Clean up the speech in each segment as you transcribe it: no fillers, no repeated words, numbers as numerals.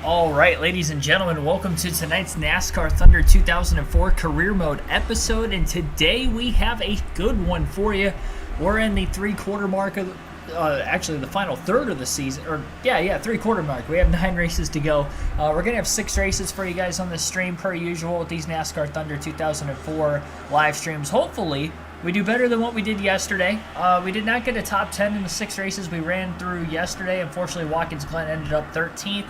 All right, ladies and gentlemen, welcome to tonight's NASCAR Thunder 2004 Career Mode episode, and today we have a good one for you. We're in the three-quarter mark of, actually the final third of the season, three-quarter mark. We have 9 races to go. We're going to have 6 races for you guys on the stream, per usual, with these NASCAR Thunder 2004 live streams. Hopefully, we do better than what we did yesterday. We did not get a top 10 in the 6 races we ran through yesterday. Unfortunately, Watkins Glen ended up 13th.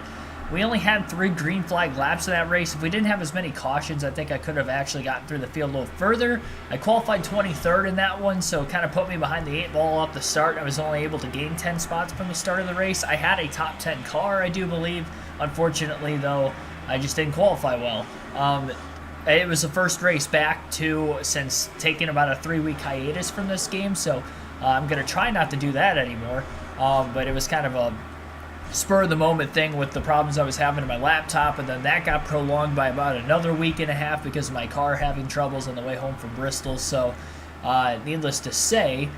We only had 3 green flag laps in that race. If we didn't have as many cautions, I think I could have actually gotten through the field a little further. I qualified 23rd in that one, so it kind of put me behind the 8 ball off the start. I was only able to gain 10 spots from the start of the race. I had a top 10 car, I do believe. Unfortunately, though, I just didn't qualify well. It was the first race back, too, since taking about a 3-week hiatus from this game, so I'm going to try not to do that anymore. But it was kind of a spur-of-the-moment thing with the problems I was having in my laptop, and then that got prolonged by about another week and a half because of my car having troubles on the way home from Bristol. So, needless to say,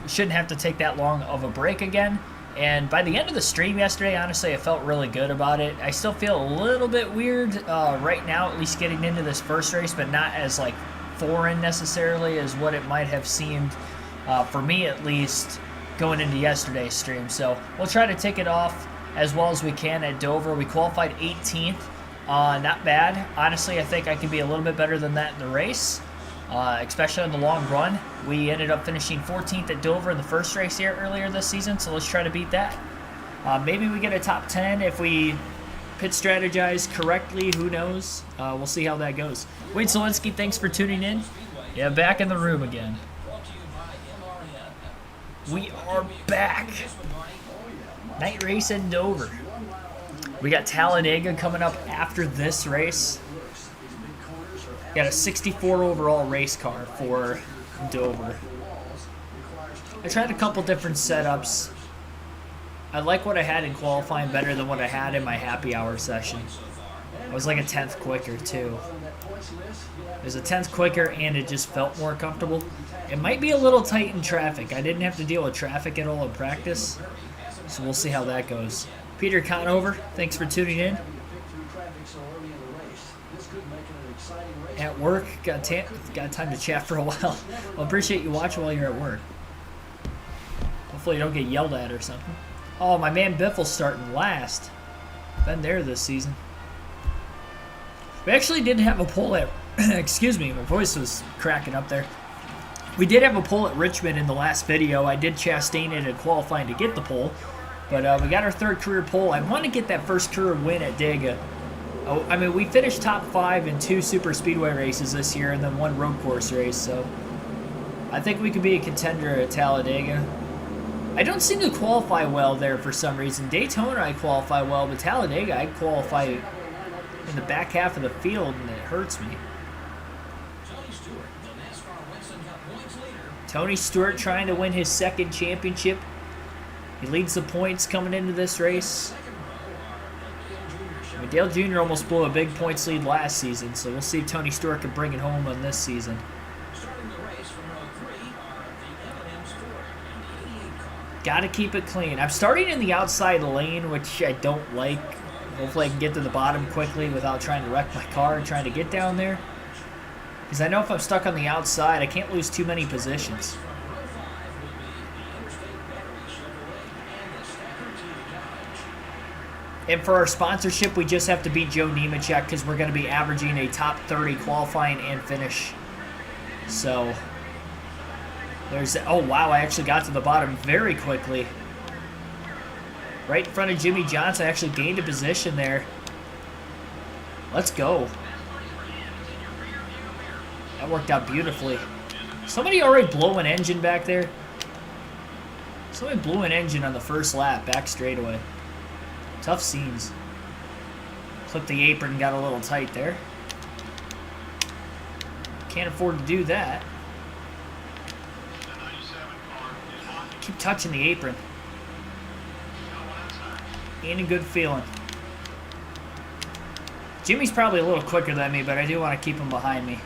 shouldn't have to take that long of a break again. And by the end of the stream yesterday, honestly, I felt really good about it. I still feel a little bit weird right now, at least getting into this first race, but not as like foreign necessarily as what it might have seemed, for me at least, going into yesterday's stream. So we'll try to take it off as well as we can at Dover. We qualified 18th. Not bad. Honestly, I think I can be a little bit better than that in the race, especially on the long run. We ended up finishing 14th at Dover in the first race here earlier this season, so let's try to beat that. Maybe we get a top 10 if we pit strategize correctly. Who knows? We'll see how that goes. Wade Zielinski, thanks for tuning in. Yeah, back in the room again. We are back. Night race at Dover. We got Talladega coming up after this race. Got a 64 overall race car for Dover. I tried a couple different setups. I like what I had in qualifying better than what I had in my happy hour session. I was like a 10th quicker too. It was a 10th quicker and it just felt more comfortable. It might be a little tight in traffic. I didn't have to deal with traffic at all in practice, so we'll see how that goes. Peter Conover, thanks for tuning in. At work, got time to chat for a while. Well, appreciate you watching while you're at work. Hopefully you don't get yelled at or something. Oh, my man Biffle's starting last. Been there this season. We actually did have a poll at, excuse me, my voice was cracking up there. We did have a poll at Richmond in the last video. I did Chastain it at qualifying to get the poll, but we got our 3rd career poll. I want to get that first career win at Dega. Oh, I mean, we finished top 5 in 2 super speedway races this year and then 1 road course race, so I think we could be a contender at Talladega. I don't seem to qualify well there for some reason. Daytona I qualify well, but Talladega I qualify in the back half of the field, and it hurts me. Tony Stewart trying to win his 2nd championship. He leads the points coming into this race. I mean, Dale Jr. almost blew a big points lead last season, so we'll see if Tony Stewart can bring it home on this season. Got to keep it clean. I'm starting in the outside lane, which I don't like. Hopefully I can get to the bottom quickly without trying to wreck my car and trying to get down there. Because I know if I'm stuck on the outside, I can't lose too many positions. And for our sponsorship, we just have to beat Joe Nemechek because we're going to be averaging a top 30 qualifying and finish. So, there's... Oh, wow, I actually got to the bottom very quickly. Right in front of Jimmy Johnson. I actually gained a position there. Let's go. That worked out beautifully. Somebody already blew an engine back there. Somebody blew an engine on the first lap, back straightaway. Tough scenes. Clipped the apron, got a little tight there. Can't afford to do that. Keep touching the apron. Ain't a good feeling. Jimmy's probably a little quicker than me, but I do want to keep him behind me.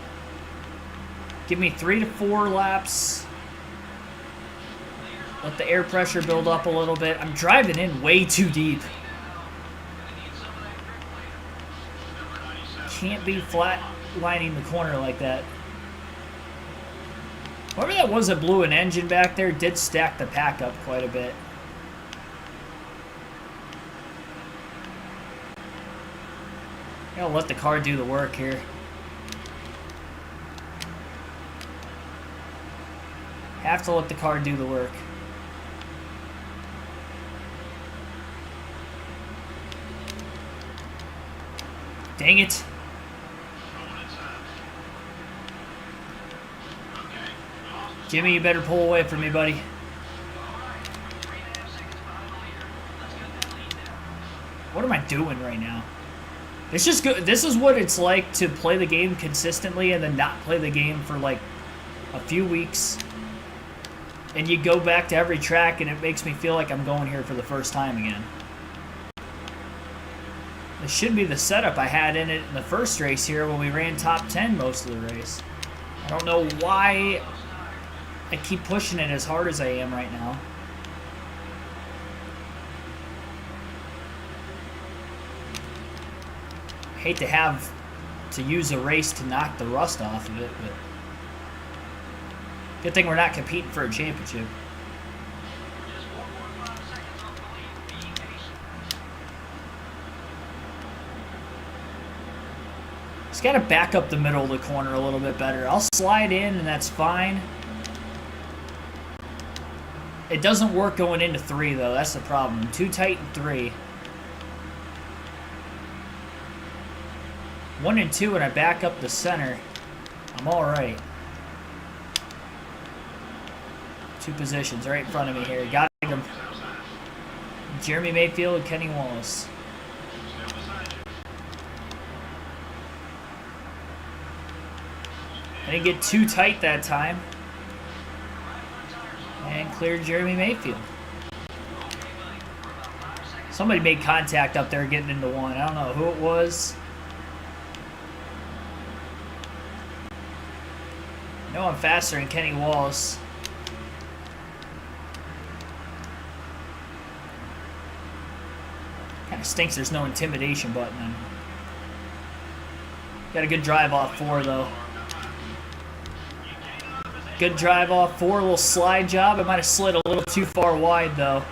Give me 3 to 4 laps. Let the air pressure build up a little bit. I'm driving in way too deep. can't be flat lining the corner like that. Whoever that was that blew an engine back there did stack the pack up quite a bit. I'll let the car do the work here. Have to let the car do the work. Dang it. Jimmy, you better pull away from me, buddy. What am I doing right now? It's just good. This is what it's like to play the game consistently and then not play the game for like a few weeks. And you go back to every track and it makes me feel like I'm going here for the first time again. This should be the setup I had in it in the first race here when we ran top 10 most of the race. I don't know why I keep pushing it as hard as I am right now. I hate to have to use a race to knock the rust off of it, but good thing we're not competing for a championship. Just got to back up the middle of the corner a little bit better. I'll slide in and that's fine. It doesn't work going into 3 though, that's the problem. Too tight in 3. 1 and 2 and I back up the center, I'm alright. 2 positions right in front of me here. Got him. Jeremy Mayfield and Kenny Wallace. I didn't get too tight that time. And cleared Jeremy Mayfield. Somebody made contact up there getting into 1. I don't know who it was. I know I'm faster than Kenny Wallace. Kind of stinks there's no intimidation button on. Got a good drive off 4 though. Good drive off 4, little slide job. It might have slid a little too far wide though.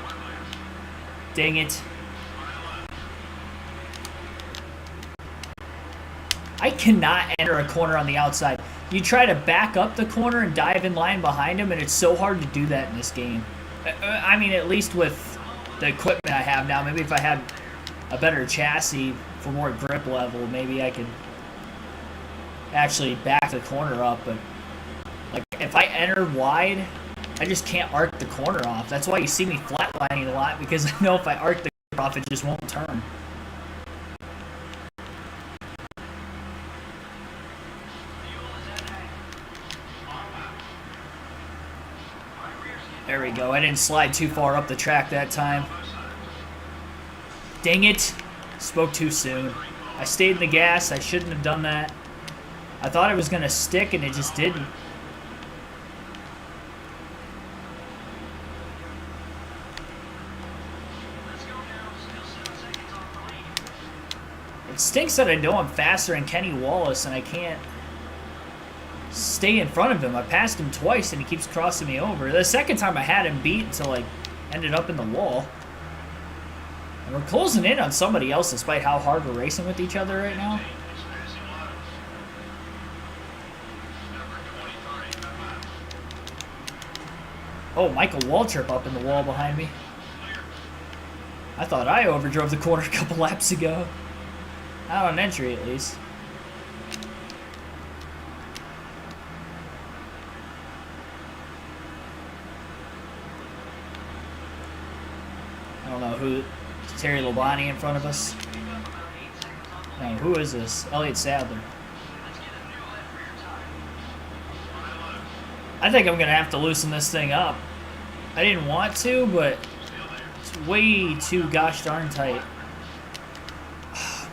Dang it. I cannot enter a corner on the outside. You try to back up the corner and dive in line behind him, and it's so hard to do that in this game. I mean, at least with the equipment I have now, maybe if I had a better chassis for more grip level, maybe I could actually back the corner up, but like if I enter wide, I just can't arc the corner off. That's why you see me flatlining a lot, because I know if I arc the corner off, it just won't turn. There we go. I didn't slide too far up the track that time. Dang it. Spoke too soon. I stayed in the gas. I shouldn't have done that. I thought it was going to stick, and it just didn't. It stinks that I know I'm faster than Kenny Wallace, and I can't stay in front of him. I passed him twice, and he keeps crossing me over. The second time I had him beat until I ended up in the wall. And we're closing in on somebody else despite how hard we're racing with each other right now. Oh, Michael Waltrip up in the wall behind me. I thought I overdrove the corner a couple laps ago. Not on entry, at least. I don't know who... Terry Labonte in front of us. No, who is this? Elliott Sadler. I think I'm going to have to loosen this thing up. I didn't want to, but it's way too gosh darn tight.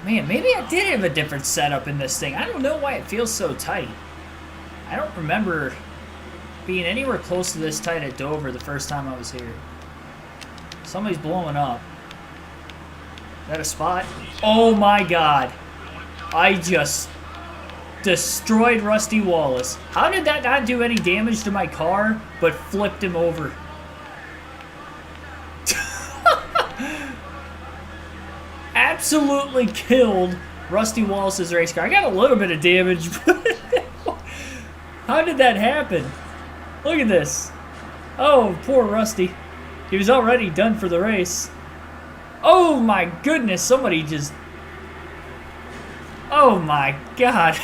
Man, maybe I did have a different setup in this thing. I don't know why it feels so tight. I don't remember being anywhere close to this tight at Dover the first time I was here. Somebody's blowing up. Is that a spot? Oh my god. I just destroyed Rusty Wallace. How did that not do any damage to my car, but flipped him over? Absolutely killed Rusty Wallace's race car. I got a little bit of damage, but how did that happen? Look at this. Oh, poor Rusty. He was already done for the race. Oh my goodness, somebody just... Oh my god.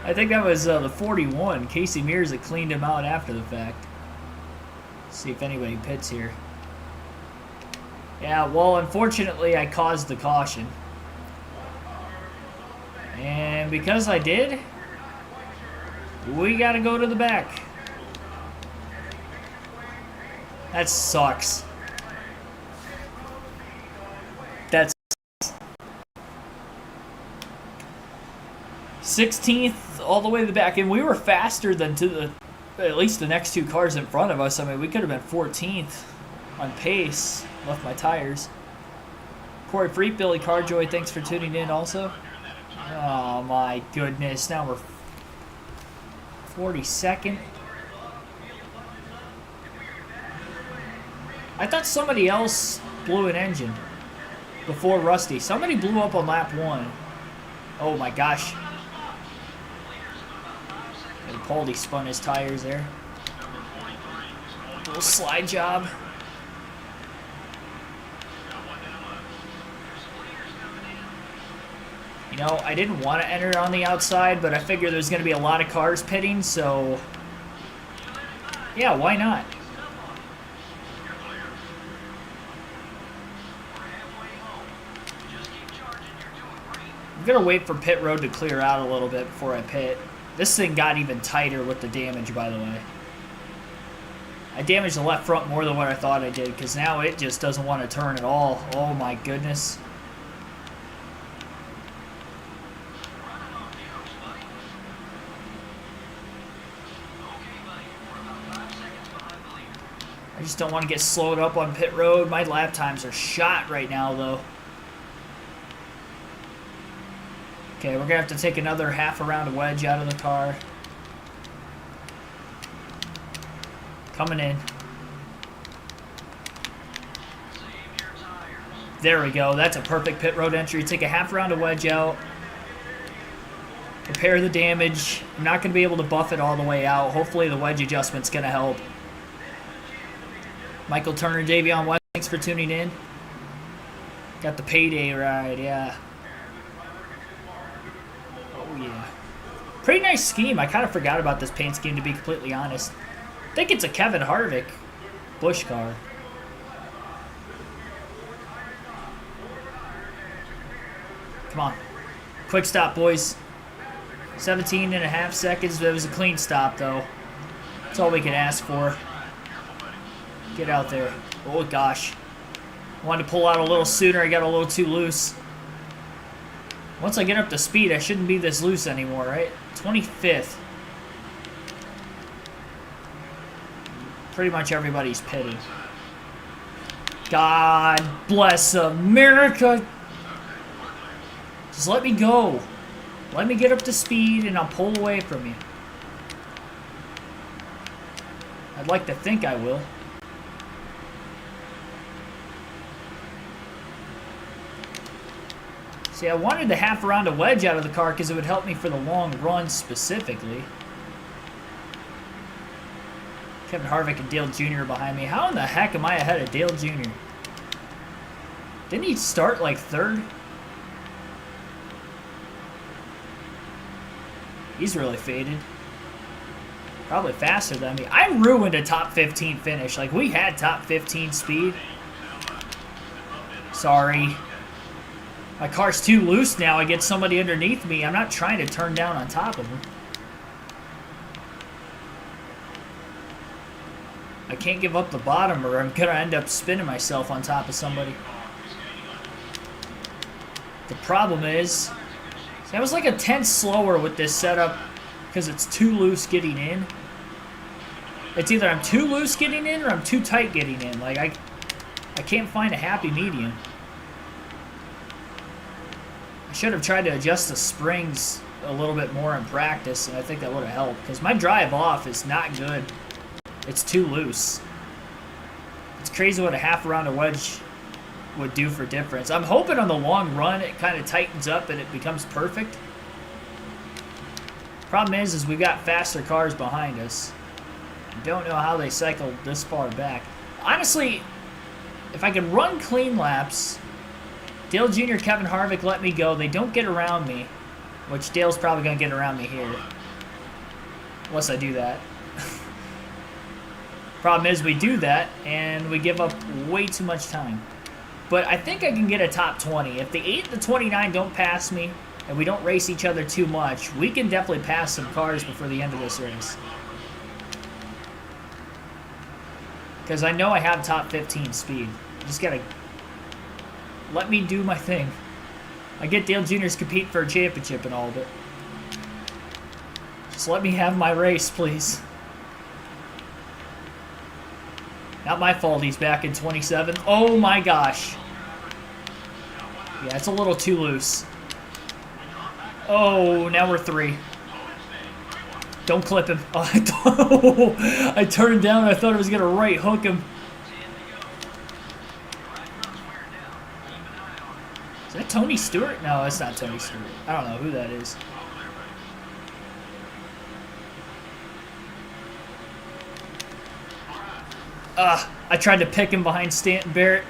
I think that was the 41. Casey Mears that cleaned him out after the fact. Let's see if anybody pits here. Yeah, well, unfortunately, I caused the caution. And because I did, we gotta go to the back. That sucks. That's 16th all the way to the back, and we were faster than to the at least the next two cars in front of us. I mean, we could have been 14th on pace. Left my tires. Corey Freet, Billy Carjoy, thanks for tuning in also. Oh my goodness, now we're 42nd. I thought somebody else blew an engine before Rusty. Somebody blew up on lap 1. Oh my gosh. And Poldy spun his tires there. Little slide job. You know, I didn't want to enter on the outside, but I figured there's going to be a lot of cars pitting, so yeah, why not? I'm going to wait for pit road to clear out a little bit before I pit. This thing got even tighter with the damage, by the way. I damaged the left front more than what I thought I did, because now it just doesn't want to turn at all. Oh my goodness. I just don't want to get slowed up on pit road. My lap times are shot right now, though. Okay, we're going to have to take another half a round of wedge out of the car. Coming in. There we go. That's a perfect pit road entry. Take a half round of wedge out. Repair the damage. I'm not going to be able to buff it all the way out. Hopefully the wedge adjustment's going to help. Michael Turner, Davion West, thanks for tuning in. Got the payday ride, yeah. Oh, yeah. Pretty nice scheme. I kind of forgot about this paint scheme, to be completely honest. I think it's a Kevin Harvick Busch car. Come on. Quick stop, boys. 17 and a half seconds. That was a clean stop, though. That's all we can ask for. Get out there. Oh, gosh. Wanted to pull out a little sooner. I got a little too loose. Once I get up to speed, I shouldn't be this loose anymore, right? 25th. Pretty much everybody's pitting. God bless America. Just let me go. Let me get up to speed and I'll pull away from you. I'd like to think I will. See, I wanted the half round of wedge out of the car because it would help me for the long run specifically. Kevin Harvick and Dale Jr. behind me. How in the heck am I ahead of Dale Jr.? Didn't he start like third? He's really faded. Probably faster than me. I ruined a top 15 finish. Like, we had top 15 speed. Sorry. My car's too loose now. I get somebody underneath me. I'm not trying to turn down on top of him. I can't give up the bottom or I'm going to end up spinning myself on top of somebody. The problem is, see, I was like a tenth slower with this setup because it's too loose getting in. It's either I'm too loose getting in or I'm too tight getting in. Like, I can't find a happy medium. I should have tried to adjust the springs a little bit more in practice, and I think that would have helped, because my drive off is not good. It's too loose. It's crazy what a half round of wedge would do for difference. I'm hoping on the long run it kind of tightens up and it becomes perfect. Problem is we've got faster cars behind us. I don't know how they cycled this far back. Honestly, if I can run clean laps, Dale Jr., Kevin Harvick let me go. They don't get around me, which Dale's probably going to get around me here. Unless I do that. Problem is we do that, and we give up way too much time. But I think I can get a top 20. If the 8 and the 29 don't pass me, and we don't race each other too much, we can definitely pass some cars before the end of this race. Because I know I have top 15 speed. Just gotta let me do my thing. I get Dale Jr.'s compete for a championship and all of it. Just let me have my race, please. Not my fault he's back in 27. Oh my gosh. Yeah, it's a little too loose. Oh, now we're 3. Don't clip him. Oh, I turned down. I thought I was going to right hook him. Is that Tony Stewart? No, that's not Tony Stewart. I don't know who that is. I tried to pick him behind Stanton Barrett.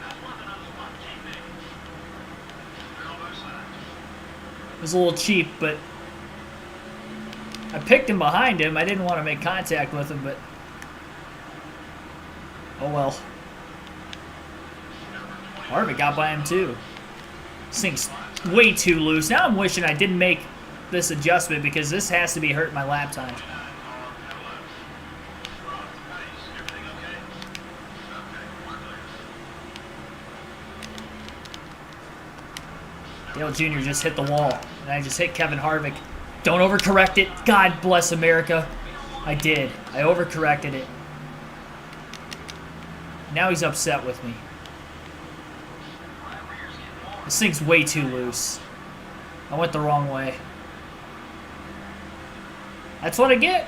It was a little cheap, but I picked him behind him. I didn't want to make contact with him, but oh well. Harvick got by him too. This thing's way too loose. Now I'm wishing I didn't make this adjustment because this has to be hurting my lap time. Dale Jr. just hit the wall, and I just hit Kevin Harvick. Don't overcorrect it. God bless America. I did. I overcorrected it. Now he's upset with me. This thing's way too loose. I went the wrong way. That's what I get.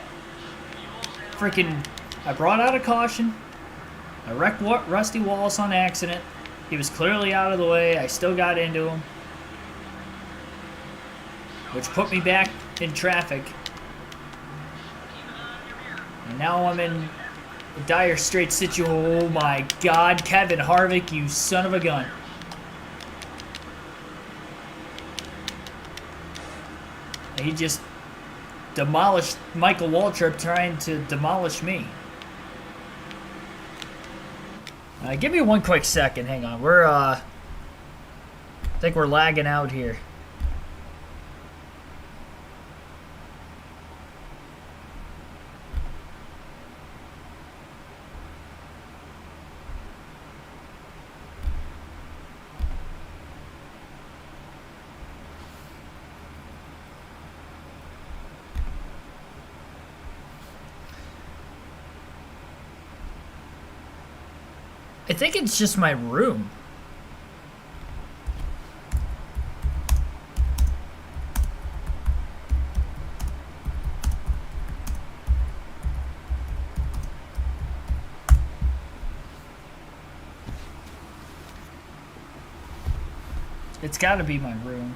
Freaking, I brought out a caution. I wrecked Rusty Wallace on accident. He was clearly out of the way. I still got into him, which put me back in traffic. And now I'm in a dire straight situation. Oh my God, Kevin Harvick, you son of a gun. And he just demolished Michael Waltrip trying to demolish me. Give me one quick second. Hang on. I think we're lagging out here. I think it's just my room. It's got to be my room.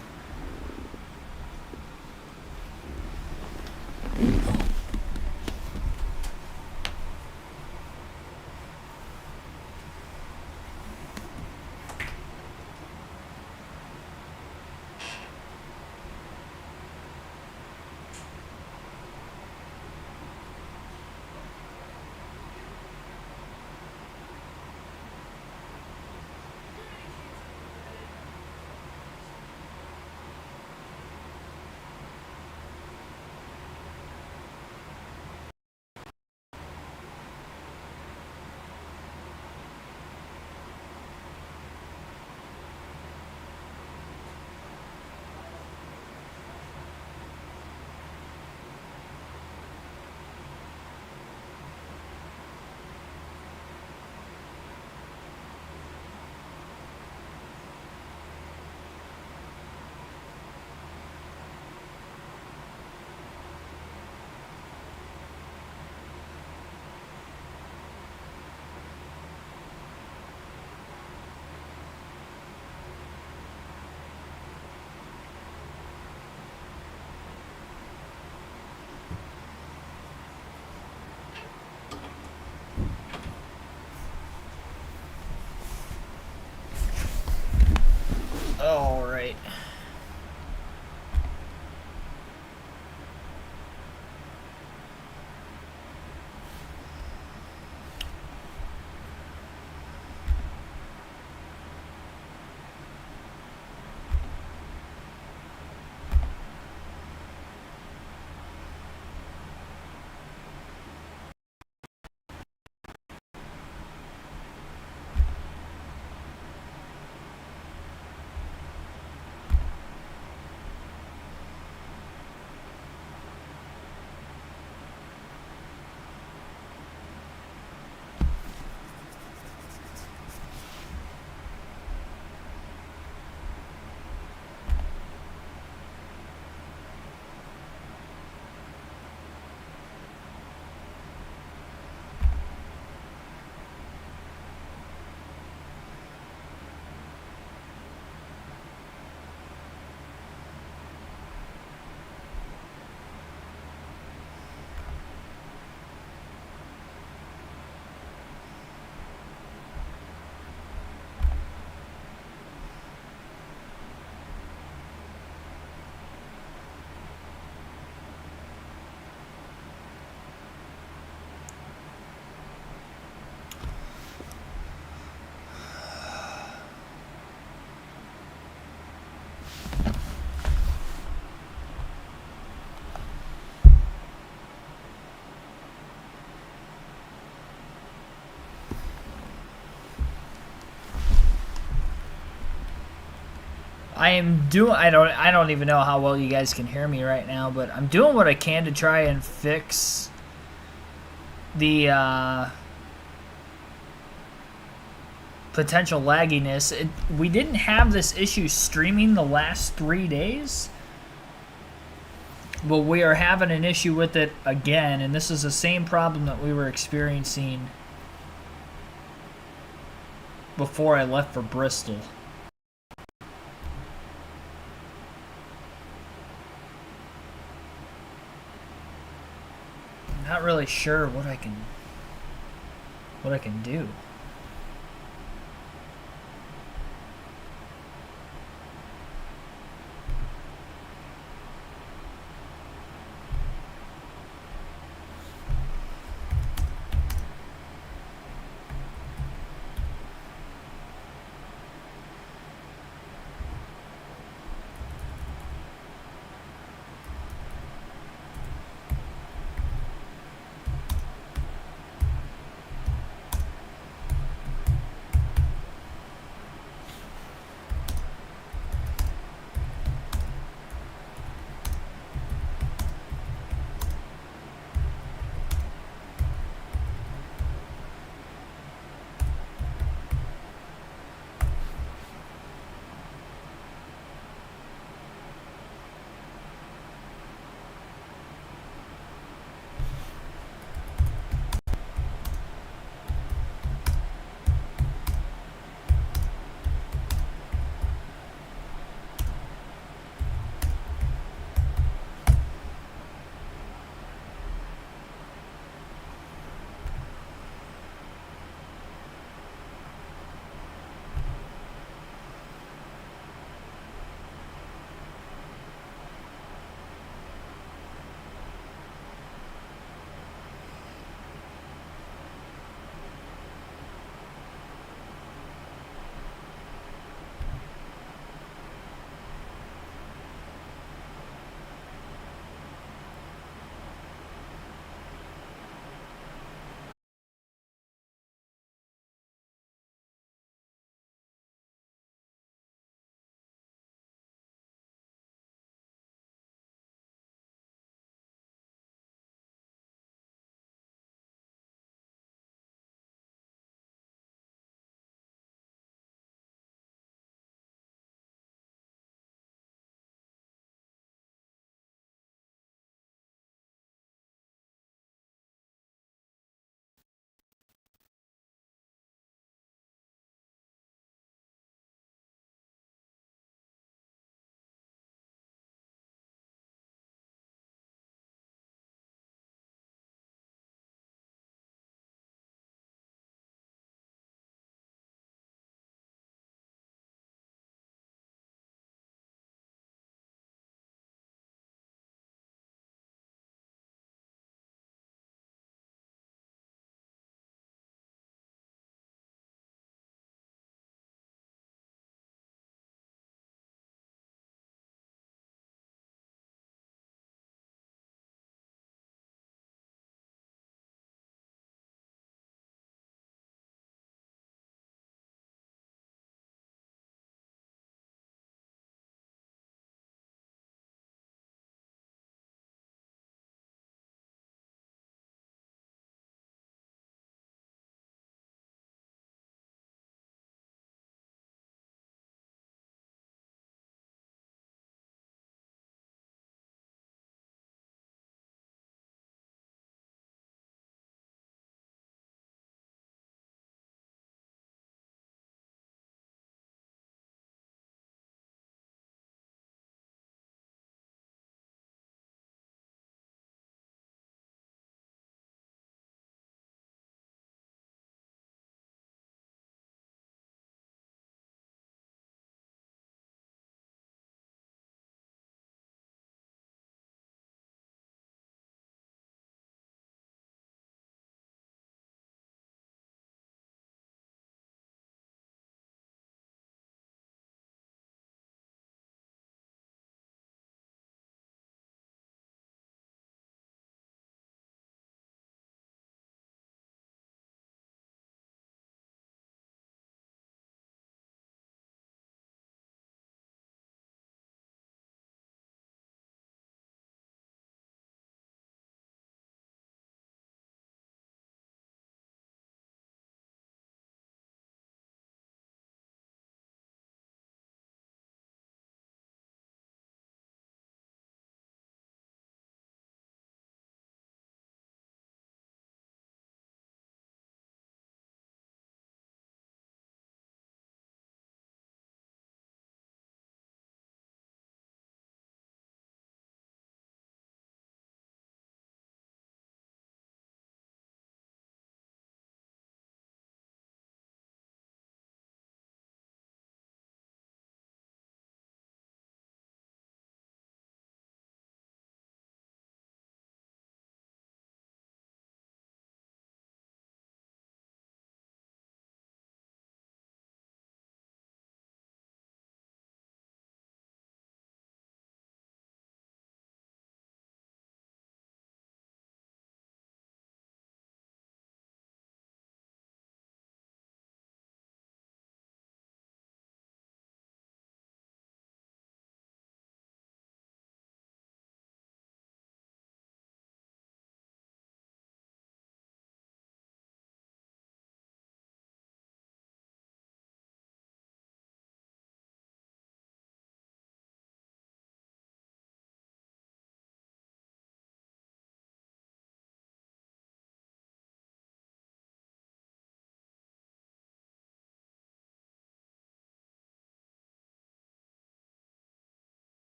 I am doing. I don't even know how well you guys can hear me right now, but I'm doing what I can to try and fix the potential lagginess. We didn't have this issue streaming the last 3 days, but we are having an issue with it again, and this is the same problem that we were experiencing before I left for Bristol. Not really sure what I can do.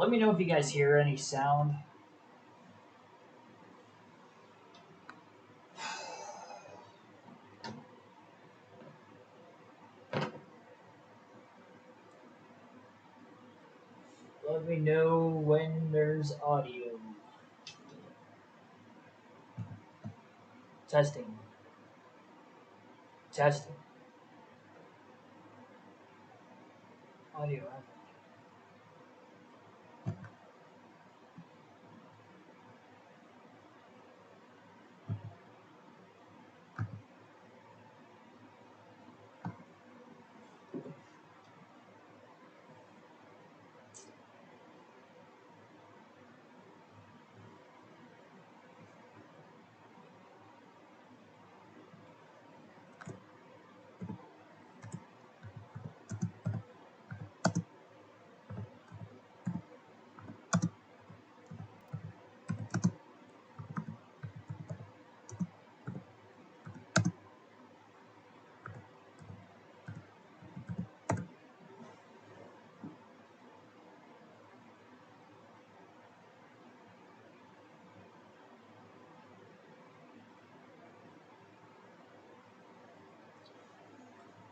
Let me know if you guys hear any sound. Let me know when there's audio. Testing. Testing. Audio.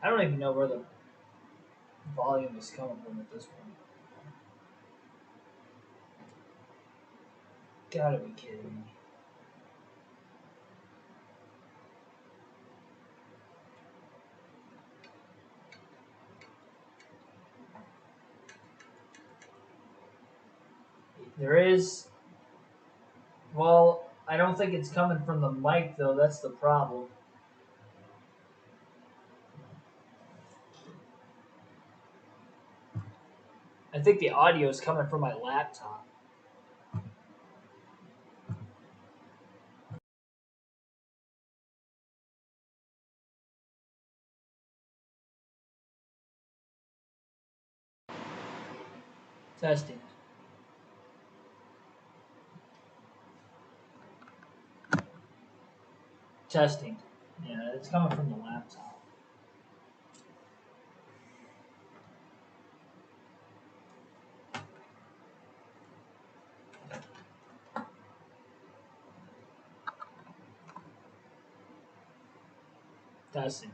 I don't even know where the volume is coming from at this point. Gotta be kidding me. There is. Well, I don't think it's coming from the mic though. That's the problem. I think the audio is coming from my laptop. Testing. Testing. Yeah, it's coming from the laptop. Testing.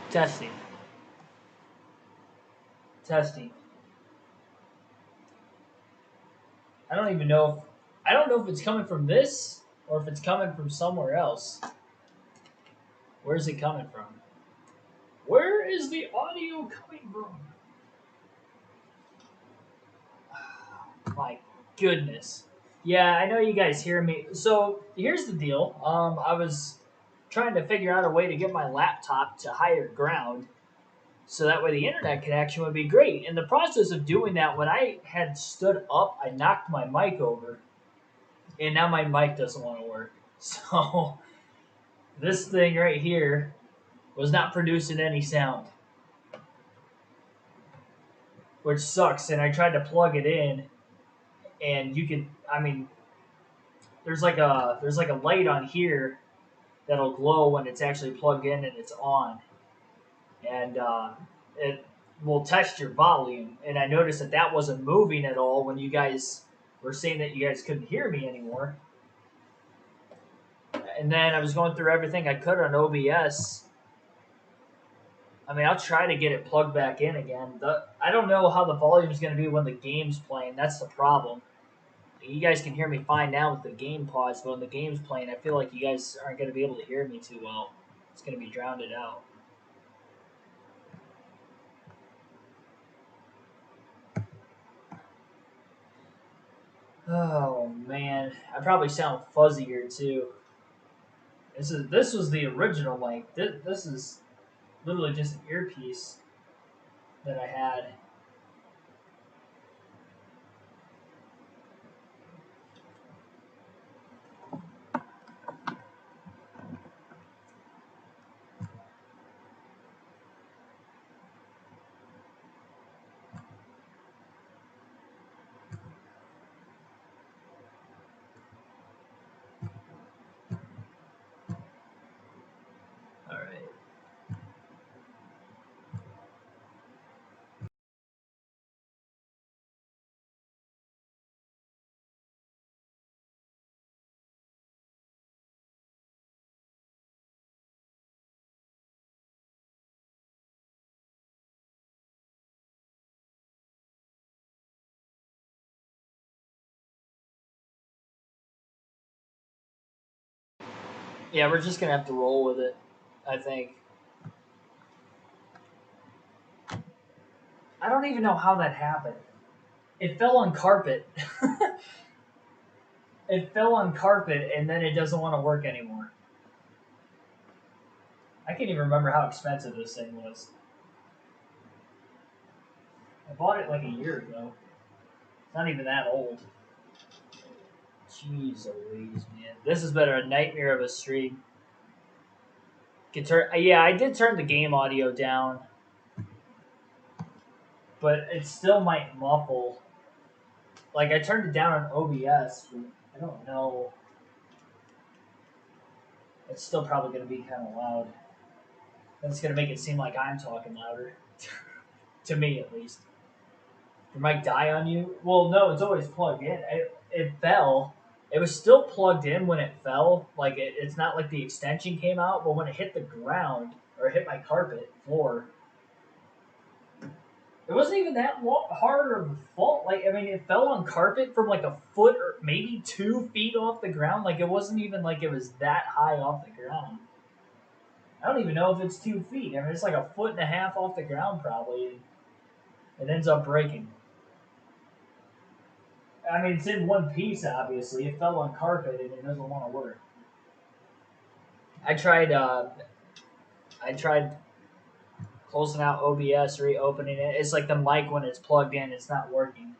Testing. Testing. I don't even know if I don't know if it's coming from this or if it's coming from somewhere else. Where's it coming from? Where is the audio coming from? My goodness. Yeah, I know you guys hear me. So here's the deal. I was trying to figure out a way to get my laptop to higher ground so that way the internet connection would be great. In the process of doing that, when I had stood up, I knocked my mic over, and now my mic doesn't want to work. So this thing right here was not producing any sound, which sucks. And I tried to plug it in, and you can, I mean, there's like a light on here that'll glow when it's actually plugged in and it's on, and it will test your volume. And I noticed that that wasn't moving at all when you guys were saying that you guys couldn't hear me anymore. And then I was going through everything I could on OBS. I mean, I'll try to get it plugged back in again. I don't know how the volume is going to be when the game's playing. That's the problem. You guys can hear me fine now with the game paused, but when the game's playing, I feel like you guys aren't going to be able to hear me too well. It's going to be drowned out. Oh man, I probably sound fuzzier too. This was the original mic. This is literally just an earpiece that I had. Yeah, we're just gonna have to roll with it, I think. I don't even know how that happened. It fell on carpet. It fell on carpet, and then it doesn't want to work anymore. I can't even remember how expensive this thing was. I bought it like a year ago. It's not even that old. Jeez Louise, man. This has been a nightmare of a stream. Yeah, I did turn the game audio down, but it still might muffle. Like, I turned it down on OBS, but I don't know. It's still probably going to be kind of loud. That's going to make it seem like I'm talking louder. To me, at least. Did mic die on you? Well, no, it's always plugged in. It fell. It was still plugged in when it fell. Like, it's not like the extension came out, but when it hit the ground, or hit my carpet floor, it wasn't even that hard of a fall. Like, I mean, it fell on carpet from like a foot or maybe 2 feet off the ground. Like, it wasn't even like it was that high off the ground. I don't even know if it's 2 feet. I mean, it's like a foot and a half off the ground probably. It ends up breaking. I mean, it's in one piece, obviously. It fell on carpet and it doesn't want to work. I tried closing out OBS, reopening it. It's like the mic when it's plugged in, it's not working.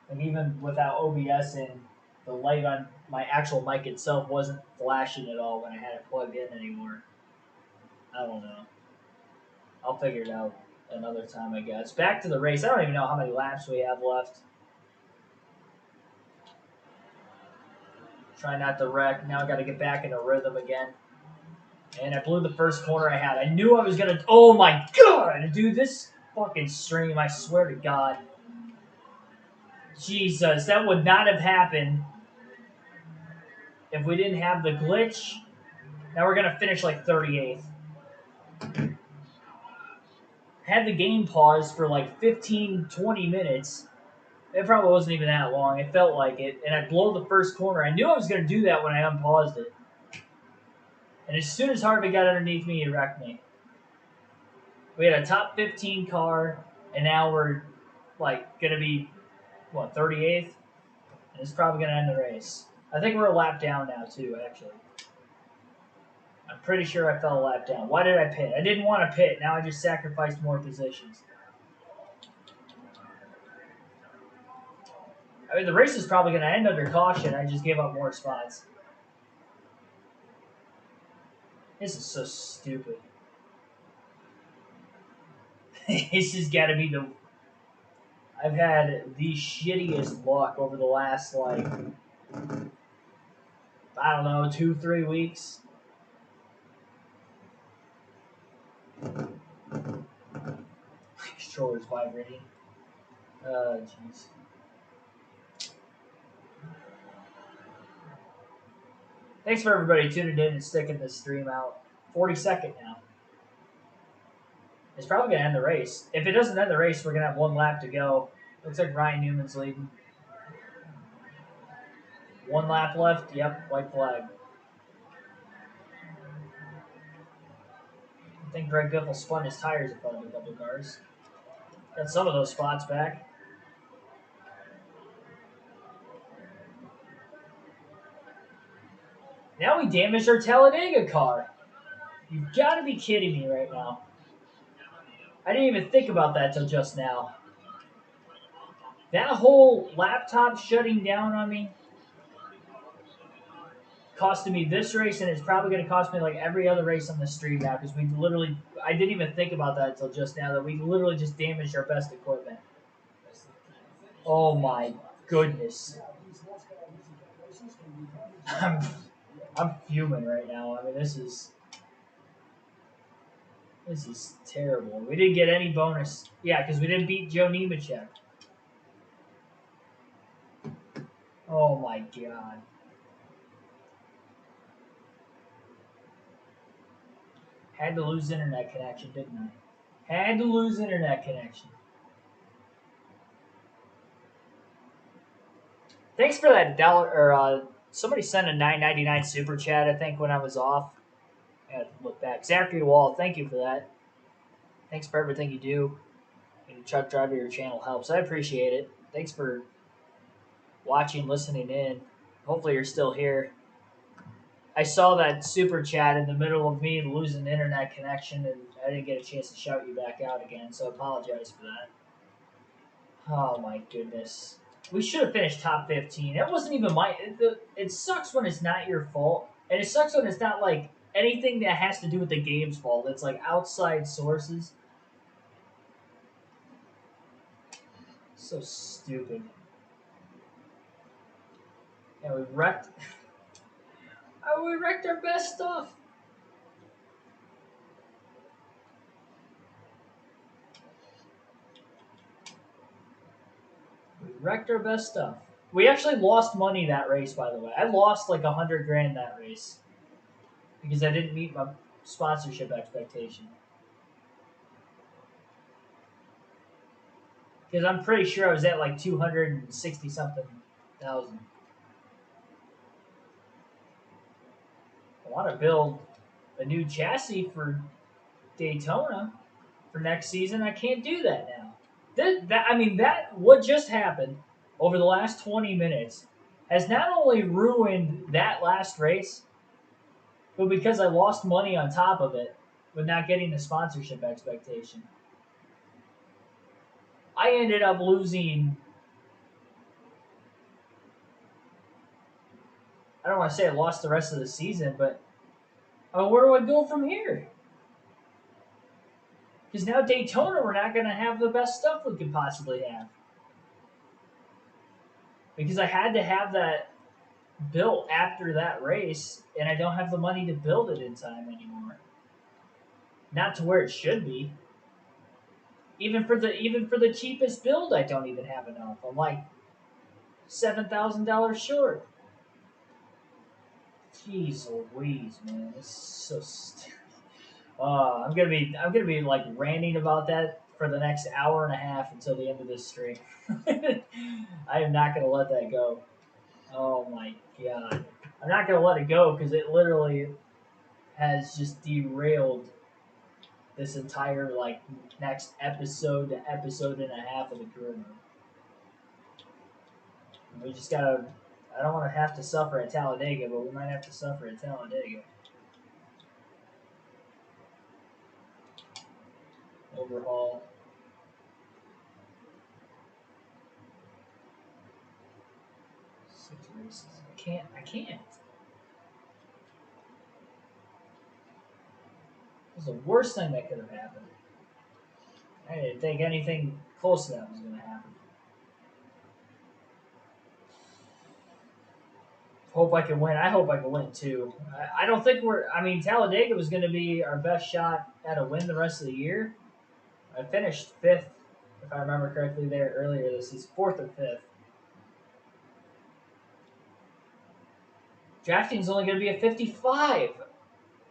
And even without OBS in, the light on my actual mic itself wasn't flashing at all when I had it plugged in anymore. I don't know. I'll figure it out another time, I guess. Back to the race. I don't even know how many laps we have left. Try not to wreck. Now I got to get back into rhythm again. And I blew the first corner I had. I knew I was going to... Oh, my God! Dude, this fucking stream, I swear to God. Jesus, that would not have happened if we didn't have the glitch. Now we're going to finish like 38th. Had the game paused for like 15, 20 minutes. It probably wasn't even that long. It felt like it. And I blow the first corner. I knew I was going to do that when I unpaused it. And as soon as Harvey got underneath me, he wrecked me. We had a top 15 car, and now we're like going to be, 38th? And it's probably going to end the race. I think we're a lap down now, too, actually. I'm pretty sure I fell a lap down. Why did I pit? I didn't want to pit. Now I just sacrificed more positions. I mean, the race is probably going to end under caution. I just gave up more spots. This is so stupid. This has got to be the... I've had the shittiest luck over the last, I don't know, 2-3 weeks. Controller's vibrating. Jeez. Thanks for everybody tuning in and sticking this stream out. 42nd now. It's probably going to end the race. If it doesn't end the race, we're going to have 1 lap to go. Looks like Ryan Newman's leading. 1 lap left. Yep, white flag. I think Greg Biffle spun his tires in front of a couple cars. Got some of those spots back. Now we damaged our Talladega car. You've got to be kidding me right now. I didn't even think about that till just now. That whole laptop shutting down on me costed me this race, and it's probably going to cost me like every other race on the stream now because I didn't even think about that until just now, that we literally just damaged our best equipment. Oh my goodness. I'm fuming right now. I mean, this is terrible. We didn't get any bonus. Yeah, because we didn't beat Joe Nemechek. Oh my God. Had to lose internet connection, didn't I? Had to lose internet connection. Thanks for that dollar or Somebody sent a 9.99 super chat, I think, when I was off. I had to look back. Zachary Wall, thank you for that. Thanks for everything you do. And truck driver, your channel helps. I appreciate it. Thanks for watching, listening in. Hopefully you're still here. I saw that super chat in the middle of me losing internet connection, and I didn't get a chance to shout you back out again, so I apologize for that. Oh my goodness. We should have finished top 15. That wasn't even my. It sucks when it's not your fault, and it sucks when it's not like anything that has to do with the game's fault. It's like outside sources. So stupid. Yeah, we wrecked. We wrecked our best stuff. We wrecked our best stuff. We actually lost money that race, by the way. I lost like 100 grand that race because I didn't meet my sponsorship expectation. Because I'm pretty sure I was at like 260 something thousand. I want to build a new chassis for Daytona for next season. I can't do that now. That what just happened over the last 20 minutes has not only ruined that last race, but because I lost money on top of it with not getting the sponsorship expectation. I ended up losing. I don't want to say I lost the rest of the season, but where do I go from here? Because now Daytona, we're not going to have the best stuff we could possibly have. Because I had to have that built after that race, and I don't have the money to build it in time anymore. Not to where it should be. Even for the cheapest build, I don't even have enough. I'm like $7,000 short. Jeez Louise, man, it's so stupid. I'm gonna be like ranting about that for the next hour and a half until the end of this stream. I am not gonna let that go. Oh my god, I'm not gonna let it go because it literally has just derailed this entire like next episode to episode and a half of the career mode. We just gotta. I don't want to have to suffer at Talladega, but we might have to suffer at Talladega. Overhaul. Six races. I can't. It was the worst thing that could have happened. I didn't think anything close to that was going to happen. Hope I can win. I hope I can win too. I don't think we're. I mean, Talladega was going to be our best shot at a win the rest of the year. I finished fifth, if I remember correctly, there earlier this season, fourth or fifth. Drafting's only going to be a 55.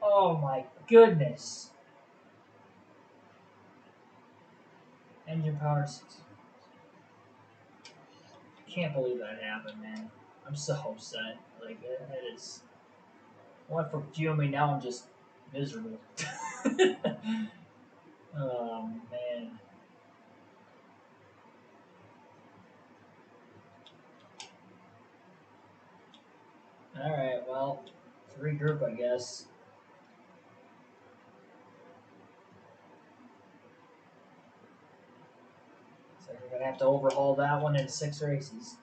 Oh my goodness. Engine power. Can't believe that happened, man. I'm so upset. Like that is. I went from fuming, now I'm just miserable. Oh man. All right, well, to regroup, I guess. So we're gonna have to overhaul that one in 6 races.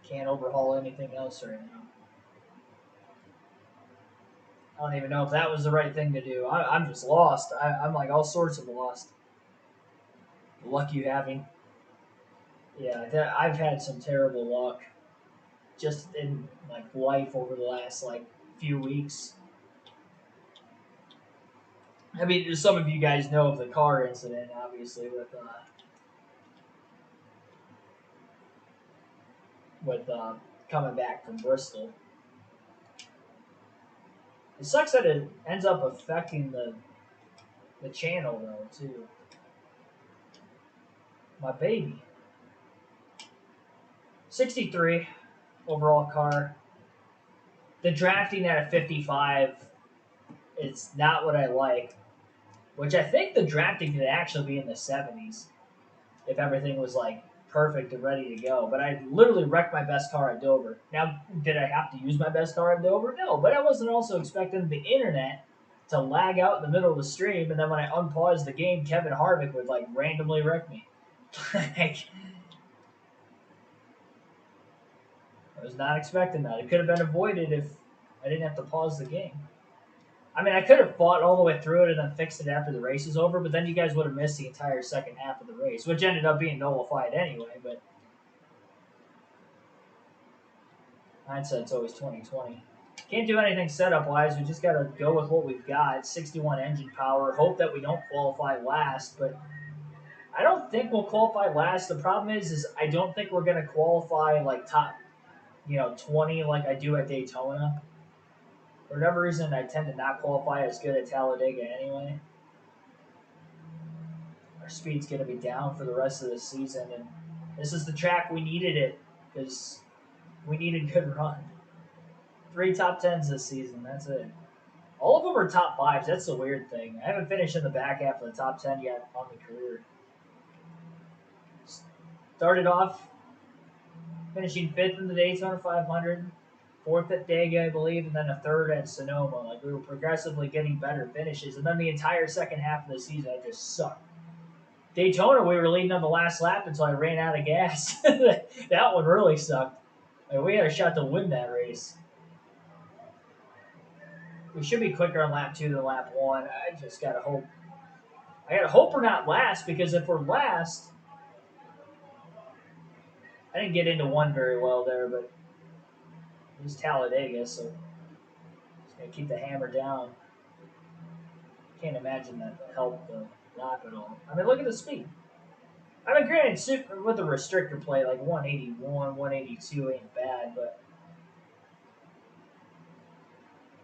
Can't overhaul anything else right now. I don't even know if that was the right thing to do. I'm just lost. I'm like all sorts of lost. The luck you having. Yeah, I've had some terrible luck just in like life over the last like few weeks. I mean, some of you guys know of the car incident, obviously, with coming back from Bristol. It sucks that it ends up affecting the channel though too. My baby. 63 overall car. The drafting at a 55 is not what I like, which I think the drafting could actually be in the 70s if everything was like perfect and ready to go. But I literally wrecked my best car at Dover. Now, did I have to use my best car at Dover? No, but I wasn't also expecting the internet to lag out in the middle of the stream, and then when I unpaused the game, Kevin Harvick would like randomly wreck me. Like, I was not expecting that. It could have been avoided if I didn't have to pause the game. I mean, I could have fought all the way through it and then fixed it after the race is over, but then you guys would have missed the entire second half of the race, which ended up being nullified anyway. But hindsight's always 2020. Can't do anything setup wise. We just gotta go with what we've got. 61 engine power. Hope that we don't qualify last, but I don't think we'll qualify last. The problem is I don't think we're gonna qualify like top, 20 like I do at Daytona. For whatever reason, I tend to not qualify as good at Talladega anyway. Our speed's going to be down for the rest of the season, and this is the track we needed it because we need a good run. 3 top 10s this season, that's it. All of them are top 5s, that's the weird thing. I haven't finished in the back half of the top 10 yet on the career. Started off finishing 5th in the Daytona 500, 4th at Dega, I believe, and then a 3rd at Sonoma. Like, we were progressively getting better finishes, and then the entire second half of the season, I just sucked. Daytona, we were leading on the last lap until I ran out of gas. That one really sucked. Like, we had a shot to win that race. We should be quicker on lap 2 than lap 1. I just gotta hope. I gotta hope we're not last, because if we're last, I didn't get into 1 very well there, but it was Talladega, so just gotta keep the hammer down. Can't imagine that helped the lap at all. I mean, look at the speed. I mean, granted, with the restrictor plate, like 181, 182 ain't bad, but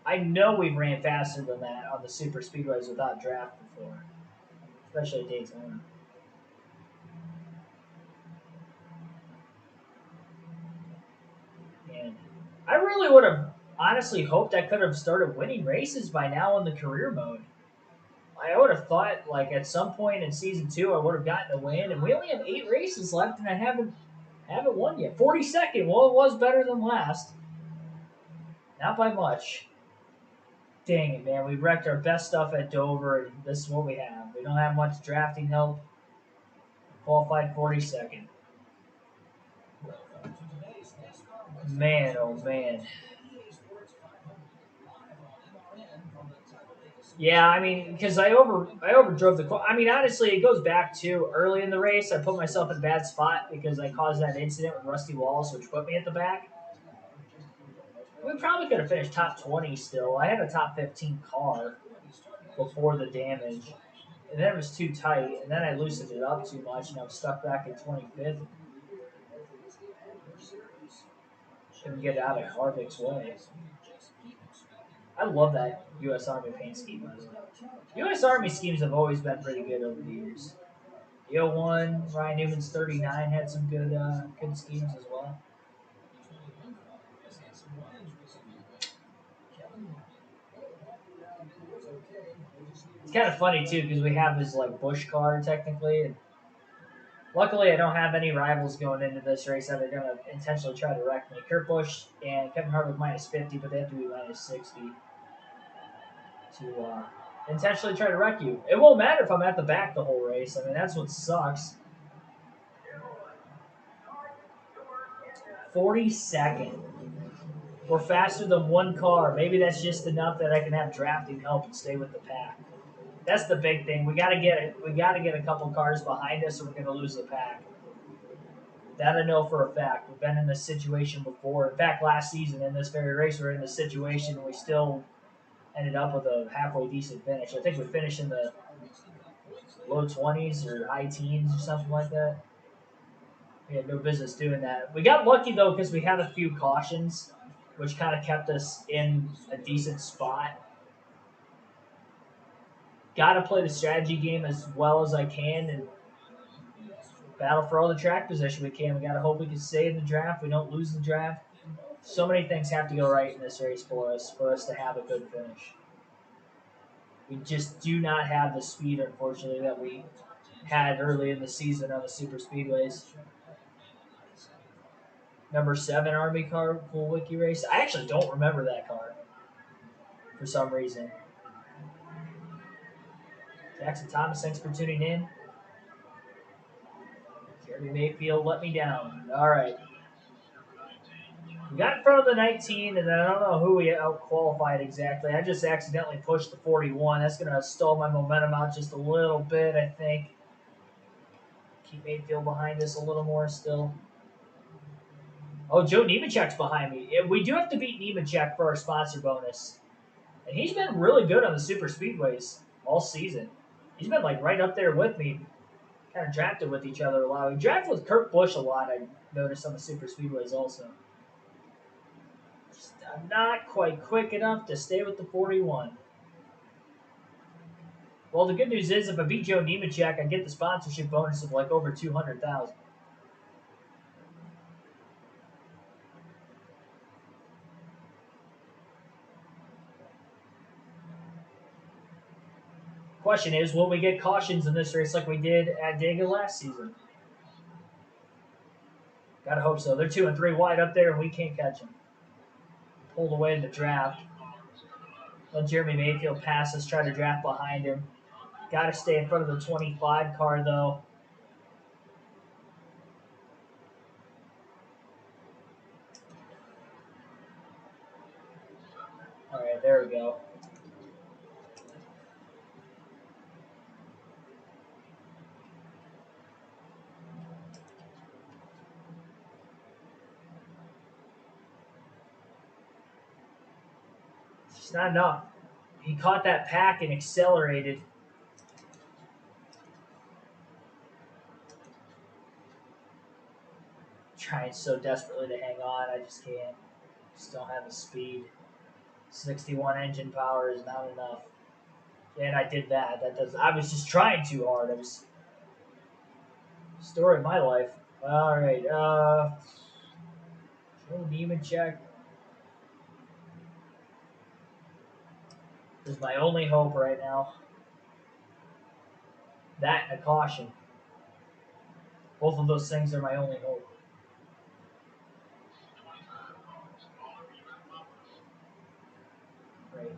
I know we've ran faster than that on the super speedways without draft before, especially at Daytona. And I really would have honestly hoped I could have started winning races by now in the career mode. I would have thought, like, at some point in season 2, I would have gotten a win, and we only have 8 races left, and I haven't won yet. 42nd, well, it was better than last. Not by much. Dang it, man. We wrecked our best stuff at Dover, and this is what we have. We don't have much drafting help. Qualified 42nd. Man, oh man. Yeah, I mean, because I overdrove the. I mean, honestly, it goes back to early in the race. I put myself in a bad spot because I caused that incident with Rusty Walls, which put me at the back. We probably could have finished top 20 still. I had a top 15 car before the damage. And then it was too tight, and then I loosened it up too much, and I was stuck back in 25th. Couldn't get out of Harvick's way. I love that U.S. Army paint scheme, by the way. U.S. Army schemes have always been pretty good over the years. The 01, Ryan Newman's 39 had some good schemes as well. It's kind of funny too because we have his like Busch car technically, and luckily I don't have any rivals going into this race that are going to intentionally try to wreck me. Kurt Busch and Kevin Harvick minus 50, but they have to be minus 60 to intentionally try to wreck you. It won't matter if I'm at the back the whole race. I mean, that's what sucks. 42nd. We're faster than 1 car. Maybe that's just enough that I can have drafting help and stay with the pack. That's the big thing. We gotta get a couple cars behind us, or we're gonna lose the pack. That I know for a fact. We've been in this situation before. In fact, last season in this very race, we were in this situation, and we still ended up with a halfway decent finish. I think we finished in the low 20s or high teens or something like that. We had no business doing that. We got lucky though because we had a few cautions, which kind of kept us in a decent spot. Got to play the strategy game as well as I can, and Battle for all the track position we can. We got to hope we can stay in the draft. We don't lose the draft. So many things have to go right in this race for us to have a good finish. We just do not have the speed, unfortunately, that we had early in the season on the super speedways. Number 7 Army car, full wiki race. I actually don't remember that car for some reason. Jackson Thomas, thanks for tuning in. Jeremy Mayfield let me down. All right. We got in front of the 19, and then I don't know who we out-qualified exactly. I just accidentally pushed the 41. That's going to stall my momentum out just a little bit, I think. Keep Mayfield behind us a little more still. Oh, Joe Nemechek's behind me. We do have to beat Nemechek for our sponsor bonus. And he's been really good on the super speedways all season. He's been like right up there with me. Kind of drafted with each other a lot. We drafted with Kurt Busch a lot, I noticed on the super speedways also. I'm not quite quick enough to stay with the 41. Well, the good news is if I beat Joe Nemechek, I get the sponsorship bonus of like over 200,000. Question is, will we get cautions in this race like we did at Dega last season? Gotta hope so. They're 2 and 3 wide up there, and we can't catch them. Pulled away in the draft. Let Jeremy Mayfield pass us, try to draft behind him. Got to stay in front of the 25 car, though. All right, there we go. It's not enough. He caught that pack and accelerated. Trying so desperately to hang on, I just can't. Just don't have the speed. 61 engine power is not enough. And I did that. I was just trying too hard. It was story of my life. All right. Joe Nemechek is my only hope right now. That and a caution. Both of those things are my only hope. Right.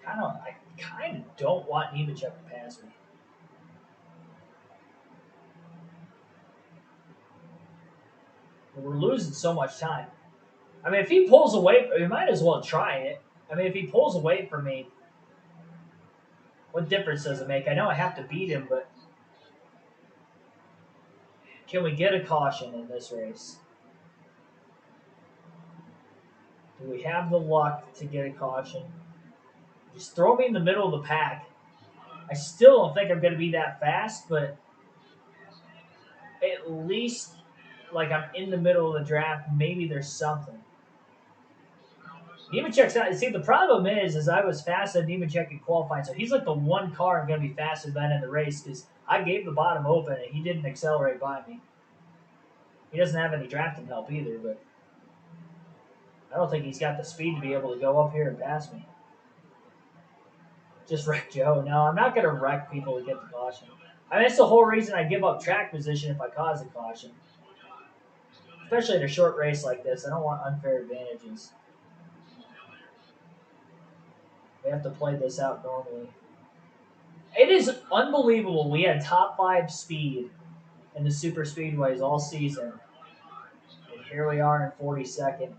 I kind of don't want Nemechek to pass me. But we're losing so much time. I mean, if he pulls away, we might as well try it. I mean, if he pulls away from me, what difference does it make? I know I have to beat him, but can we get a caution in this race? Do we have the luck to get a caution? Just throw me in the middle of the pack. I still don't think I'm going to be that fast, but at least like I'm in the middle of the draft. Maybe there's something. Nemechek's not. See, the problem is I was fast at Nemechek in qualifying, so he's like the one car I'm going to be faster than in the race because I gave the bottom open and he didn't accelerate by me. He doesn't have any drafting help either, but I don't think he's got the speed to be able to go up here and pass me. Just wreck Joe. No, I'm not going to wreck people to get the caution. I mean, that's the whole reason I give up track position if I cause a caution. Especially in a short race like this. I don't want unfair advantages. We have to play this out normally. It is unbelievable. We had top 5 speed in the super speedways all season. And here we are in 42nd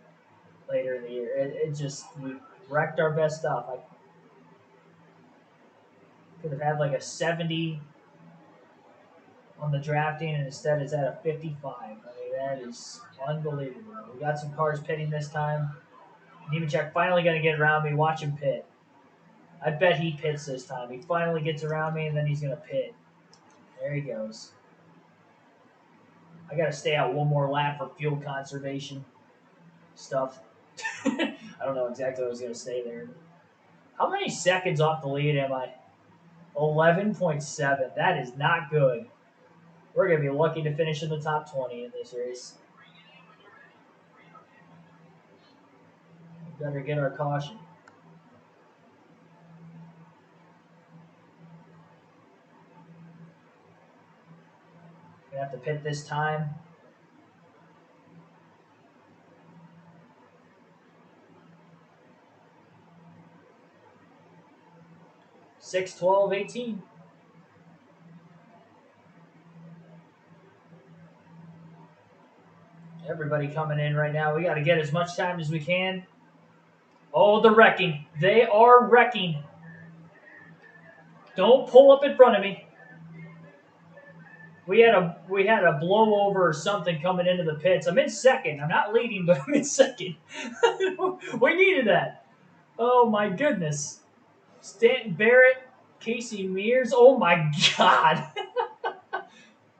later in the year. It just, we wrecked our best stuff. I could have had like a 70 on the drafting, and instead it's at a 55. I mean, that is unbelievable. We got some cars pitting this time. Nemechek finally going to get around me. Watch him pit. I bet he pits this time. He finally gets around me, and then he's going to pit. There he goes. I got to stay out one more lap for fuel conservation stuff. I don't know exactly what I was going to say there. How many seconds off the lead am I? 11.7. That is not good. We're going to be lucky to finish in the top 20 in this race. We better get our caution. We have to pit this time. Six, 12, 18. Everybody coming in right now. We got to get as much time as we can. Oh, they're wrecking. They are wrecking. Don't pull up in front of me. We had a blowover or something coming into the pits. I'm in second. I'm not leading, but I'm in second. We needed that. Oh my goodness. Stanton Barrett, Casey Mears. Oh my God.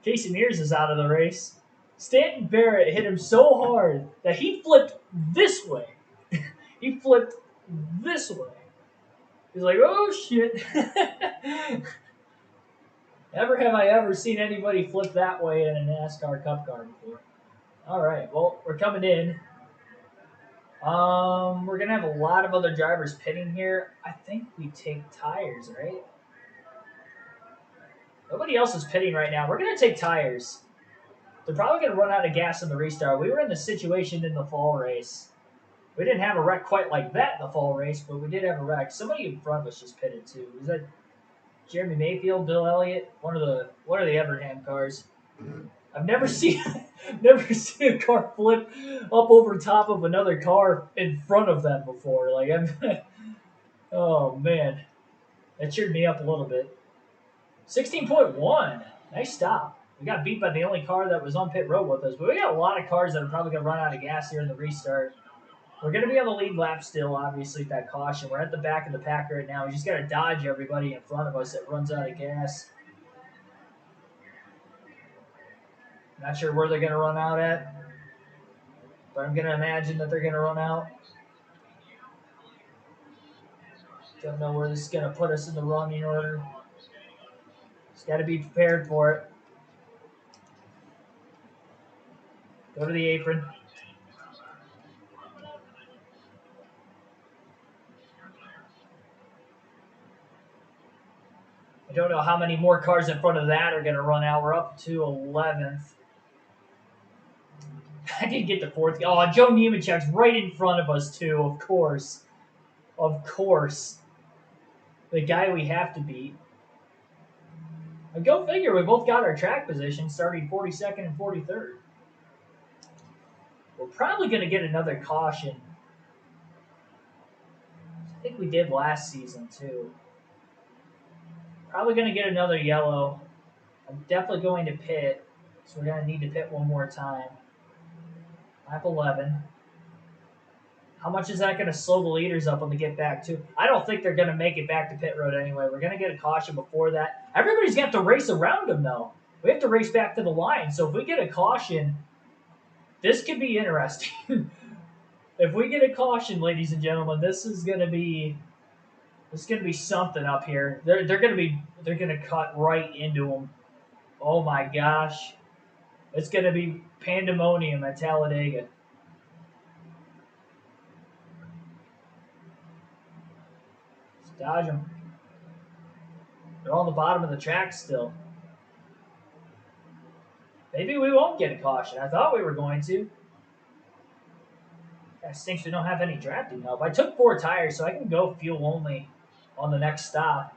Casey Mears is out of the race. Stanton Barrett hit him so hard that he flipped this way. He flipped this way. He's like, oh shit. Never have I ever seen anybody flip that way in a NASCAR Cup car before. All right, well, we're coming in. We're gonna have a lot of other drivers pitting here. I think we take tires, right? Nobody else is pitting right now. We're gonna take tires. They're probably gonna run out of gas in the restart. We were in the situation in the fall race. We didn't have a wreck quite like that in the fall race, but we did have a wreck. Somebody in front of us just pitted too. Was that Jeremy Mayfield, Bill Elliott? One of the Evernham cars. I've never seen a car flip up over top of another car in front of them before. Like oh man, that cheered me up a little bit. 16.1, nice stop. We got beat by the only car that was on pit road with us, but we got a lot of cars that are probably gonna run out of gas here in the restart. We're gonna be on the lead lap still, obviously, with that caution. We're at the back of the pack right now. We just gotta dodge everybody in front of us that runs out of gas. Not sure where they're going to run out at, but I'm going to imagine that they're going to run out. Don't know where this is going to put us in the running order. Just got to be prepared for it. Go to the apron. I don't know how many more cars in front of that are going to run out. We're up to 11th. I didn't get the fourth. Oh, Joe Nemechek's right in front of us, too, of course. Of course. The guy we have to beat. And go figure, we both got our track position starting 42nd and 43rd. We're probably going to get another caution. I think we did last season, too. Probably going to get another yellow. I'm definitely going to pit, so we're going to need to pit one more time. Lap 11. How much is that going to slow the leaders up when they get back to? I don't think they're going to make it back to pit road anyway. We're going to get a caution before that. Everybody's going to have to race around them, though. We have to race back to the line. So if we get a caution, this could be interesting. If we get a caution, ladies and gentlemen, this is going to be something up here. They're going to cut right into them. Oh my gosh. It's going to be pandemonium at Talladega. Let's dodge them. They're on the bottom of the track still. Maybe we won't get a caution. I thought we were going to. That stinks we don't have any drafting help. I took 4 tires, so I can go fuel only on the next stop.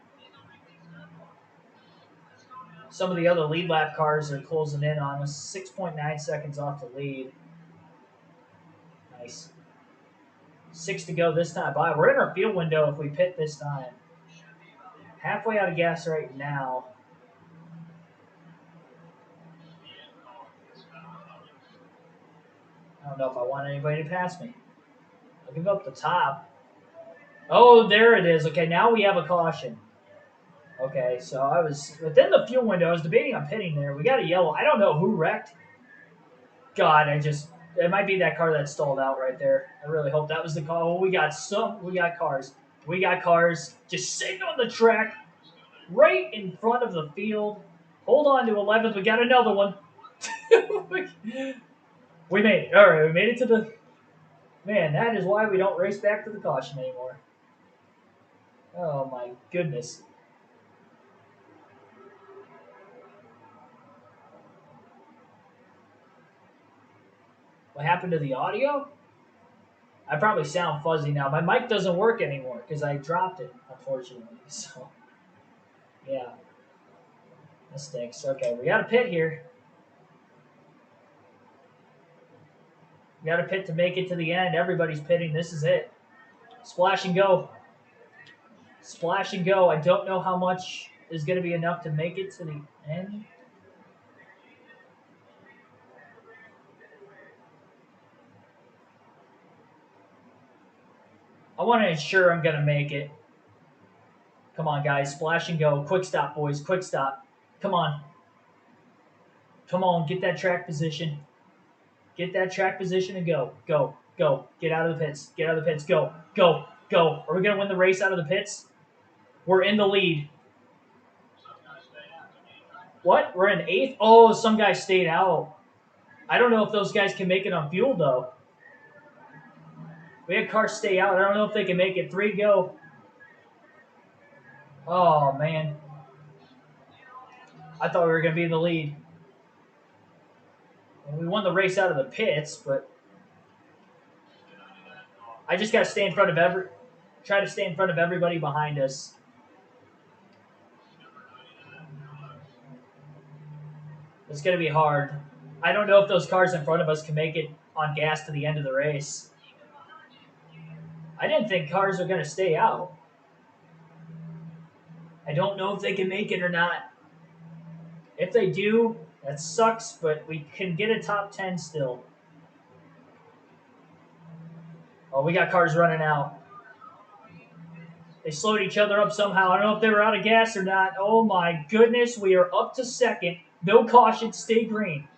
Some of the other lead lap cars are closing in on us. 6.9 seconds off the lead. Nice. 6 to go this time. We're in our fuel window if we pit this time. Halfway out of gas right now. I don't know if I want anybody to pass me. I'll give up the top. Oh, there it is. Okay, now we have a caution. Okay, so I was within the fuel window. I was debating on pitting there. We got a yellow. I don't know who wrecked. God, it might be that car that stalled out right there. I really hope that was the car. Oh, we got cars. We got cars just sitting on the track right in front of the field. Hold on to 11th. We got another one. We made it. All right, we made it to the... Man, that is why we don't race back to the caution anymore. Oh, my goodness. What happened to the audio? I probably sound fuzzy now. My mic doesn't work anymore because I dropped it, unfortunately. So, yeah. That stinks. Okay, we got a pit here. We got a pit to make it to the end. Everybody's pitting. This is it. Splash and go. Splash and go. I don't know how much is going to be enough to make it to the end. I want to ensure I'm going to make it. Come on, guys. Splash and go. Quick stop, boys. Quick stop. Come on. Come on. Get that track position. Get that track position and go. Go. Go. Get out of the pits. Get out of the pits. Go. Go. Go. Are we going to win the race out of the pits? We're in the lead. What? We're in 8th? Oh, some guys stayed out. I don't know if those guys can make it on fuel, though. We had cars stay out. I don't know if they can make it. 3 go. Oh, man. I thought we were going to be in the lead. And we won the race out of the pits, but I just got to stay in front of try to stay in front of everybody behind us. It's going to be hard. I don't know if those cars in front of us can make it on gas to the end of the race. I didn't think cars were going to stay out. I don't know if they can make it or not. If they do, that sucks, but we can get a top 10 still. Oh, we got cars running out. They slowed each other up somehow. I don't know if they were out of gas or not. Oh, my goodness. We are up to 2nd. No caution. Stay green.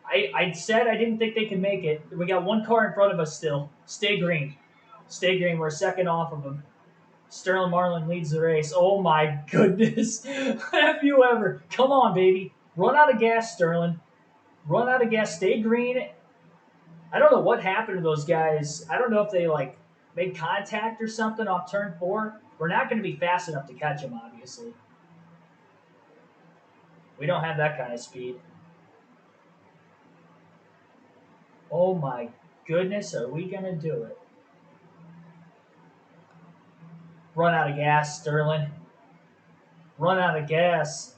I said I didn't think they could make it. We got 1 car in front of us still. Stay green. Stay green. We're 2nd off of them. Sterling Marlin leads the race. Oh, my goodness. Have you ever? Come on, baby. Run out of gas, Sterling. Run out of gas. Stay green. I don't know what happened to those guys. I don't know if they, made contact or something off turn 4. We're not going to be fast enough to catch them, obviously. We don't have that kind of speed. Oh, my goodness. Are we going to do it? Run out of gas, Sterling. Run out of gas.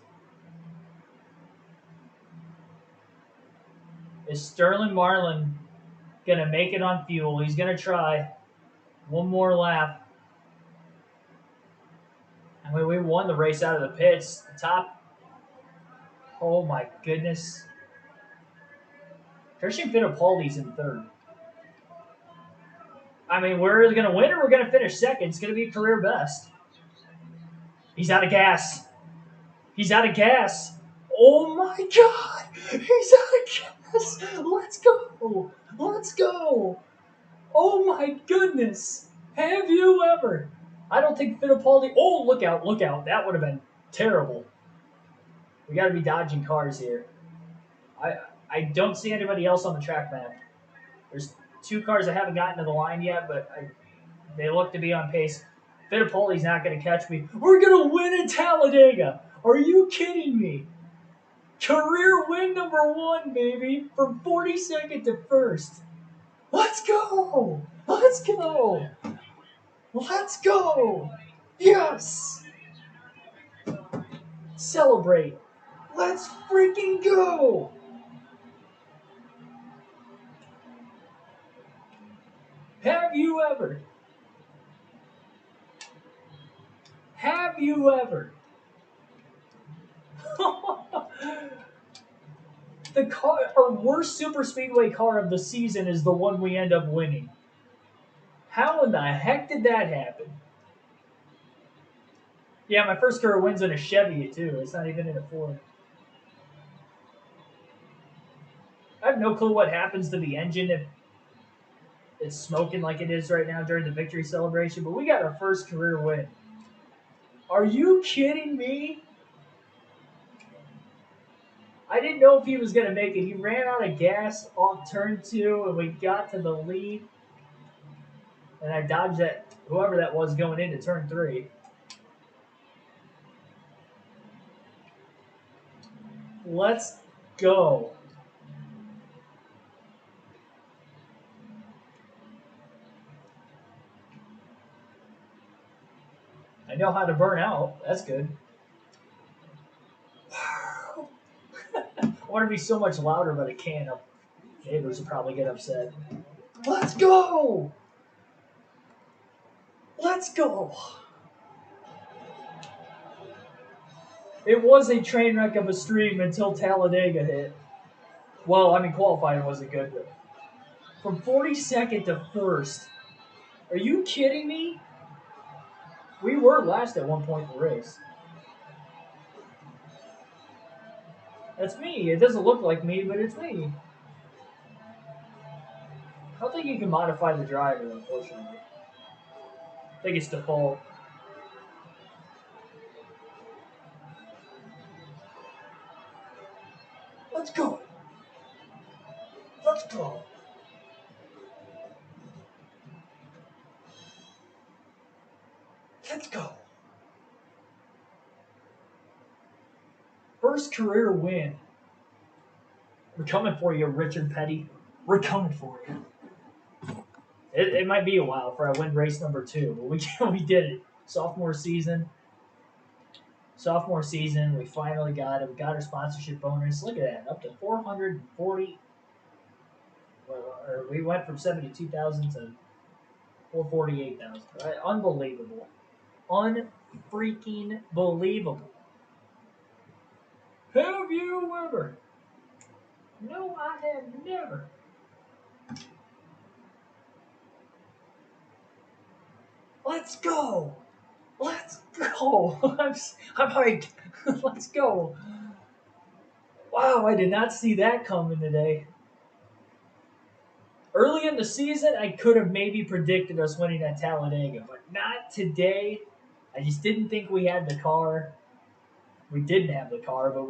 Is Sterling Marlin going to make it on fuel? He's going to try. 1 more lap. I mean, we won the race out of the pits. The top. Oh, my goodness. Christian Fittipaldi's in 3rd. I mean, we're either going to win or we're going to finish 2nd. It's going to be a career best. He's out of gas. He's out of gas. Oh, my God. He's out of gas. Let's go. Let's go. Oh, my goodness. Have you ever? I don't think Fittipaldi... Oh, look out, look out. That would have been terrible. We got to be dodging cars here. I don't see anybody else on the track map. There's 2 cars that haven't gotten to the line yet, but they look to be on pace. Fittipaldi's not going to catch me. We're going to win in Talladega. Are you kidding me? Career win number 1, baby. From 42nd to 1st. Let's go. Let's go. Let's go. Yes. Celebrate. Let's freaking go. Have you ever? Have you ever? The car, our worst super speedway car of the season is the one we end up winning. How in the heck did that happen? Yeah, my first career win's in a Chevy, too. It's not even in a Ford. I have no clue what happens to the engine if it's smoking like it is right now during the victory celebration, but we got our first career win. Are you kidding me? I didn't know if he was going to make it. He ran out of gas off turn 2, and we got to the lead. And I dodged that, whoever that was going into turn 3. Let's go. I know how to burn out. That's good. I want to be so much louder, but I can't. Neighbors will probably get upset. Let's go! Let's go! It was a train wreck of a stream until Talladega hit. Well, I mean, qualifying wasn't good, but from 42nd to 1st. Are you kidding me? We were last at one point in the race. That's me. It doesn't look like me, but it's me. I don't think you can modify the driver, unfortunately. I think it's default. Let's go. Let's go. Let's go. First career win. We're coming for you, Richard Petty. We're coming for you. It might be a while before I win race number 2, but we did it. Sophomore season, we finally got it. We got our sponsorship bonus. Look at that, up to 440. We went from 72,000 to 448,000. Right? Unbelievable, unfreaking believable. Have you ever? No, I have never. Let's go. Let's go. I'm hyped. Let's go. Wow, I did not see that coming today. Early in the season, I could have maybe predicted us winning at Talladega, but not today. I just didn't think we had the car. We didn't have the car, but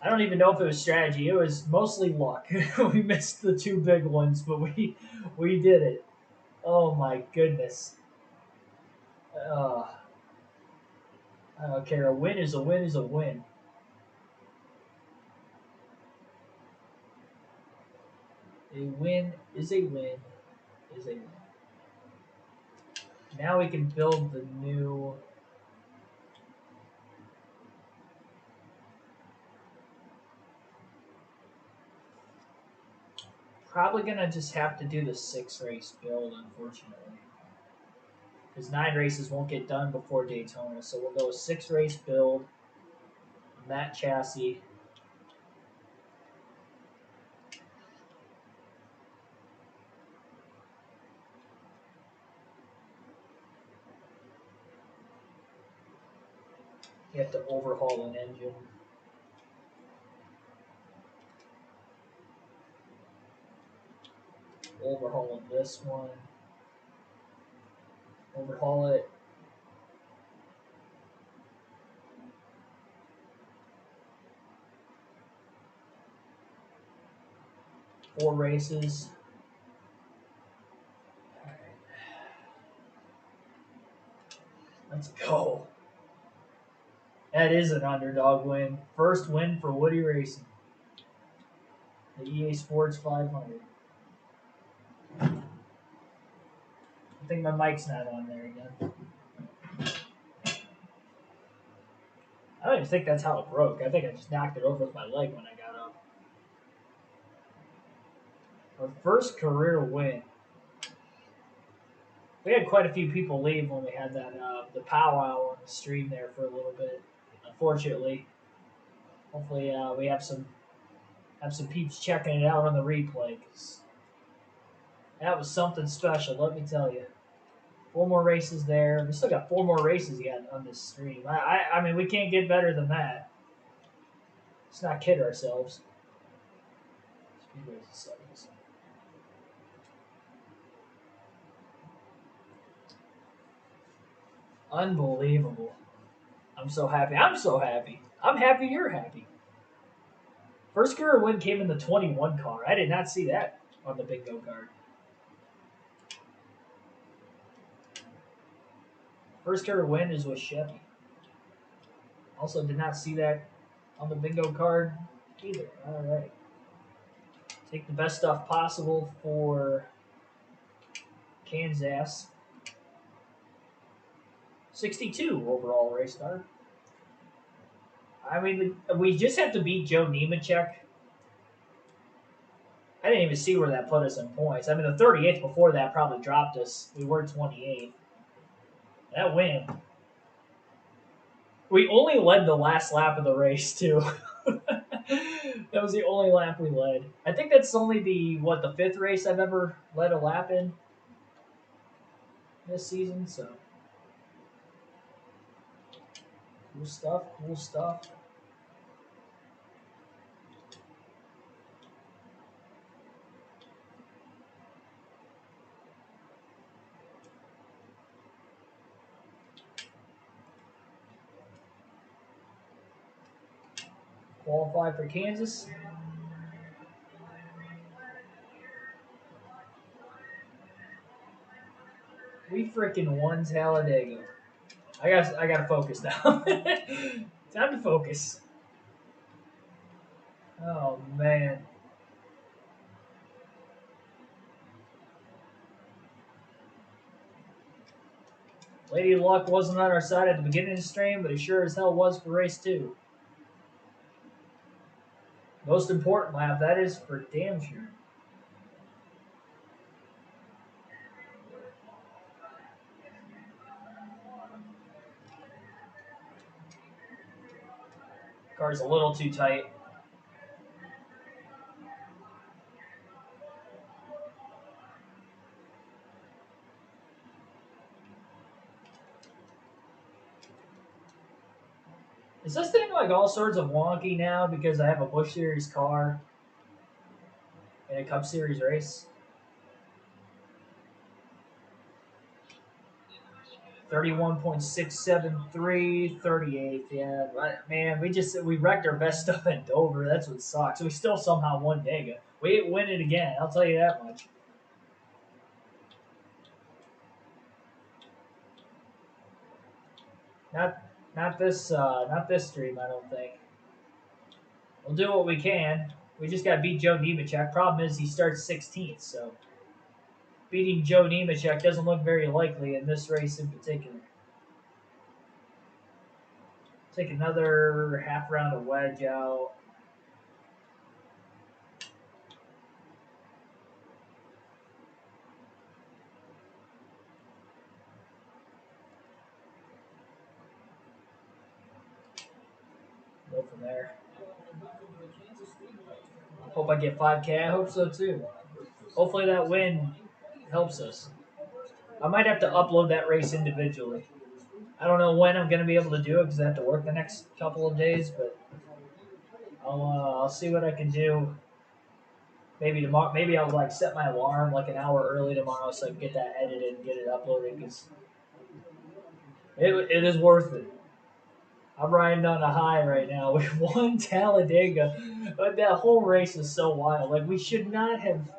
I don't even know if it was strategy. It was mostly luck. We missed the 2 big ones, but we did it. Oh my goodness. I don't care. A win is a win is a win. A win is a win is a win. Now we can build the new. Probably gonna just have to do the 6-race build, unfortunately, because 9 races won't get done before Daytona. So we'll go 6-race build on that chassis. You have to overhaul an engine. Overhaul this one. Overhaul it. Four races. All right. Let's go. That is an underdog win. First win for Woody Racing. The EA Sports 500. I think my mic's not on there again. I don't even think that's how it broke. I think I just knocked it over with my leg when I got up. Our first career win. We had quite a few people leave when we had that the powwow on the stream there for a little bit. Unfortunately, hopefully we have some peeps checking it out on the replay, because that was something special. Let me tell you. 4 more races there. We still got 4 more races yet on this stream. I mean, we can't get better than that. Let's not kid ourselves. Speedway's 7%. Unbelievable. I'm so happy. I'm so happy. I'm happy you're happy. First career win came in the 21 car. I did not see that on the bingo card. First career win is with Chevy. Also, did not see that on the bingo card either. All right. Take the best stuff possible for Kansas. 62 overall race car. I mean, we just have to beat Joe Nemechek. I didn't even see where that put us in points. I mean, the 38th before that probably dropped us. We were 28th. That win. We only led the last lap of the race, too. That was the only lap we led. I think that's only the fifth race I've ever led a lap in this season, so. Cool stuff, cool stuff. Qualified for Kansas. We freaking won Talladega. I gotta focus now. Time to focus. Oh man. Lady Luck wasn't on our side at the beginning of the stream, but it sure as hell was for race 2. Most important lap, that is for damn sure. Car's a little too tight. Is this thing like all sorts of wonky now because I have a Busch Series car in a Cup Series race? 31.673, 38th. Yeah, man, we wrecked our best stuff at Dover. That's what sucks. We still somehow won Dega. We ain't win it again. I'll tell you that much. Not not this stream. I don't think. We'll do what we can. We just got to beat Joe Nemechek. Problem is he starts 16th, so beating Joe Nemechek doesn't look very likely in this race in particular. Take another half round of wedge out. Go from there. Hope I get 5K. I hope so too. Hopefully that win helps us. I might have to upload that race individually. I don't know when I'm going to be able to do it because I have to work the next couple of days, but I'll see what I can do. Maybe tomorrow. Maybe I'll like set my alarm like an hour early tomorrow so I can get that edited and get it uploaded because it is worth it. I'm riding on a high right now. We won Talladega, but that whole race is so wild. Like we shouldn't have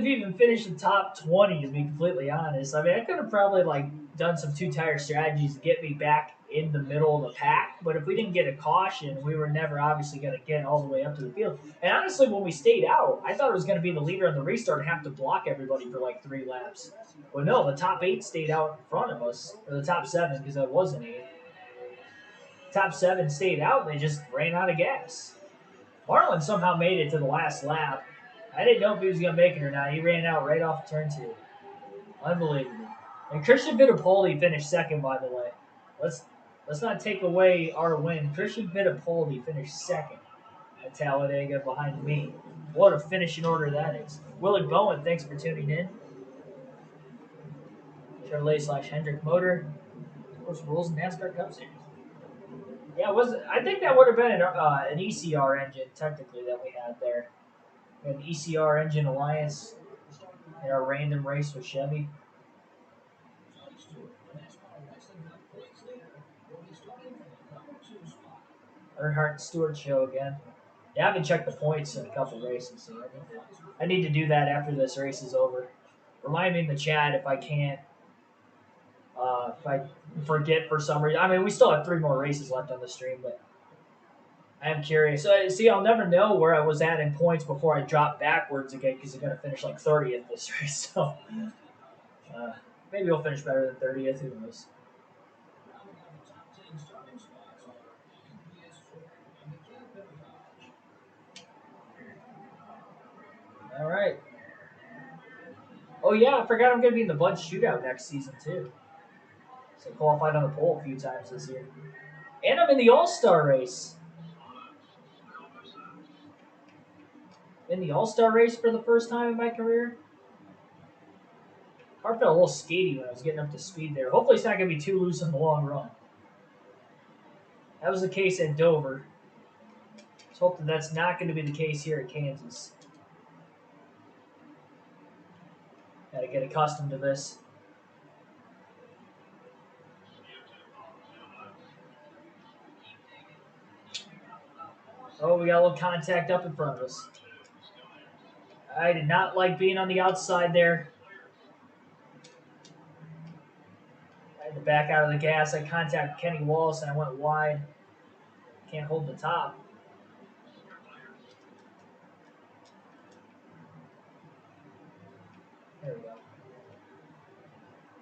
even finished the top 20 to be completely honest. I mean, I could have probably like done some two-tire strategies to get me back in the middle of the pack, but if we didn't get a caution, we were never obviously going to get all the way up to the field. And honestly, when we stayed out, I thought it was going to be the leader on the restart and have to block everybody for like 3 laps. Well, no, the top 8 stayed out in front of us, or the top 7 because that was an 8. Top 7 stayed out and they just ran out of gas. Marlin somehow made it to the last lap. I didn't know if he was going to make it or not. He ran out right off turn 2. Unbelievable. And Christian Fittipaldi finished second, by the way. Let's not take away our win. Christian Fittipaldi finished second at Talladega behind me. What a finishing order that is. Willie Bowen, thanks for tuning in. Chevrolet/Hendrick Motor. Those rules in NASCAR Cup Series. Yeah, I think that would have been an ECR engine, technically, that we had there. We had an ECR engine alliance in our random race with Chevy. Earnhardt Stewart show again. Yeah, I haven't checked the points in a couple races, so I need to do that after this race is over. Remind me in the chat if I can't, if I forget for some reason. I mean, we still have 3 more races left on the stream, but I am curious. So, see, I'll never know where I was at in points before I drop backwards again because I'm going to finish like 30th this race. So uh, maybe we'll finish better than 30th. Who knows? All right. Oh, yeah, I forgot I'm going to be in the Bud Shootout next season, too. So I qualified on the pole a few times this year. And I'm in the All-Star race. In the All-Star race for the first time in my career. Car felt a little skatey when I was getting up to speed there. Hopefully it's not going to be too loose in the long run. That was the case at Dover. Let's hope that that's not going to be the case here at Kansas. Got to get accustomed to this. Oh, we got a little contact up in front of us. I did not like being on the outside there. I had to back out of the gas. I contacted Kenny Wallace and I went wide. Can't hold the top. There we go.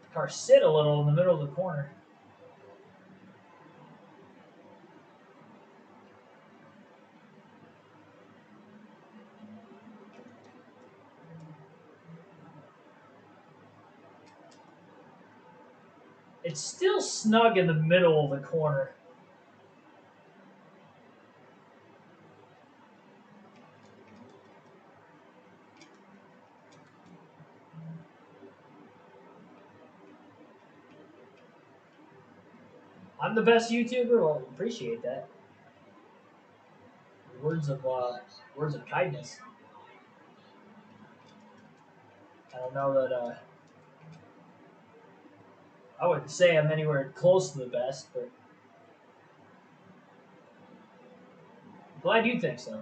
The car sit a little in the middle of the corner. It's still snug in the middle of the corner. I'm the best YouTuber. Well, appreciate that. Words of kindness. I don't know that. I wouldn't say I'm anywhere close to the best, but I'm glad you think so.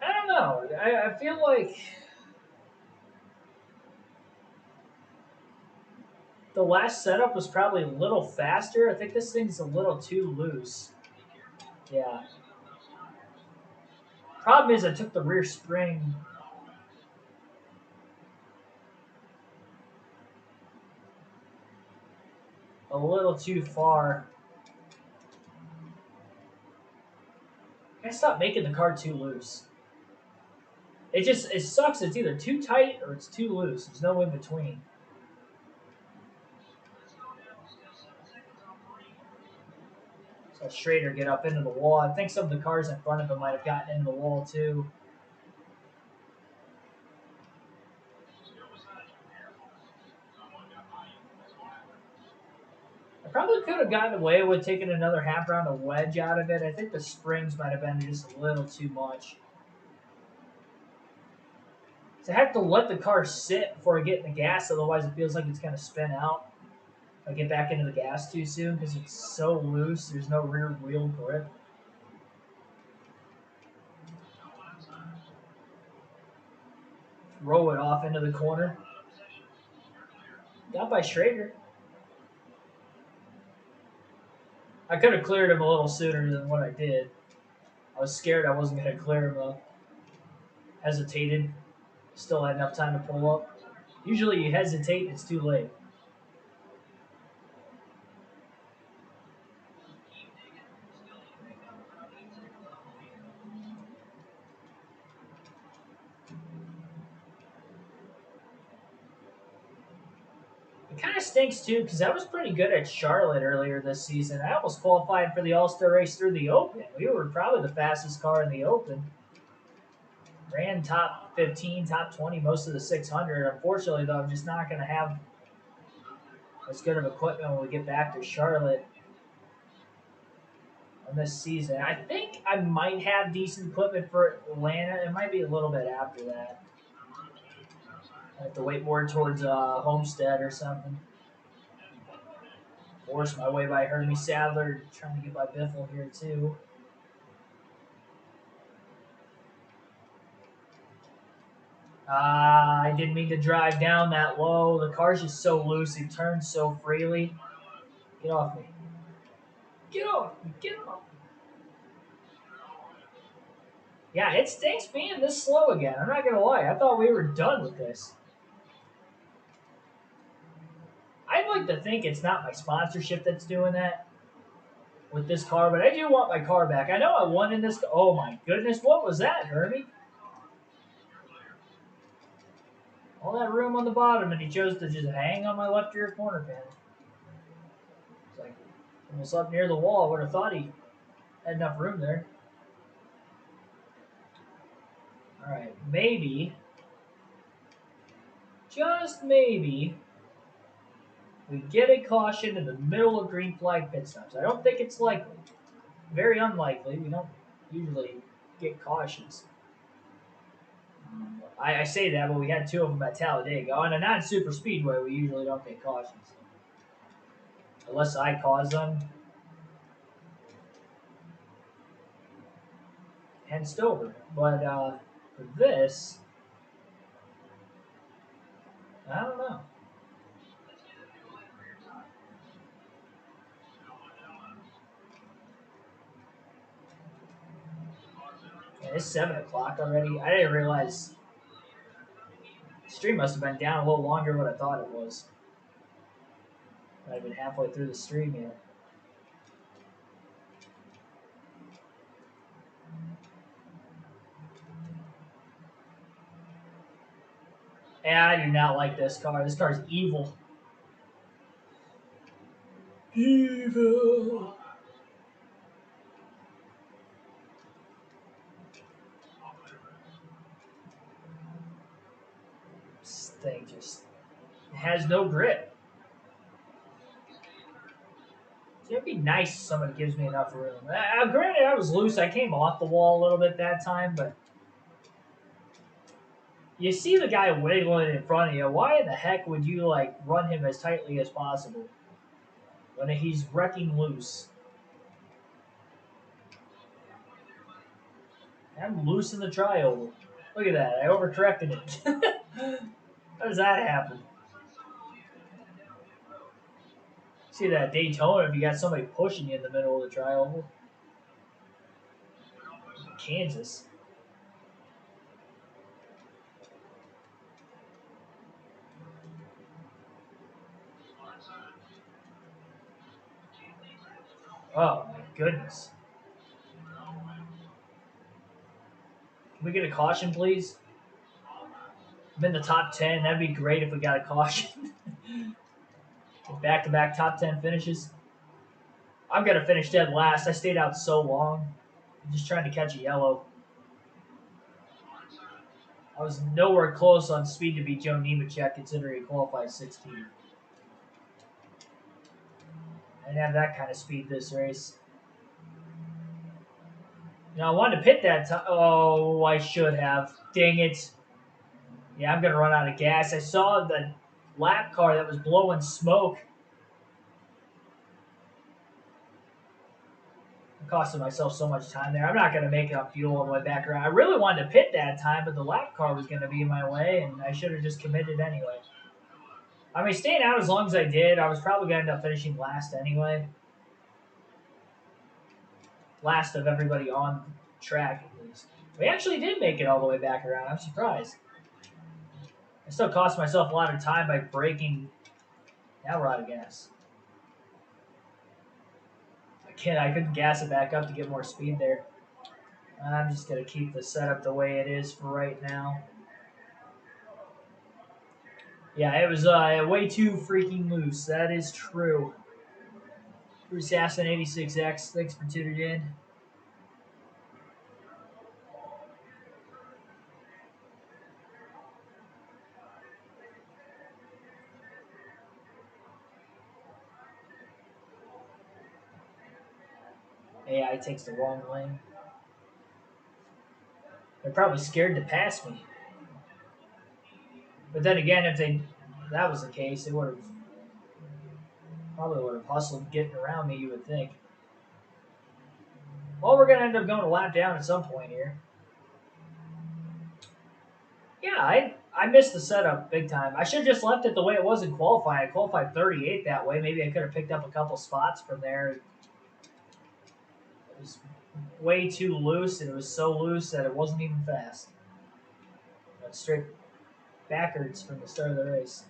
I don't know. I feel like the last setup was probably a little faster. I think this thing's a little too loose. Yeah. Problem is, I took the rear spring. A little too far. I stopped making the car too loose. It sucks. It's either too tight or it's too loose. There's no in between. So Schrader get up into the wall. I think some of the cars in front of him might have gotten into the wall too. I probably could have gotten away with taking another half round of wedge out of it. I think the springs might have been just a little too much. So I have to let the car sit before I get in the gas, otherwise it feels like it's going to spin out. If I get back into the gas too soon because it's so loose, there's no rear wheel grip. Throw it off into the corner. Got by Schrader. I could have cleared him a little sooner than what I did. I was scared I wasn't going to clear him though. Hesitated. Still had enough time to pull up. Usually you hesitate and it's too late. It kind of stinks too because I was pretty good at Charlotte earlier this season. I almost qualified for the All-Star race through the Open. We were probably the fastest car in the Open. Ran top 15, top 20 most of the 600. Unfortunately, though, I'm just not going to have as good of equipment when we get back to Charlotte on this season. I think I might have decent equipment for Atlanta. It might be a little bit after that. I have to wait more towards Homestead or something. Force my way by Hermie Sadler, trying to get by Biffle here too. I didn't mean to drive down that low. The car's just so loose. He turns so freely. Get off me. Get off me. Get off me. Yeah, it stinks being this slow again. I'm not going to lie. I thought we were done with this. I'd like to think it's not my sponsorship that's doing that with this car, but I do want my car back. I know I won in this. Oh my goodness, what was that, Hermie? All that room on the bottom, and he chose to just hang on my left rear corner panel. It's like almost up near the wall. I would have thought he had enough room there. All right, maybe, just maybe, we get a caution in the middle of green flag pit stops. I don't think it's likely. Very unlikely. We don't usually get cautions. I say that, but we had two of them at Talladega. On a non-super speedway, we usually don't get cautions. Unless I cause them. And Stover. But for this, I don't know. Yeah, it's 7 o'clock already. I didn't realize the stream must have been down a little longer than what I thought it was. I've been halfway through the stream yet. Yeah, I do not like this car. This car's evil. Evil. This thing just has no grip. It'd be nice if somebody gives me enough room. Granted, I was loose. I came off the wall a little bit that time, but you see the guy wiggling in front of you. Why in the heck would you like run him as tightly as possible when he's wrecking loose? I'm loose in the trioval. Look at that. I overcorrected it. How does that happen? See that Daytona if you got somebody pushing you in the middle of the trioval. Kansas. Oh my goodness. Can we get a caution, please? I'm in the top 10. That'd be great if we got a caution. Back-to-back top 10 finishes. I'm going to finish dead last. I stayed out so long. I'm just trying to catch a yellow. I was nowhere close on speed to beat Joe Nemechek considering he qualified 16. I didn't have that kind of speed this race. I wanted to pit that time. Oh, I should have. Dang it. Yeah, I'm going to run out of gas. I saw the lap car that was blowing smoke. I'm costing myself so much time there. I'm not going to make it on fuel all the way back around. I really wanted to pit that time, but the lap car was going to be in my way, and I should have just committed anyway. I mean, staying out as long as I did, I was probably going to end up finishing last anyway. Last of everybody on track, at least. We actually did make it all the way back around. I'm surprised. I still cost myself a lot of time by braking. Now we're out of gas. I couldn't gas it back up to get more speed there. I'm just going to keep the setup the way it is for right now. Yeah, it was way too freaking loose. That is true. Bruce Aston 86X, thanks for tuning in. AI takes the wrong lane. They're probably scared to pass me. But then again, if that was the case, they would have hustled getting around me. You would think. Well, we're gonna end up going a lap down at some point here. Yeah, I missed the setup big time. I should have just left it the way it was in qualifying. I qualified 38 that way. Maybe I could have picked up a couple spots from there. It was way too loose, and it was so loose that it wasn't even fast. Went straight backwards from the start of the race.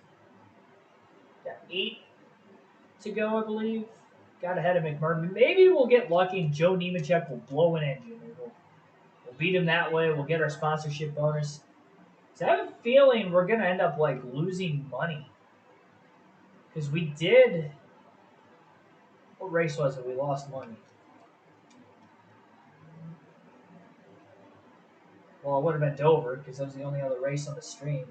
Got 8 to go, I believe. Got ahead of McMurray. Maybe we'll get lucky and Joe Nemechek will blow an engine. We'll beat him that way. We'll get our sponsorship bonus. So I have a feeling we're going to end up like losing money. Because we did. What race was it? We lost money. Well, it would have been Dover because that was the only other race on the stream.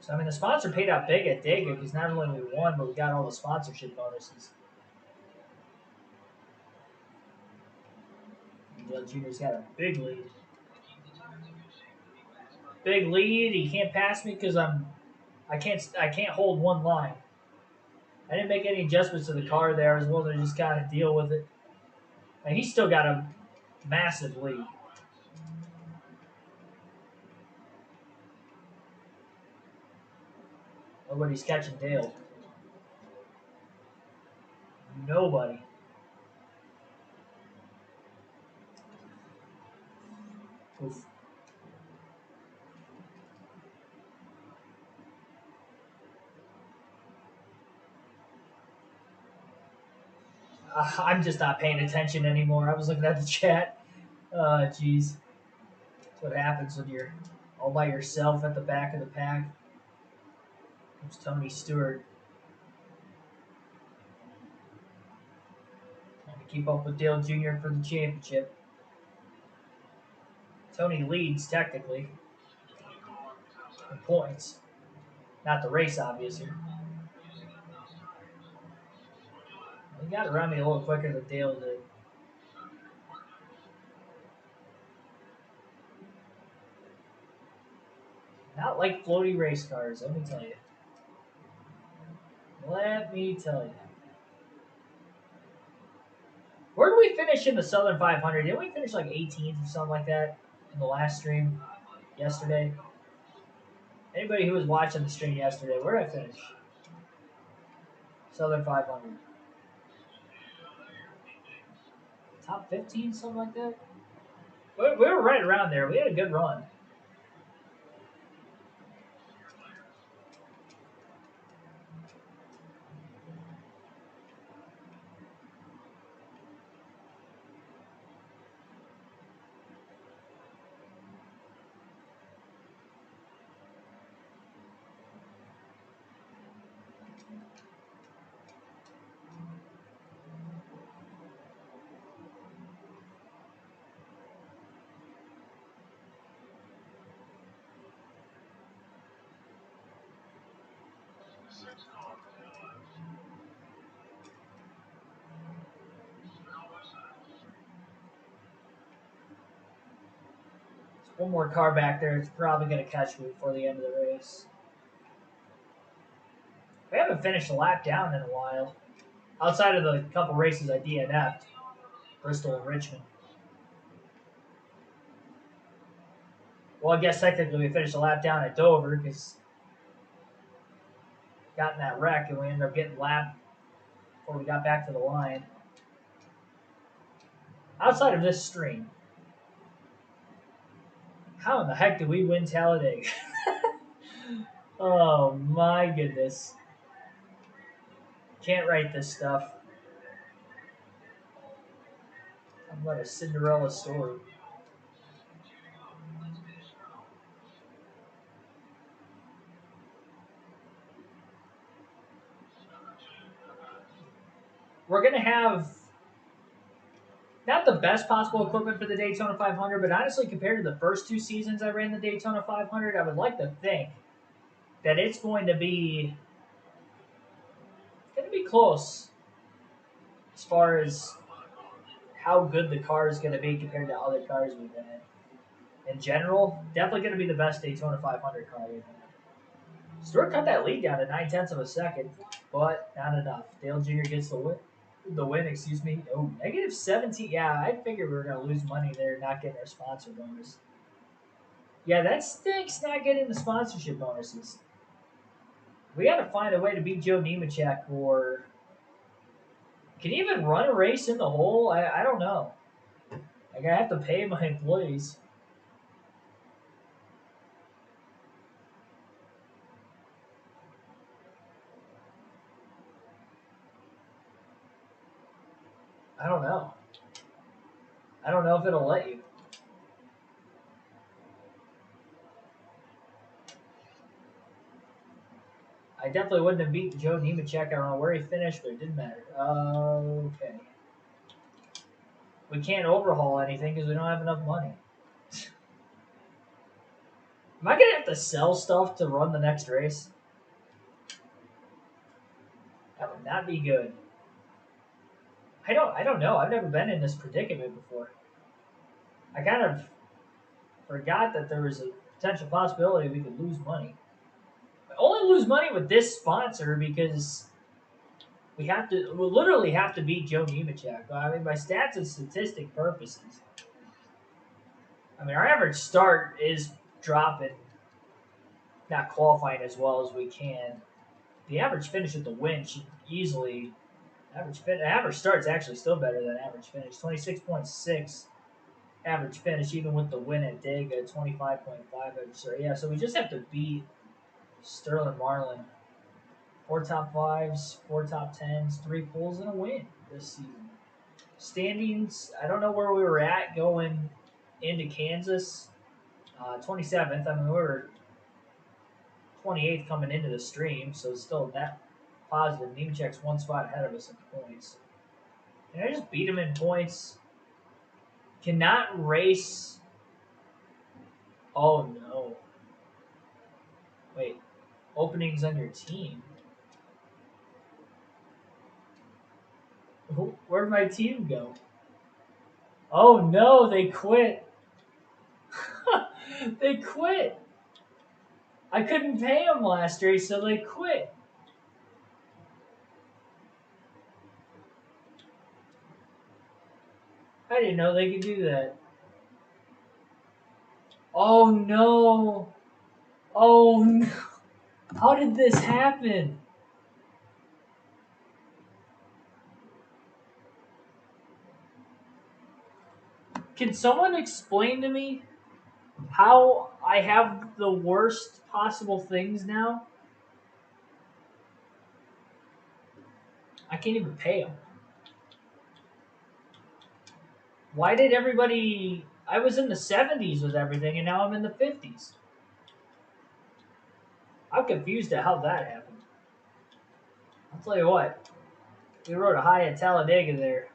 So, I mean, the sponsor paid out big at Dega because not only we won, but we got all the sponsorship bonuses. Dale Jr.'s got a big lead. Big lead. He can't pass me because I can't hold one line. I didn't make any adjustments to the car there. I was willing to just kind of deal with it. And he's still got a massive lead. Nobody's catching Dale. Nobody. Oof. I'm just not paying attention anymore. I was looking at the chat. Jeez. That's what happens when you're all by yourself at the back of the pack. There's Tony Stewart. Trying to keep up with Dale Jr. for the championship. Tony leads, technically, in points. Not the race, obviously. He got around me a little quicker than Dale did. Not like floaty race cars, let me tell you. Let me tell you. Where did we finish in the Southern 500? Didn't we finish like 18th or something like that in the last stream yesterday? Anybody who was watching the stream yesterday, where did I finish? Southern 500. Top 15, something like that? We were right around there. We had a good run. One more car back there is probably going to catch me before the end of the race. We haven't finished a lap down in a while. Outside of the couple races I DNF'd. Bristol and Richmond. Well, I guess technically we finished a lap down at Dover because got in that wreck and we ended up getting lapped before we got back to the line. Outside of this stream, how in the heck did we win Talladega? Oh my goodness. Can't write this stuff. I'm like a Cinderella story. We're going to have not the best possible equipment for the Daytona 500, but honestly, compared to the first 2 seasons I ran the Daytona 500, I would like to think that it's going to be close as far as how good the car is going to be compared to other cars we've been in. In general, definitely going to be the best Daytona 500 car we've been in. Stewart cut that lead down to 9/10 of a second, but not enough. Dale Jr. gets the win. The win, excuse me. Oh, negative 17. Yeah, I figured we were gonna lose money there, not getting our sponsor bonus. Yeah, that stinks. Not getting the sponsorship bonuses. We got to find a way to beat Joe Nemechek, or can he even run a race in the hole? I don't know. Like, I have to pay my employees. I don't know. I don't know if it'll let you. I definitely wouldn't have beaten Joe Nemechek. I don't know where he finished, but it didn't matter. Okay. We can't overhaul anything because we don't have enough money. Am I gonna have to sell stuff to run the next race? That would not be good. I don't know. I've never been in this predicament before. I kind of forgot that there was a potential possibility we could lose money. I only lose money with this sponsor because we literally have to beat Joe Nemechek. I mean, by stats and statistic purposes. I mean, our average start is dropping, not qualifying as well as we can. The average finish with the win should easily average start is actually still better than average finish. 26.6 average finish, even with the win at Dega. 25.5 average start. Yeah, so we just have to beat Sterling Marlin. 4 top 5s, 4 top 10s, 3 pulls, and a win this season. Standings, I don't know where we were at going into Kansas. 27th. I mean, we were 28th coming into the stream, so it's still net positive. Nemechek's 1 spot ahead of us in points. And I just beat him in points. Cannot race. Oh no. Wait. Openings on your team. Where'd my team go? Oh no, they quit. They quit. I couldn't pay them last race, so they quit. I didn't know they could do that. Oh no. Oh no. How did this happen? Can someone explain to me how I have the worst possible things now? I can't even pay them. Why did everybody? I was in the 70s with everything, and now I'm in the 50s. I'm confused at how that happened. I'll tell you what. We rode a high at Talladega there,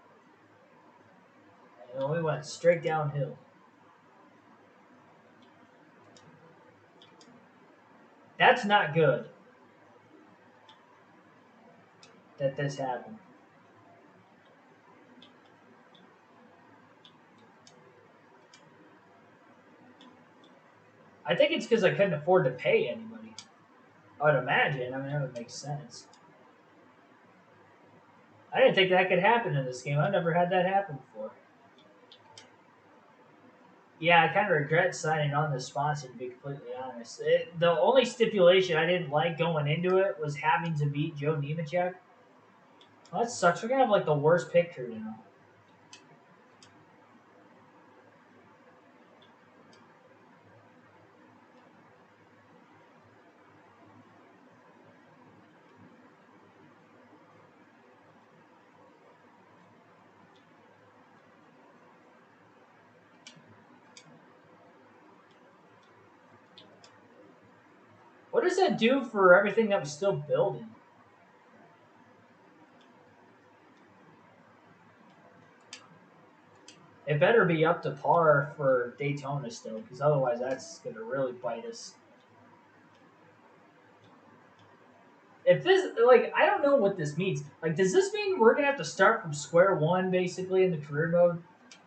and we went straight downhill. That's not good that this happened. I think it's because I couldn't afford to pay anybody. I would imagine. I mean, that would make sense. I didn't think that could happen in this game. I've never had that happen before. Yeah, I kind of regret signing on this sponsor, to be completely honest. The only stipulation I didn't like going into it was having to beat Joe Nemechek. Well, that sucks. We're going to have like the worst picture now. What does that do for everything that was still building? It better be up to par for Daytona still, because otherwise that's going to really bite us. If this, like, I don't know what this means. Like, does this mean we're going to have to start from square one, basically, in the career mode?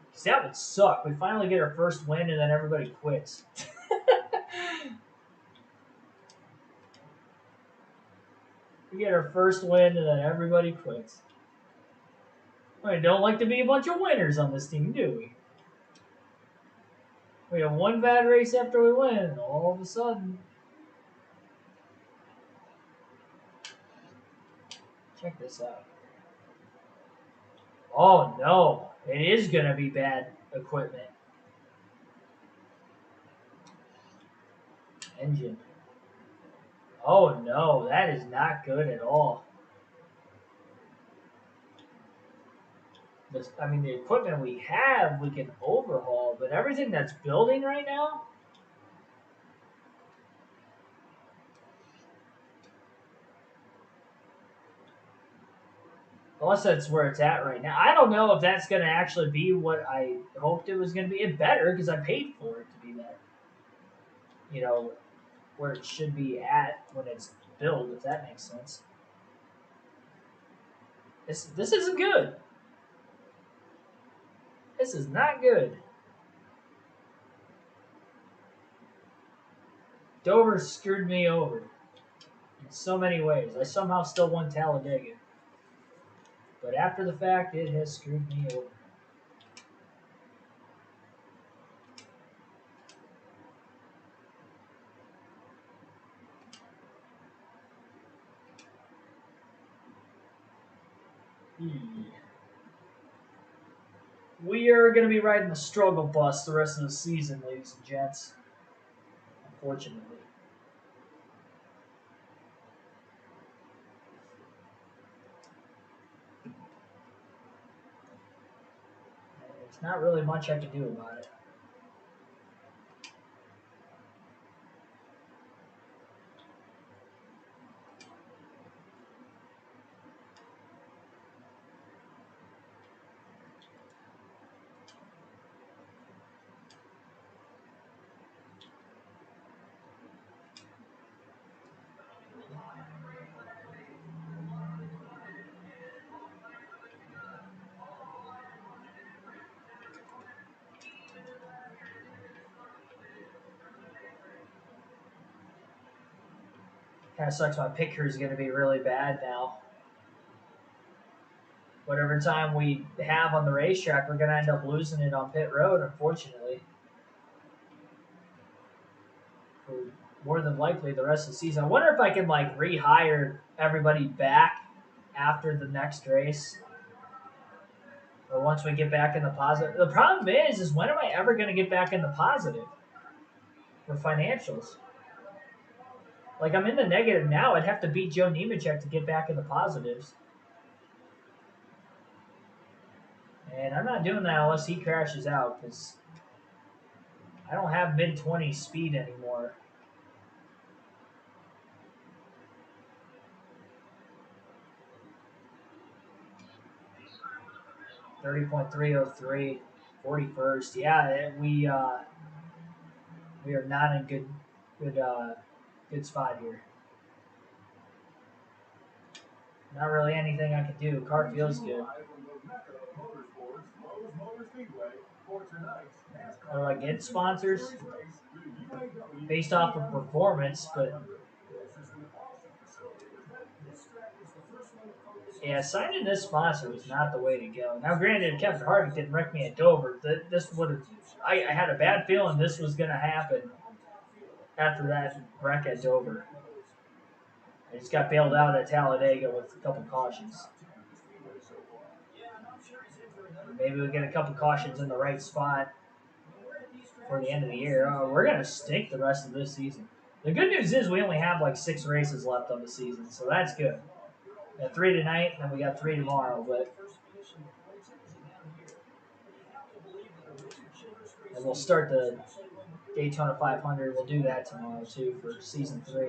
Because that would suck. We finally get our first win, and then everybody quits. We get our first win, and then everybody quits. We don't like to be a bunch of winners on this team, do we? We have one bad race after we win, and all of a sudden, check this out. Oh no, it is gonna be bad equipment. Engine. Oh no, that is not good at all. I mean, the equipment we have, we can overhaul, but everything that's building right now, unless that's where it's at right now, I don't know if that's going to actually be what I hoped it was going to be. It better because I paid for it to be that, you know, where it should be at when it's built, if that makes sense. This isn't good. This is not good. Dover screwed me over in so many ways. I somehow still won Talladega. But after the fact, it has screwed me over. We are going to be riding the struggle bus the rest of the season, ladies and gents. Unfortunately. There's not really much I can do about it. Kind of sucks my pick crew is going to be really bad now. Whatever time we have on the racetrack, we're going to end up losing it on pit road, unfortunately. For more than likely the rest of the season. I wonder if I can like rehire everybody back after the next race. Or once we get back in the positive. The problem is when am I ever going to get back in the positive for financials? Like, I'm in the negative now. I'd have to beat Joe Nemechek to get back in the positives. And I'm not doing that unless he crashes out, because I don't have mid-20s speed anymore. .303, 41st. Yeah, we are not in good spot here. Not really anything I can do. Car feels good. How do I get sponsors? Based off of performance, but yeah, signing this sponsor was not the way to go. Now, granted, Kevin Harvick didn't wreck me at Dover. This would have. I had a bad feeling this was going to happen after that wreck at Dover. I just got bailed out at Talladega with a couple cautions. Maybe we'll get a couple cautions in the right spot for the end of the year. We're going to stink the rest of this season. The good news is we only have like 6 races left of the season, so that's good. We got 3 tonight, and then we got 3 tomorrow, but and we'll start the Daytona 500. We'll do that tomorrow too for season 3.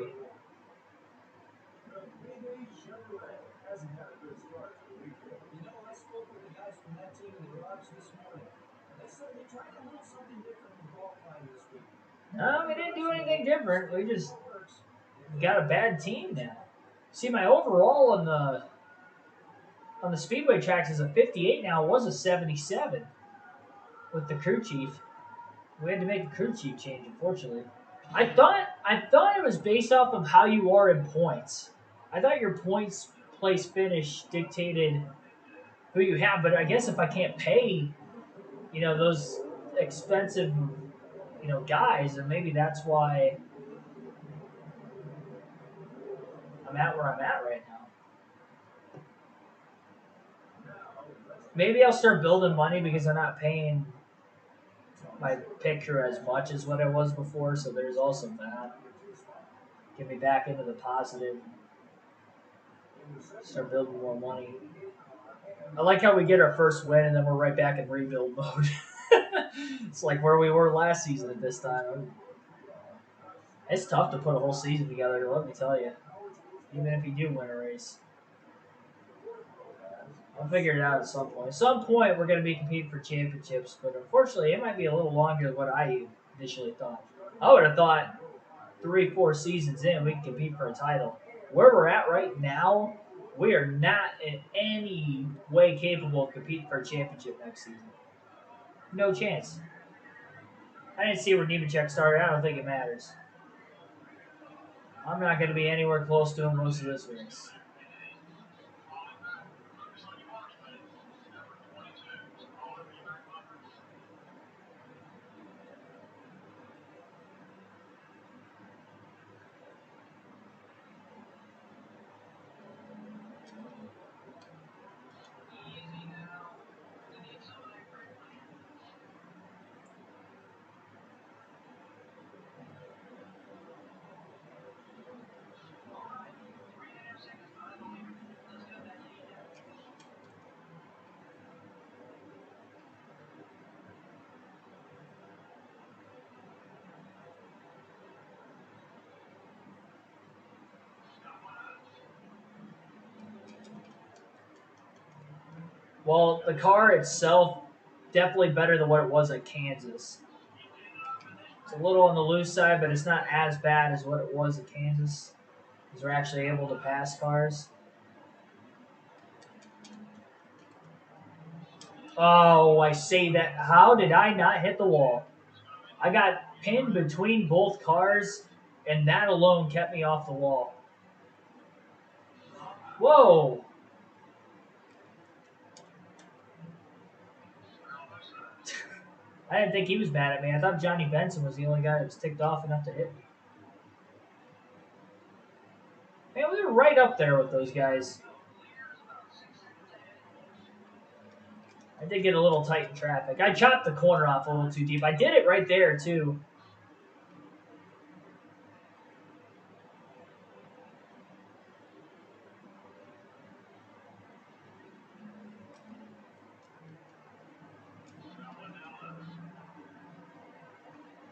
No, we didn't do anything different. We just got a bad team now. See, my overall on the speedway tracks is a 58 now. It was a 77 with the crew chief. We had to make a crew chief change, unfortunately. I thought it was based off of how you are in points. I thought your points place finish dictated who you have, but I guess if I can't pay, those expensive, guys, and maybe that's why I'm at where I'm at right now. Maybe I'll start building money because I'm not paying my picture as much as what I was before. So there's also that. Get me back into the positive. Start building more money. I like how we get our first win and then we're right back in rebuild mode. It's like where we were last season at this time. It's tough to put a whole season together, let me tell you. Even if you do win a race. I'll figure it out at some point. At some point, we're going to be competing for championships, but unfortunately, it might be a little longer than what I initially thought. I would have thought 3-4 seasons in, we can compete for a title. Where we're at right now, we are not in any way capable of competing for a championship next season. No chance. I didn't see where Nemechek started. I don't think it matters. I'm not going to be anywhere close to him most of this race. Well, the car itself, definitely better than what it was at Kansas. It's a little on the loose side, but it's not as bad as what it was at Kansas. Because we're actually able to pass cars. Oh, I say that. How did I not hit the wall? I got pinned between both cars, and that alone kept me off the wall. Whoa! I didn't think he was mad at me. I thought Johnny Benson was the only guy that was ticked off enough to hit me. Man, we were right up there with those guys. I did get a little tight in traffic. I chopped the corner off a little too deep. I did it right there, too.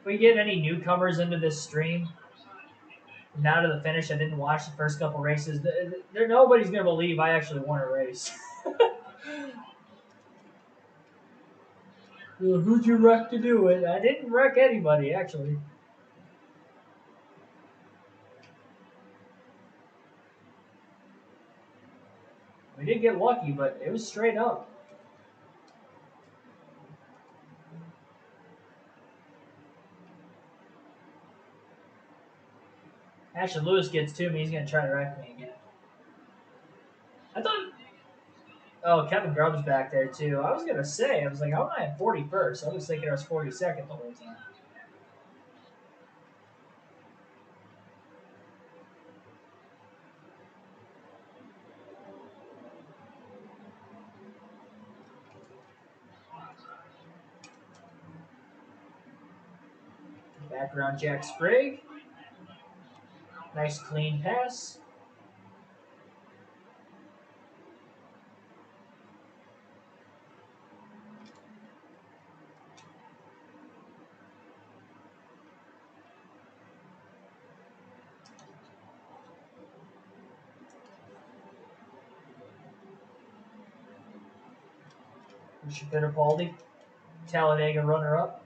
If we get any newcomers into this stream, now to the finish, I didn't watch the first couple races. Nobody's going to believe I actually won a race. Who'd you wreck to do it? I didn't wreck anybody, actually. We did get lucky, but it was straight up. Actually, Lewis gets to me. He's going to try to wreck me again. I thought... Oh, Kevin Grubb's back there, too. I was going to say, I was like, how am I at 41st? I was thinking I was 42nd the whole time. Background Jack Sprague. Nice clean pass. Richard Fittipaldi, Talladega runner-up.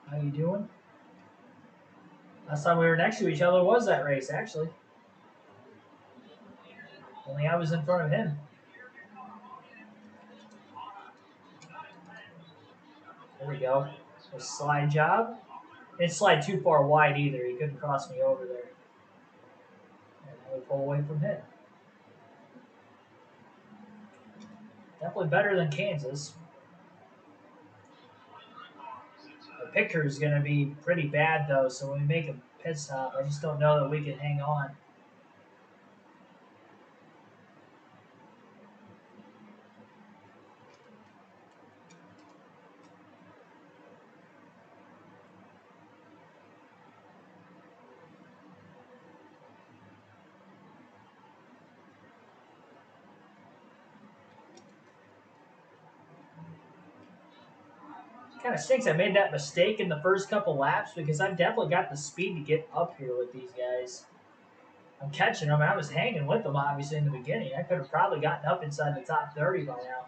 How you doing? Last time we were next to each other was that race, actually. Only I was in front of him. There we go. A slide job. Didn't slide too far wide either. He couldn't cross me over there. And then we pull away from him. Definitely better than Kansas. The picture is going to be pretty bad, though, so when we make a pit stop, I just don't know that we can hang on. Kind of stinks I made that mistake in the first couple laps because I've definitely got the speed to get up here with these guys. I'm catching them. I was hanging with them, obviously, in the beginning. I could have probably gotten up inside the top 30 by now.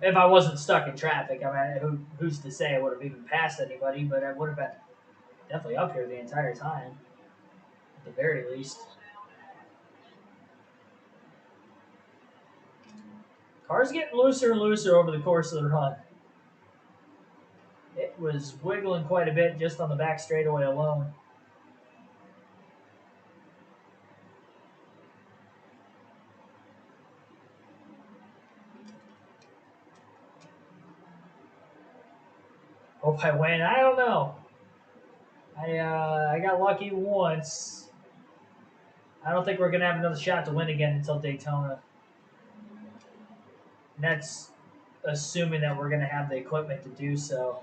If I wasn't stuck in traffic. I mean, who's to say I would have even passed anybody, but I would have been definitely up here the entire time, at the very least. Car's getting looser and looser over the course of the run. It was wiggling quite a bit just on the back straightaway alone. Hope I win. I don't know. I got lucky once. I don't think we're gonna have another shot to win again until Daytona. And that's assuming that we're gonna have the equipment to do so.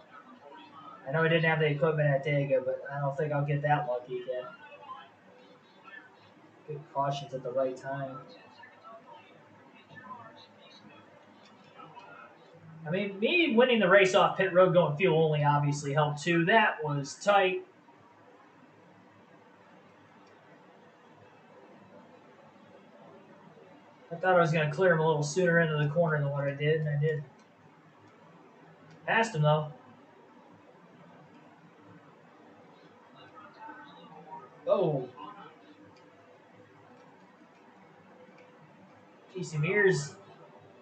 I know I didn't have the equipment at Dega, but I don't think I'll get that lucky again. Good cautions at the right time. I mean, me winning the race off pit road going fuel only obviously helped too. That was tight. I thought I was going to clear him a little sooner into the corner than what I did, and I did. Passed him, though. Oh. Casey Mears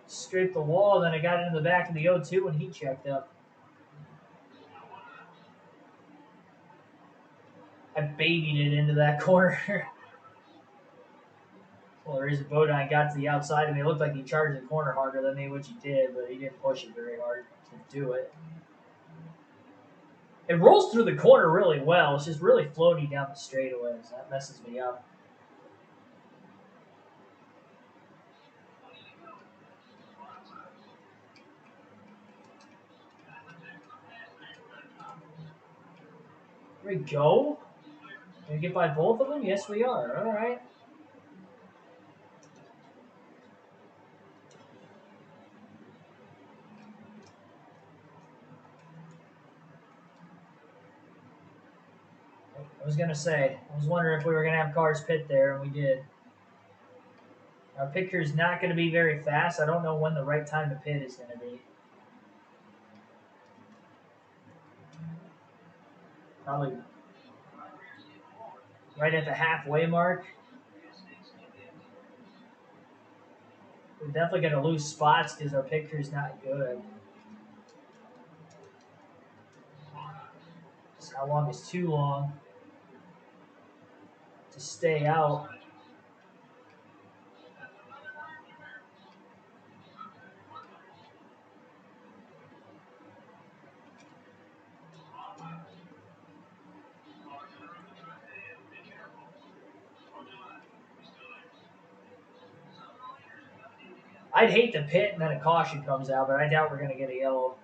scraped the wall, then I got into the back of the O2 when he checked up. I babied it into that corner. Well, the reason Bodine got to the outside of me, it looked like he charged the corner harder than me, which he did, but he didn't push it very hard to do it. It rolls through the corner really well. It's just really floaty down the straightaways. That messes me up. Here we go. Can we get by both of them? Yes, we are. All right. I was going to say, I was wondering if we were going to have cars pit there, and we did. Our picture is not going to be very fast. I don't know when the right time to pit is going to be. Probably right at the halfway mark. We're definitely going to lose spots because our picture is not good. Just how long is too long to stay out. I'd hate to pit and then a caution comes out, but I doubt we're going to get a yellow.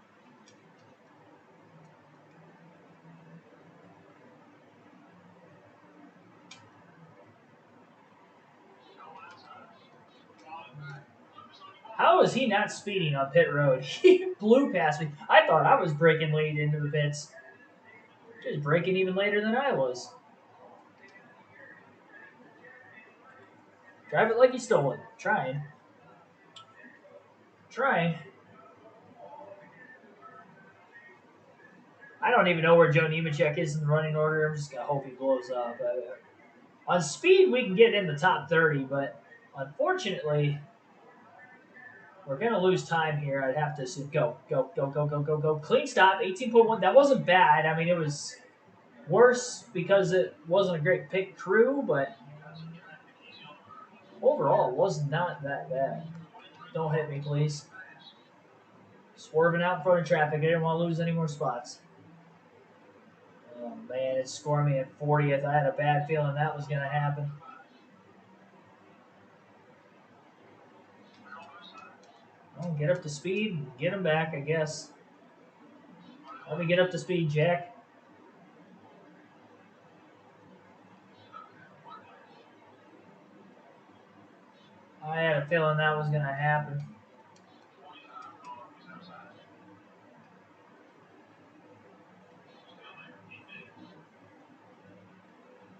How is he not speeding on pit road? He blew past me. I thought I was breaking late into the pits. Just breaking even later than I was. Drive it like he stole it. Trying. Trying. I don't even know where Joe Nemechek is in the running order. I'm just going to hope he blows up. On speed, we can get in the top 30, but unfortunately, we're going to lose time here. I'd have to assume. Go, go, go, go, go, go, go. Clean stop, 18.1. That wasn't bad. I mean, it was Worse because it wasn't a great pit crew, but overall it was not that bad. Don't hit me, please. Swerving out in front of traffic. I didn't want to lose any more spots. Oh man, it scored me at 40th. I had a bad feeling that was going to happen. Well, get up to speed and get him back, I guess. Let me get up to speed, Jack. I had a feeling that was going to happen.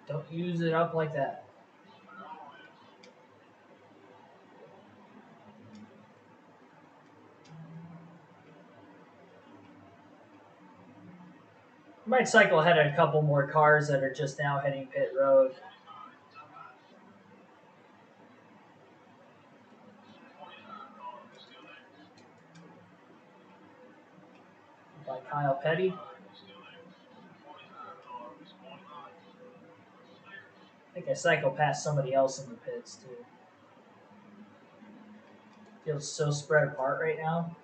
Don't use it up like that. I might cycle ahead of a couple more cars that are just now hitting pit road. By Kyle Petty. I think I cycle past somebody else in the pits too. Feels so spread apart right now.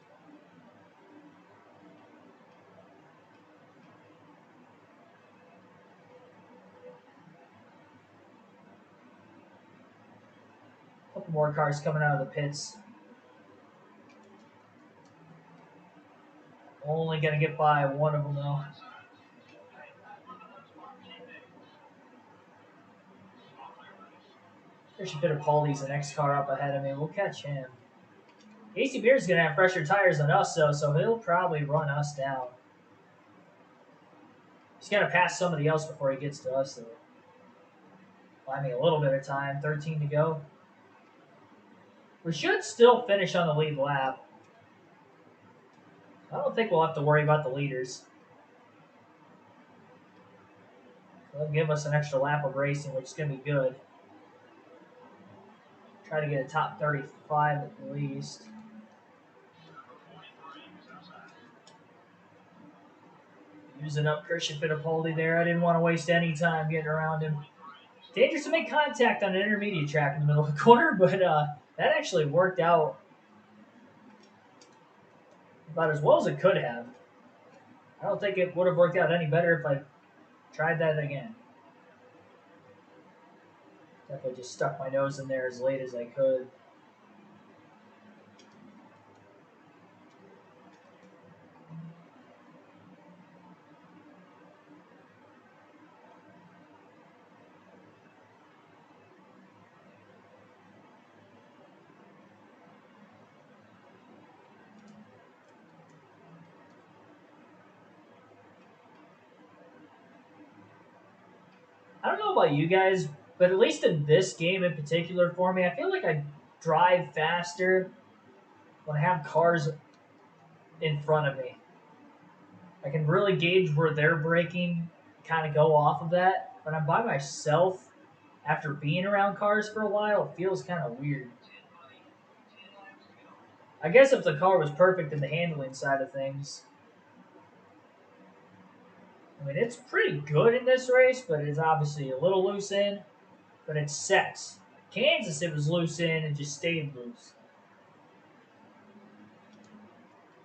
A couple more cars coming out of the pits. Only gonna get by one of them though. There's Fittipaldi's the next car up ahead of me. We'll catch him. AC Beer's gonna have fresher tires than us though, so he'll probably run us down. He's gonna pass somebody else before he gets to us though. Buy me a little bit of time. 13 to go. We should still finish on the lead lap. I don't think we'll have to worry about the leaders. They'll give us an extra lap of racing, which is going to be good. Try to get a top 35 at least. Using up Christian Fittipaldi there. I didn't want to waste any time getting around him. Dangerous to make contact on an intermediate track in the middle of the corner, but that actually worked out about as well as it could have. I don't think it would have worked out any better if I tried that again. Definitely just stuck my nose in there as late as I could. I don't know about you guys, but at least in this game in particular for me, I feel like I drive faster when I have cars in front of me. I can really gauge where they're braking, kind of go off of that. When I'm by myself, after being around cars for a while, it feels kind of weird. I guess if the car was perfect in the handling side of things, I mean, it's pretty good in this race, but it's obviously a little loose in, but it sets. Kansas, it was loose in and just stayed loose.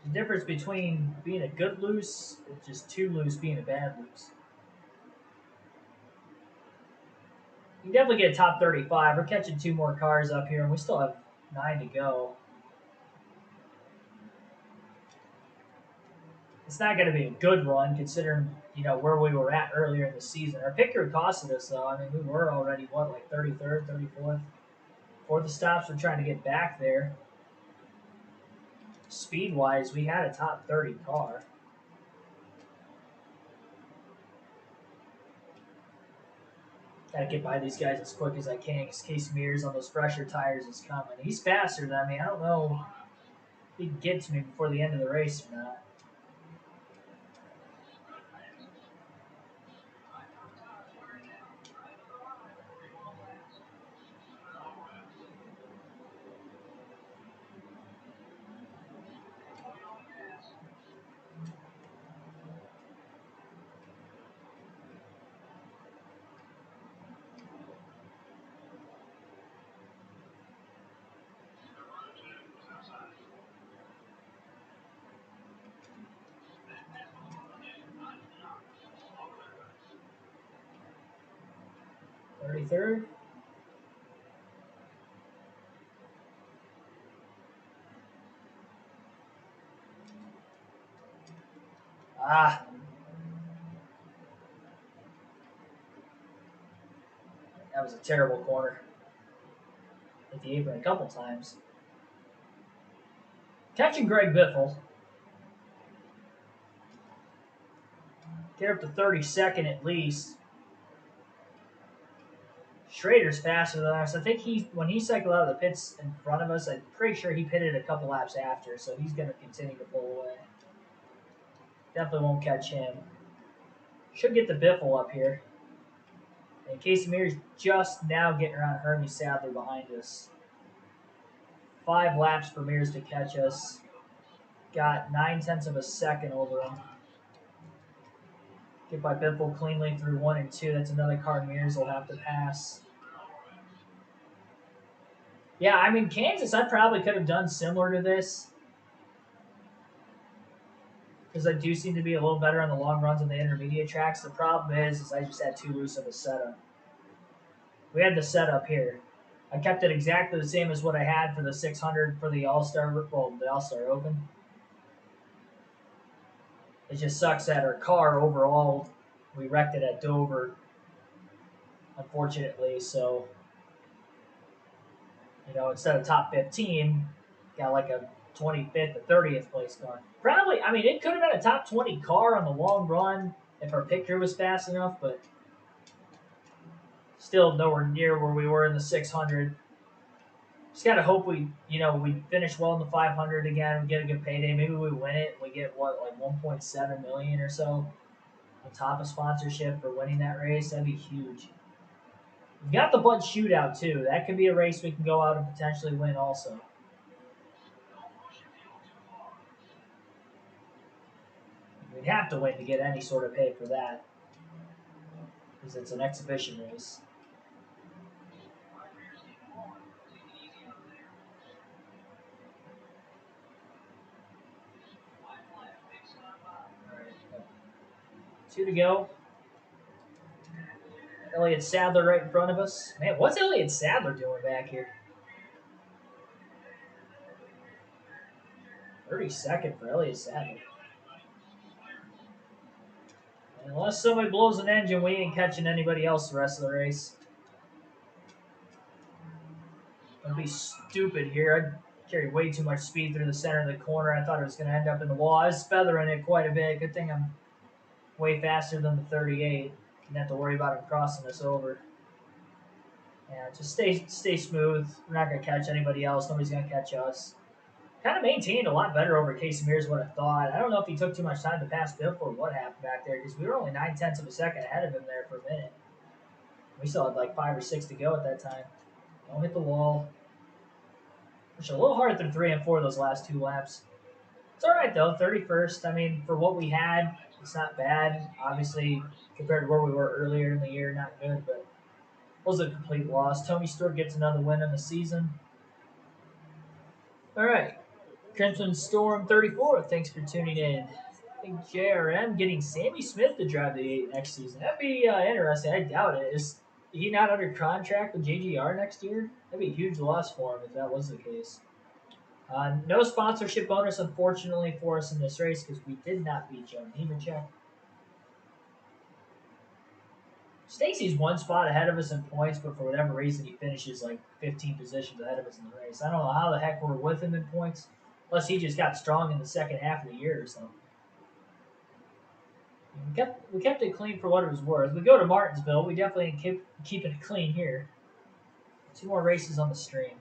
The difference between being a good loose and just too loose being a bad loose. You can definitely get a top 35. We're catching two more cars up here, and we still have 9 to go. It's not going to be a good run considering, where we were at earlier in the season. Our pit crew costed us, though. I mean, we were already, 33rd, 34th? Before the stops, we're trying to get back there. Speed-wise, we had a top 30 car. Gotta get by these guys as quick as I can because Casey Mears on those fresher tires is coming. He's faster than me. I don't know if he can get to me before the end of the race or not. 33rd. Ah, that was a terrible corner. Hit the apron a couple times. Catching Greg Biffle. Get up to 32nd at least. Schrader's faster than us. I think when he cycled out of the pits in front of us, I'm pretty sure he pitted a couple laps after, so he's going to continue to pull away. Definitely won't catch him. Should get the Biffle up here. And Casey Mears just now getting around Hermie Sadler behind us. 5 laps for Mears to catch us. Got 9/10 of a second over him. Get by Biffle cleanly through 1 and 2. That's another car Mears will have to pass. Yeah, I mean, Kansas, I probably could have done similar to this. Because I do seem to be a little better on the long runs and the intermediate tracks. The problem is I just had too loose of a setup. We had the setup here. I kept it exactly the same as what I had for the 600 for the All-Star Open. It just sucks that our car overall, we wrecked it at Dover, unfortunately. So, instead of top 15, got like a 25th or 30th place car. Probably, I mean, it could have been a top 20 car on the long run if our picture was fast enough, but still nowhere near where we were in the 600. Just gotta hope we finish well in the 500 again. We get a good payday. Maybe we win it. We get like 1.7 million or so on top of sponsorship for winning that race. That'd be huge. We've got the Bud Shootout too. That could be a race we can go out and potentially win also. We'd have to win to get any sort of pay for that because it's an exhibition race. Right. 2 to go. Elliott Sadler right in front of us. Man, what's Elliott Sadler doing back here? 32nd for Elliott Sadler. And unless somebody blows an engine, we ain't catching anybody else the rest of the race. I'd be stupid here. I'd carry way too much speed through the center of the corner. I thought it was going to end up in the wall. I was feathering it quite a bit. Good thing I'm way faster than the 38. Didn't have to worry about him crossing us over. Yeah, just stay smooth. We're not going to catch anybody else. Nobody's going to catch us. Kind of maintained a lot better over Casey Mears what I thought. I don't know if he took too much time to pass Biff or what happened back there because we were only 9/10 of a second ahead of him there for a minute. We still had like 5 or 6 to go at that time. Don't hit the wall. Which is a little hard through 3 and 4 those last 2 laps. It's all right though, 31st. I mean, for what we had, it's not bad. Obviously, compared to where we were earlier in the year, not good, but it was a complete loss. Tony Stewart gets another win in the season. All right. Crimson Storm 34, thanks for tuning in. I think JRM getting Sammy Smith to drive the 8 next season. That'd be interesting. I doubt it. Is he not under contract with JGR next year? That'd be a huge loss for him if that was the case. No sponsorship bonus, unfortunately, for us in this race because we did not beat Joe Nemechek. Stacy's 1 spot ahead of us in points, but for whatever reason, he finishes like 15 positions ahead of us in the race. I don't know how the heck we're with him in points. Plus, he just got strong in the second half of the year or something. We kept it clean for what it was worth. We go to Martinsville. We definitely keep it clean here. 2 more races on the stream.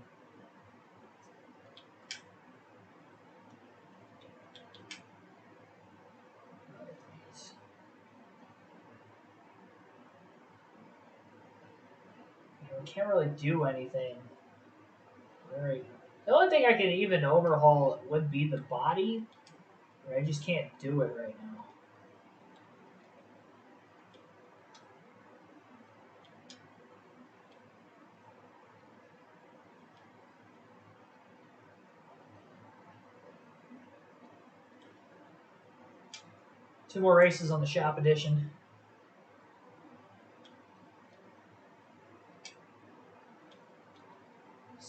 We can't really do anything. Right. The only thing I can even overhaul would be the body. I just can't do it right now. Two more races on the shop edition.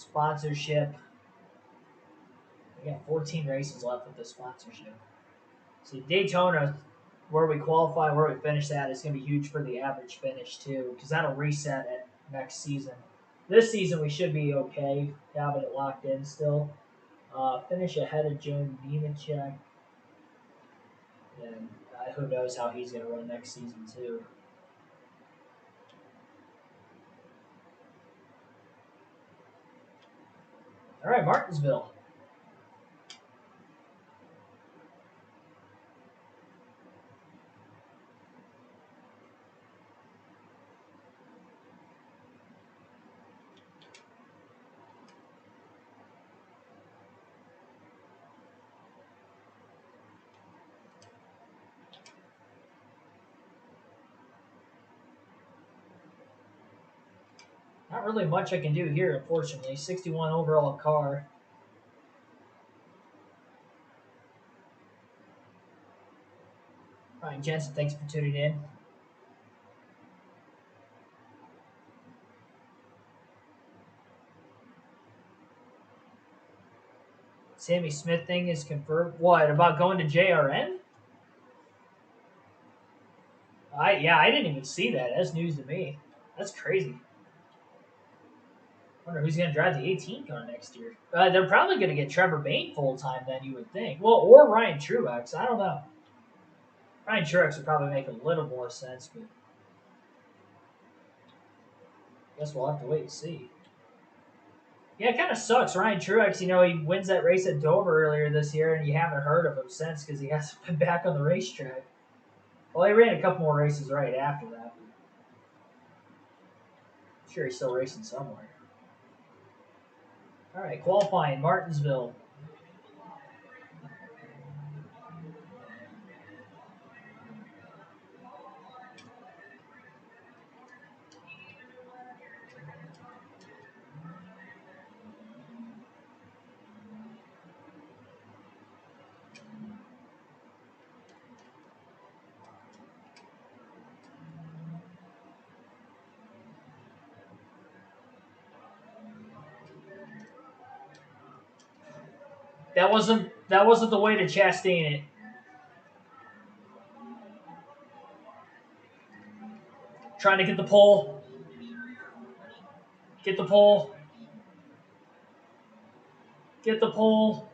Sponsorship. We got 14 races left with the sponsorship. See, Daytona, where we qualify, where we finish at, is going to be huge for the average finish, too, because that'll reset at next season. This season, we should be okay, having it locked in still. Finish ahead of Joe Nemechek. And who knows how he's going to run next season, too. All right, Martinsville. Not really much I can do here, unfortunately. 61 overall car. Ryan Jensen, thanks for tuning in. Sammy Smith thing is confirmed. What, about going to JRN? I didn't even see that. That's news to me. That's crazy. Wonder who's going to drive the 18 car next year. They're probably going to get Trevor Bayne full time then, you would think. Well, or Ryan Truex. I don't know. Ryan Truex would probably make a little more sense, but I guess we'll have to wait and see. Yeah, it kind of sucks. Ryan Truex, he wins that race at Dover earlier this year, and you haven't heard of him since because he hasn't been back on the racetrack. Well, he ran a couple more races right after that. I'm sure he's still racing somewhere. All right, qualifying, Martinsville. That wasn't the way to Chastain it. Trying to get the pole. Get the pole. Get the pole.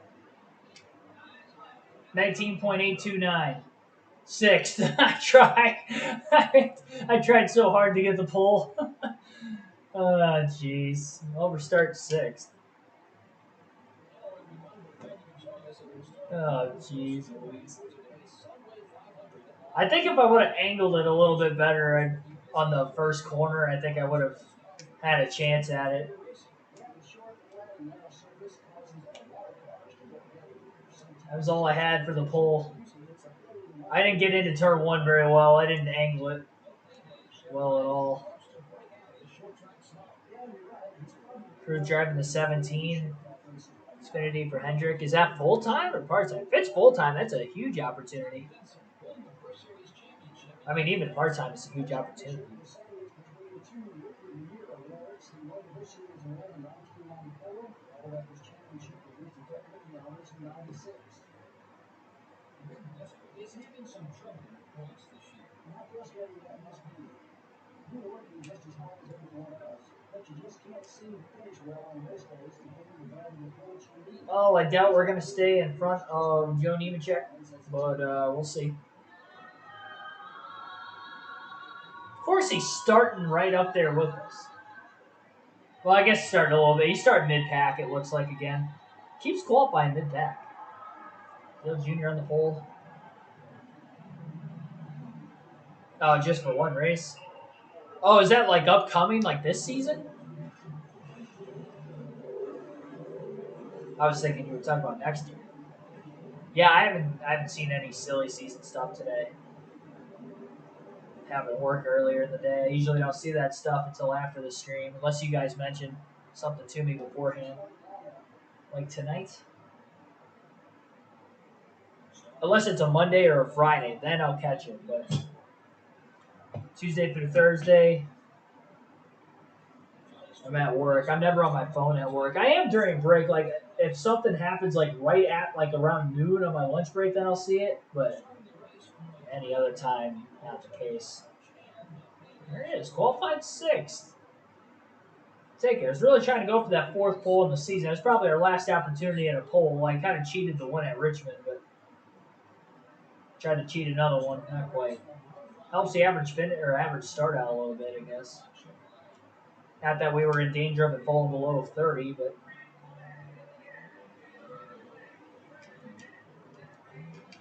19.829. Sixth. I tried. I tried so hard to get the pole. Oh, jeez. Overstart sixth. Oh, jeez. I think if I would have angled it a little bit better on the first corner, I think I would have had a chance at it. That was all I had for the pole. I didn't get into turn one very well. I didn't angle it well at all. Crew driving the 17. Xfinity for Hendrick. Is that full-time or part-time? If it's full-time, that's a huge opportunity. I mean, even part-time is a huge opportunity. Oh, I doubt we're going to stay in front of Joe Nemechek, but we'll see. Of course, he's starting right up there with us. Well, I guess starting a little bit. He's starting mid-pack, it looks like, again. Keeps qualifying mid-pack. Dale Jr. on the pole. Oh, just for one race? Oh, is that like upcoming, like this season? I was thinking you were talking about next year. Yeah, I haven't seen any silly season stuff today. Having work earlier in the day. I usually don't see that stuff until after the stream, unless you guys mention something to me beforehand. Like tonight? Unless it's a Monday or a Friday, then I'll catch it. But Tuesday through Thursday, I'm at work. I'm never on my phone at work. I am during break. Like if something happens like right at like around noon on my lunch break, then I'll see it. But any other time, not the case. There it is. Qualified sixth. Take it. I was really trying to go for that fourth pole in the season. It was probably our last opportunity in a pole. I kind of cheated the one at Richmond, but tried to cheat another one. Not quite. Helps the average fin or average start out a little bit, I guess. Not that we were in danger of it falling below 30, but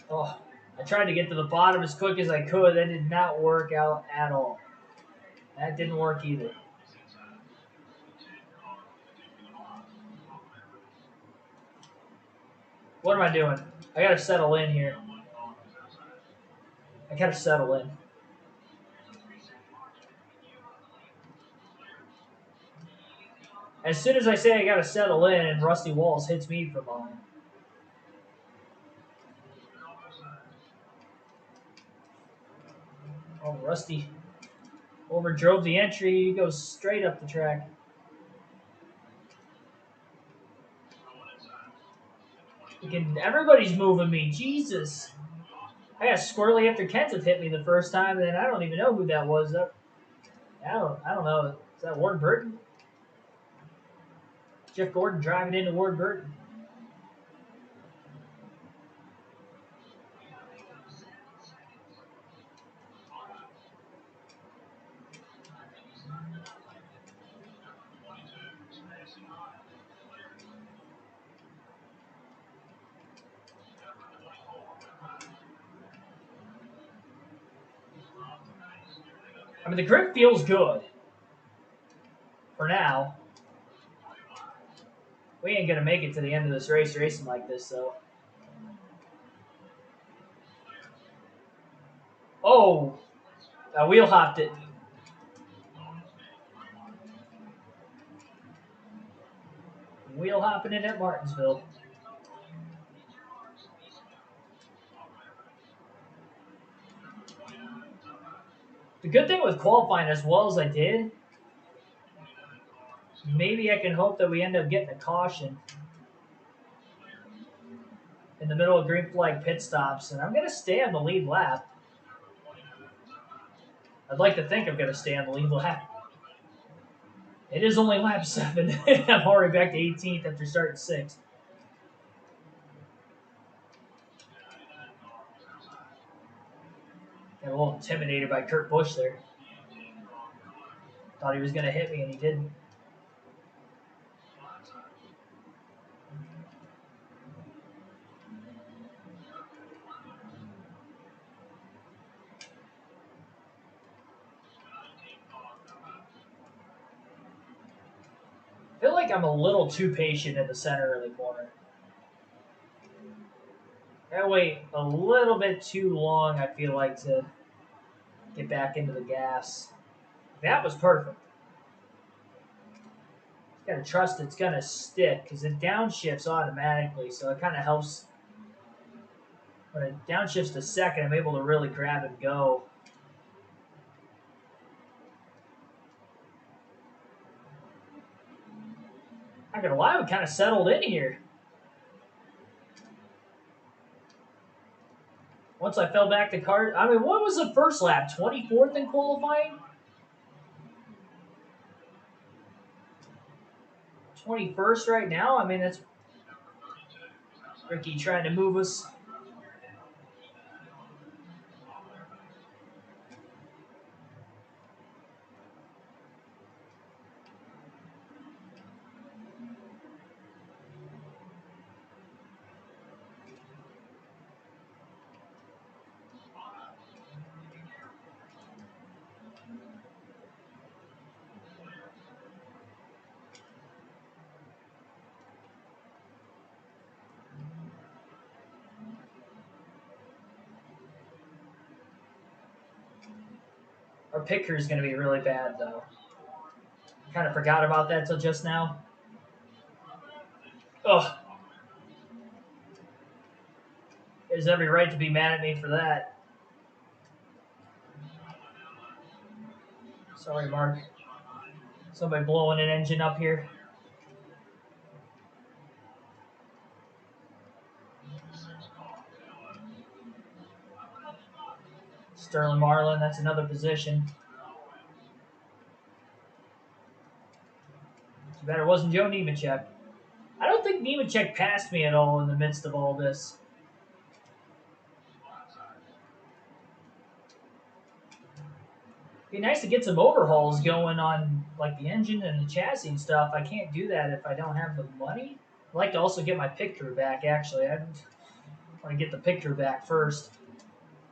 oh, I tried to get to the bottom as quick as I could. That did not work out at all. That didn't work either. What am I doing? I gotta settle in here. I gotta settle in. As soon as I say I gotta settle in, Rusty Walls hits me from behind. Oh, Rusty overdrove the entry. He goes straight up the track. Everybody's moving me. Jesus. I got squirrely after Kenseth hit me the first time, and then I don't even know who that was. I don't know. Is that Ward Burton? Jeff Gordon driving into Ward Burton. I mean, the grip feels good for now. We ain't gonna make it to the end of this race racing like this, though. Oh, I wheel hopped it. Wheel hopping it at Martinsville. The good thing with qualifying as well as I did, maybe I can hope that we end up getting a caution in the middle of green flag pit stops, and I'm going to stay on the lead lap. I'd like to think I'm going to stay on the lead lap. It is only lap 7. I'm already back to 18th after starting 6th. Got a little intimidated by Kurt Busch there. Thought he was going to hit me, and he didn't. I feel like I'm a little too patient in the center of the corner. I wait a little bit too long, I feel like, to get back into the gas. That was perfect. Gotta trust it's gonna stick because it downshifts automatically, so it kind of helps. When it downshifts to second, I'm able to really grab and go. Not gonna lie, we kind of settled in here. Once I fell back to car, I mean, what was the first lap? 24th in qualifying? 21st right now? I mean, that's Ricky trying to move us. Our pit crew is going to be really bad, though. Kind of forgot about that till just now. Ugh. There's every right to be mad at me for that. Sorry, Mark. Somebody blowing an engine up here. Sterling Marlin, that's another position. Too bad it wasn't Joe Nemechek. I don't think Nemechek passed me at all in the midst of all this. It'd be nice to get some overhauls going on like the engine and the chassis and stuff. I can't do that if I don't have the money. I'd like to also get my pick crew back, actually. I want to get the pick crew back first,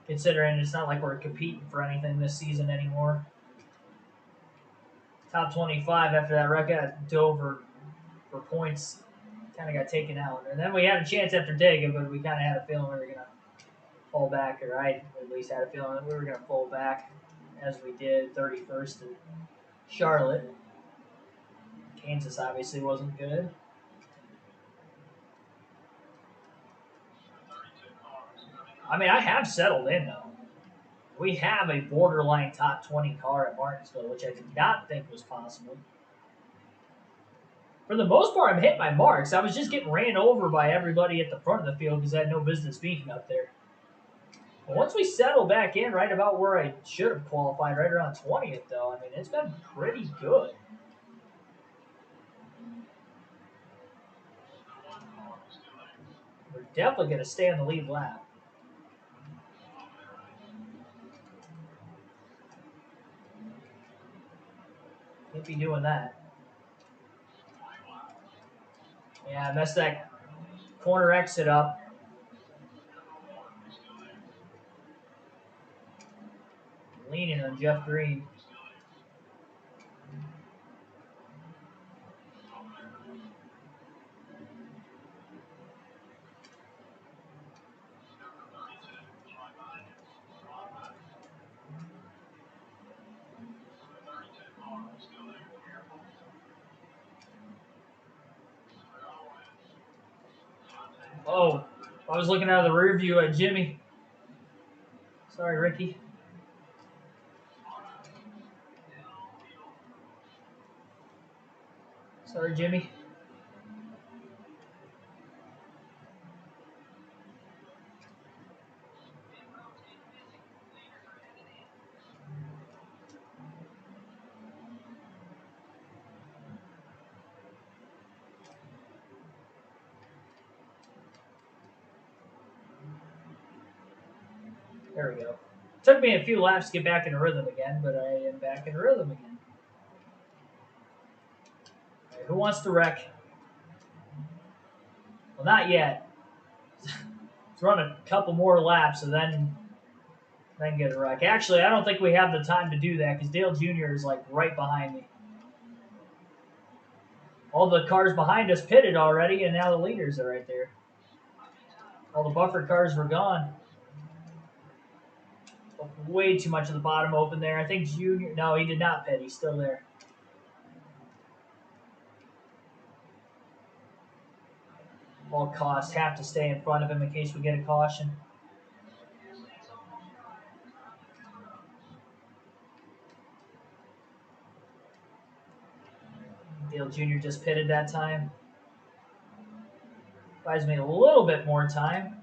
considering it's not like we're competing for anything this season anymore. Top 25 after that wreck at Dover for points kind of got taken out. And then we had a chance after Dega, but we kind of had a feeling we were going to fall back, or I at least had a feeling that we were going to fall back as we did 31st in Charlotte. Kansas obviously wasn't good. I mean, I have settled in, though. We have a borderline top 20 car at Martinsville, which I did not think was possible. For the most part, I'm hitting my marks. I was just getting ran over by everybody at the front of the field because I had no business being up there. But once we settle back in right about where I should have qualified, right around 20th, though, I mean, it's been pretty good. We're definitely going to stay on the lead lap. Can't be doing that. Yeah, I messed that corner exit up. Leaning on Jeff Green. Oh, I was looking out of the rear view at Jimmy. Sorry, Ricky. Sorry, Jimmy. There we go. Took me a few laps to get back in rhythm again, but I am back in rhythm again. Right, who wants to wreck? Well, not yet. Let's run a couple more laps and then get a wreck. Actually, I don't think we have the time to do that because Dale Jr. is like right behind me. All the cars behind us pitted already, and now the leaders are right there. All the buffer cars were gone. Way too much of the bottom open there. I think Junior. No, he did not pit. He's still there. All costs have to stay in front of him in case we get a caution. Dale Jr. just pitted that time. Buys me a little bit more time.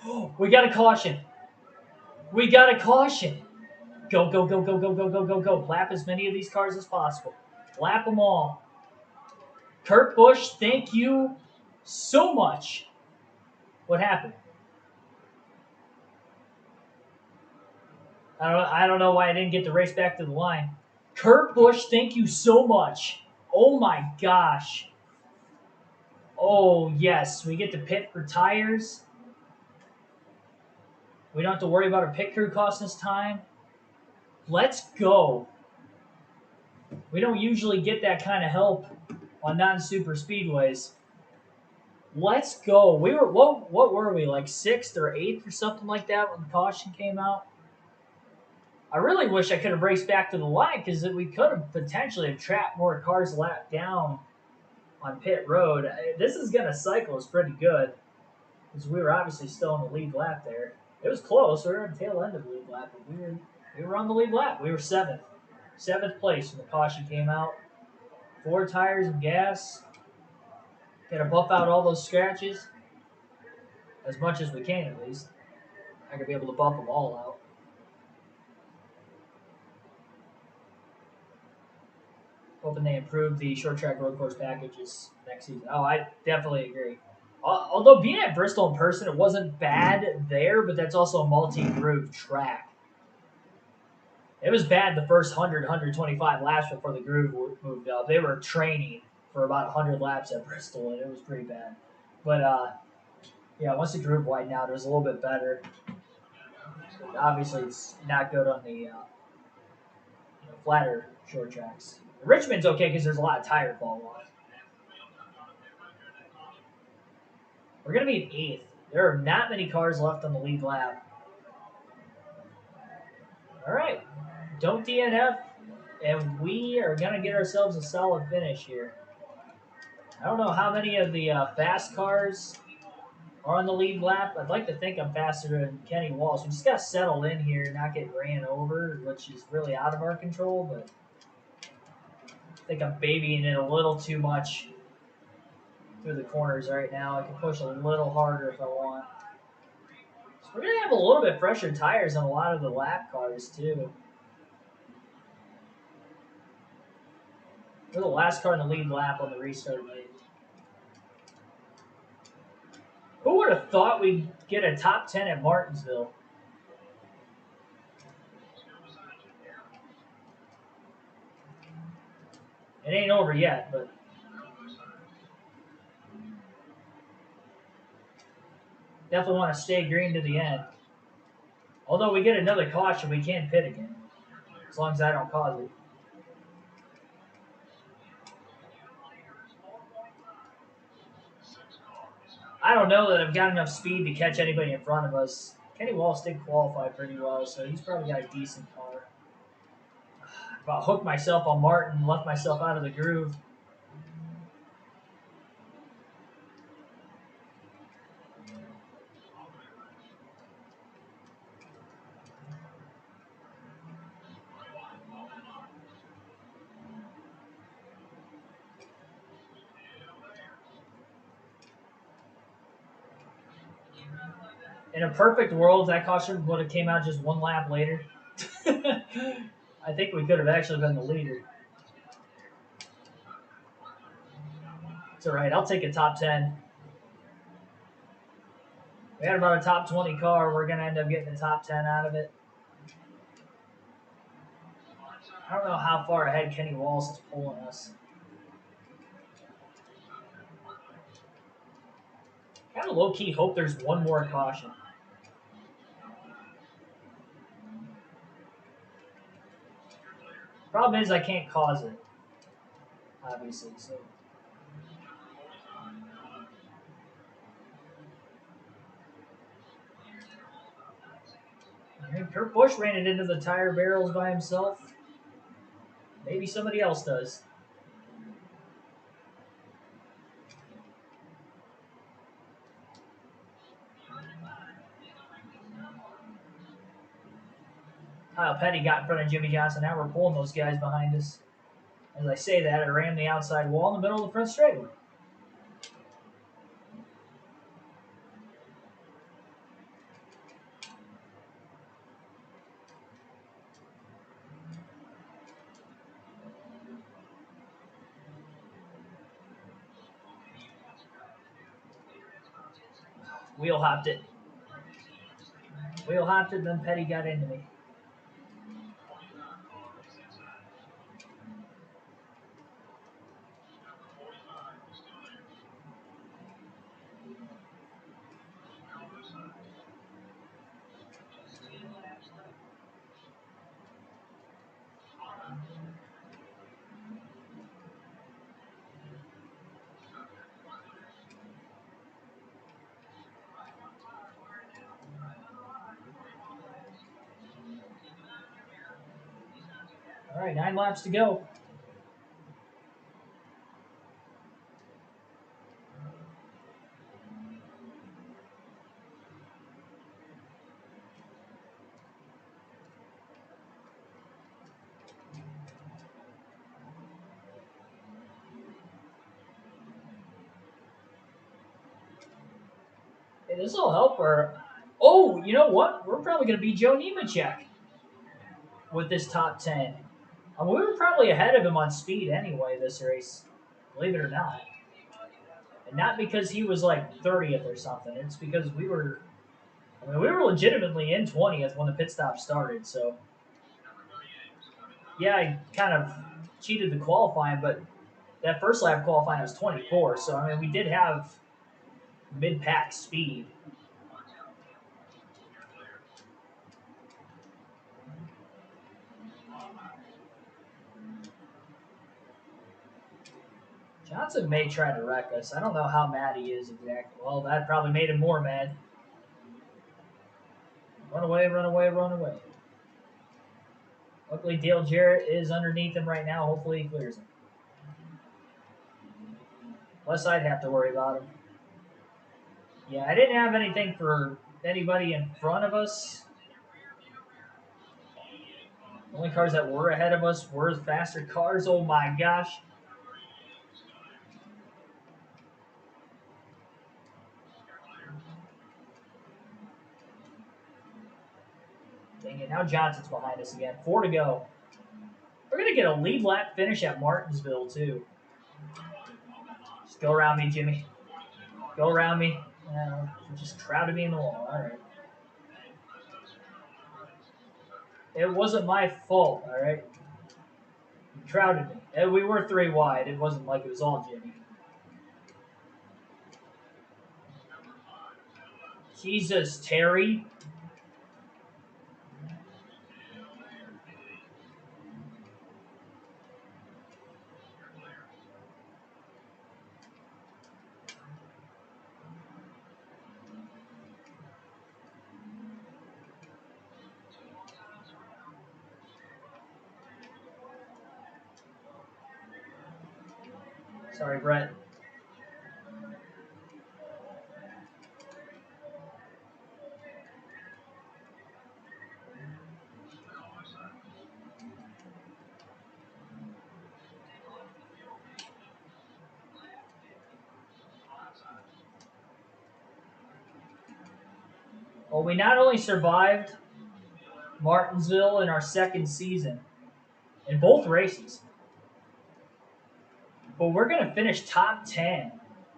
Oh, we got a caution. We got a caution. Go, go, go, go, go, go, go, go, go. Lap as many of these cars as possible. Lap them all. Kurt Busch, thank you so much. What happened? I don't know why I didn't get the race back to the line. Kurt Busch, thank you so much. Oh my gosh. Oh yes, we get to pit for tires. We don't have to worry about our pit crew costing us time. Let's go. We don't usually get that kind of help on non-super speedways. Let's go. We were what were we, like 6th or 8th or something like that when the caution came out? I really wish I could have raced back to the line because we could have potentially have trapped more cars lapped down on pit road. This is going to cycle is pretty good because we were obviously still on the lead lap there. It was close. We were on the tail end of the lead lap, but we were on the lead lap. We were 7th. 7th place when the caution came out. 4 tires and gas. Gotta buff out all those scratches as much as we can, at least. I could be able to buff them all out. Hoping they improve the short track road course packages next season. Oh, I definitely agree. Although being at Bristol in person, it wasn't bad there, but that's also a multi-groove track. It was bad the first 100, 125 laps before the groove moved up. They were training for about 100 laps at Bristol, and it was pretty bad. But, yeah, once the groove widened out, it was a little bit better. But obviously, it's not good on the flatter short tracks. Richmond's okay because there's a lot of tire fall off. We're going to be in 8th. There are not many cars left on the lead lap. All right. Don't DNF, and we are going to get ourselves a solid finish here. I don't know how many of the fast cars are on the lead lap. I'd like to think I'm faster than Kenny Walsh. We just got to settle in here and not get ran over, which is really out of our control, but I think I'm babying it a little too much through the corners right now. I can push a little harder if I want. So we're going to have a little bit fresher tires on a lot of the lap cars, too. We're the last car in the lead lap on the restart lane. Who would have thought we'd get a top 10 at Martinsville? It ain't over yet, but definitely want to stay green to the end. Although we get another caution, we can pit again, as long as I don't cause it. I don't know that I've got enough speed to catch anybody in front of us. Kenny Walsh did qualify pretty well, so he's probably got a decent car. If I hooked myself on Martin, left myself out of the groove. In a perfect world, that caution would have came out just one lap later. I think we could have actually been the leader. It's all right. I'll take a top 10. We had about a top 20 car. We're going to end up getting a top 10 out of it. I don't know how far ahead Kenny Walsh is pulling us. Kind of low-key hope there's one more caution. Problem is I can't cause it, obviously. So I mean, Kurt Busch ran it into the tire barrels by himself. Maybe somebody else does. Kyle Petty got in front of Jimmy Johnson. Now we're pulling those guys behind us. As I say that, I ran the outside wall in the middle of the front straightaway. Wheel hopped it. Wheel hopped it, then Petty got into me. All right, 9 laps to go. this will help her. Oh, you know what? We're probably going to beat Joe Nemechek with this top 10. We were probably ahead of him on speed anyway this race, believe it or not. And not because he was like 30th or something. It's because we were legitimately in 20th when the pit stop started. So, yeah, I kind of cheated the qualifying, but that first lap qualifying was 24. So, I mean, we did have mid-pack speed. Johnson may try to wreck us. I don't know how mad he is exactly. Well, that probably made him more mad. Run away, run away, run away. Luckily, Dale Jarrett is underneath him right now. Hopefully, he clears him. Plus, I'd have to worry about him. Yeah, I didn't have anything for anybody in front of us. The only cars that were ahead of us were faster cars. Oh my gosh. Dang it, now Johnson's behind us again. 4 to go. We're going to get a lead lap finish at Martinsville, too. Just go around me, Jimmy. Go around me. Just crowded me in the wall. All right. It wasn't my fault, all right? You crowded me. And we were 3 wide. It wasn't like it was all Jimmy. Jesus, Terry. Sorry, Brett. Well, we not only survived Martinsville in our second season in both races, but we're going to finish top 10.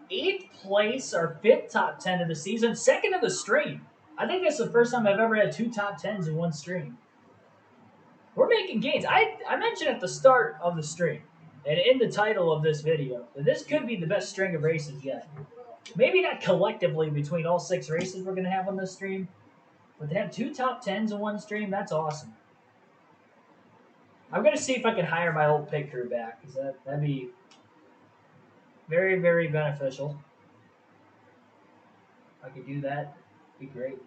8th place, our 5th top 10 of the season, 2nd of the stream. I think that's the first time I've ever had 2 top 10s in one stream. We're making gains. I mentioned at the start of the stream and in the title of this video that this could be the best string of races yet. Maybe not collectively between all 6 races we're going to have on this stream, but to have 2 top 10s in one stream, that's awesome. I'm going to see if I can hire my old pit crew back, because that'd be very, very beneficial. If I could do that, it'd be great.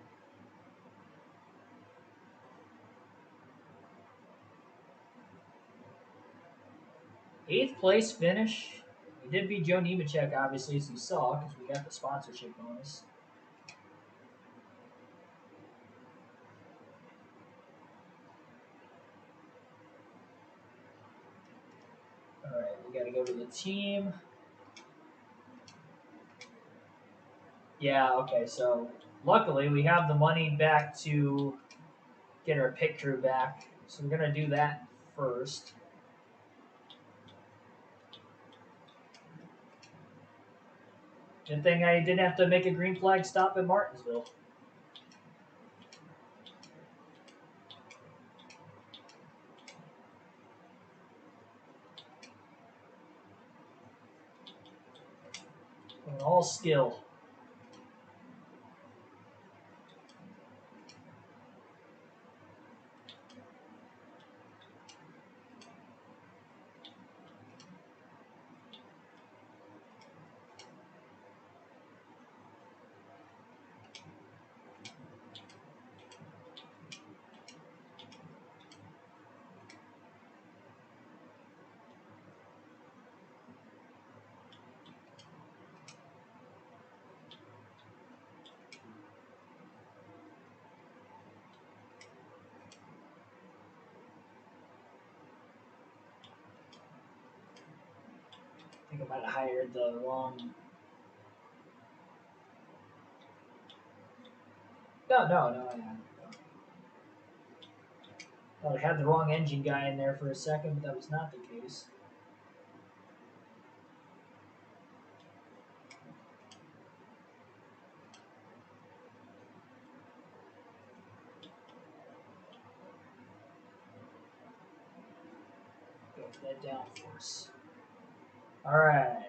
Eighth place finish. We did beat Joe Nemechek, obviously, as you saw, because we got the sponsorship bonus. All right, we got to go to the team. Yeah, okay, so luckily we have the money back to get our pit crew back. So we're going to do that first. Good thing I didn't have to make a green flag stop at Martinsville. All skill. I think I might have hired the wrong. No. Thought I had the wrong engine guy in there for a second, but that was not the case. Go for that downforce. All right.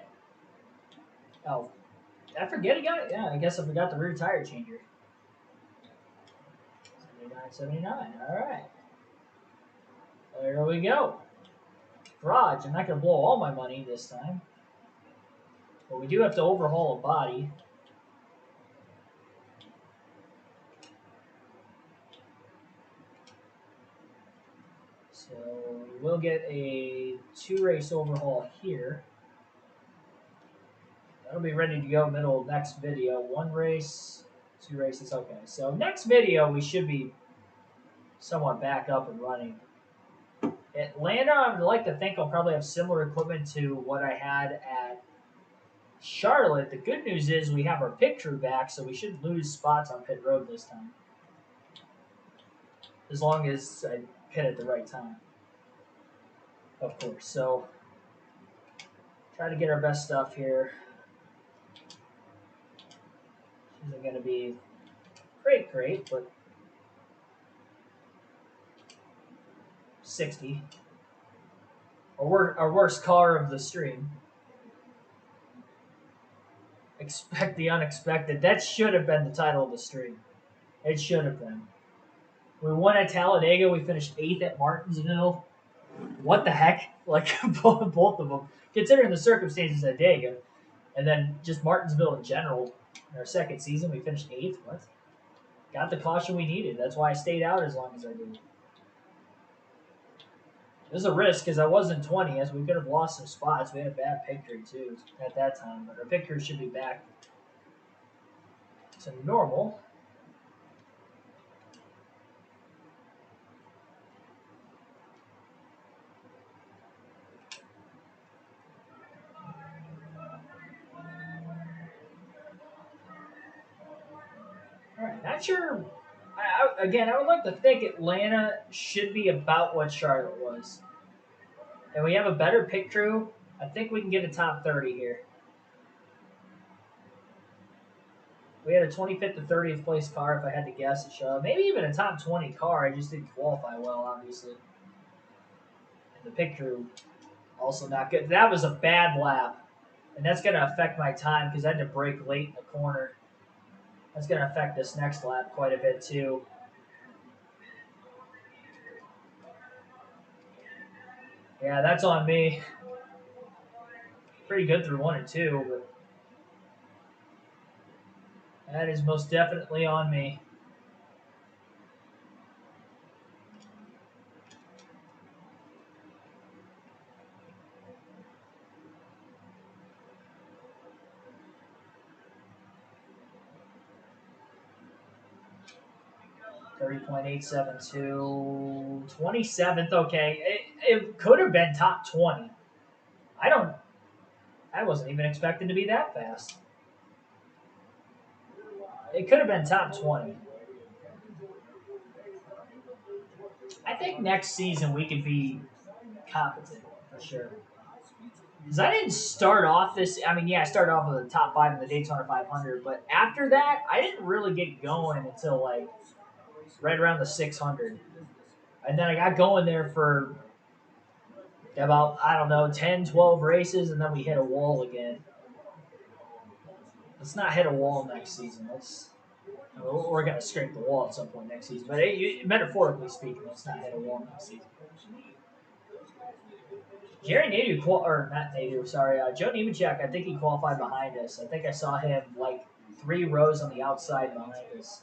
Oh, did I forget again? Yeah, I guess I forgot the rear tire changer. 79. All right. There we go. Garage. I'm not going to blow all my money this time. But we do have to overhaul a body. So we will get a 2-race overhaul here. That'll be ready to go middle of next video. 1 race, 2 races. Okay, so next video we should be somewhat back up and running. Atlanta, I would like to think I'll probably have similar equipment to what I had at Charlotte. The good news is we have our pit crew back, so we shouldn't lose spots on pit road this time. As long as I pit at the right time. Of course. So try to get our best stuff here. Isn't going to be great, but 60. Our worst car of the stream. Expect the unexpected. That should have been the title of the stream. It should have been. We won at Talladega. We finished 8th at Martinsville. What the heck? Like, both of them. Considering the circumstances at Dega. And then just Martinsville in general. In our second season, we finished 8th. What? Got the caution we needed. That's why I stayed out as long as I did. It was a risk because I was in 20th. We could have lost some spots. We had a bad pick crew, too, at that time. But our pick crew should be back to normal. All right, not sure. Again, I would like to think Atlanta should be about what Charlotte was. And we have a better pick crew. I think we can get a top 30 here. We had a 25th to 30th place car, if I had to guess, at Charlotte. Maybe even a top 20 car. I just didn't qualify well, obviously. And the pick crew, also not good. That was a bad lap. And that's going to affect my time because I had to brake late in the corner. That's going to affect this next lap quite a bit, too. Yeah, that's on me. Pretty good through 1 and 2, but that is most definitely on me. .872, 27th. Okay, it could have been top 20. I wasn't even expecting to be that fast. It could have been top 20. I think next season we could be competent for sure. Because I didn't start off this. I mean, yeah, I started off with the top 5 in the Daytona 500, but after that, I didn't really get going until like right around the 600. And then I got going there for about, I don't know, 10, 12 races, and then we hit a wall again. Let's not hit a wall next season. We're going to scrape the wall at some point next season. But metaphorically speaking, let's not hit a wall next season. Jerry Nadeau, Joe Nemechek, I think he qualified behind us. I think I saw him like 3 rows on the outside behind us.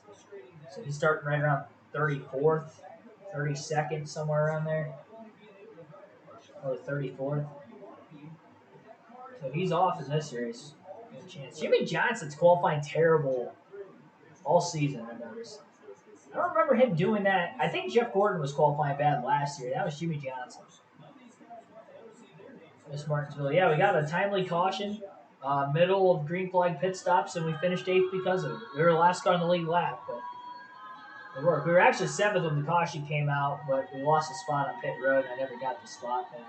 So he's starting right around 34th, 32nd, somewhere around there. Or 34th. So he's off in this race. Good chance. Jimmy Johnson's qualifying terrible all season, I noticed. I don't remember him doing that. I think Jeff Gordon was qualifying bad last year. That was Jimmy Johnson. Miss Martinsville. Yeah, we got a timely caution. Middle of green flag pit stops, and we finished 8th because of it. We were the last car on the lead lap. But It worked. We were actually 7th when the caution came out, but we lost a spot on pit road, and I never got the spot back.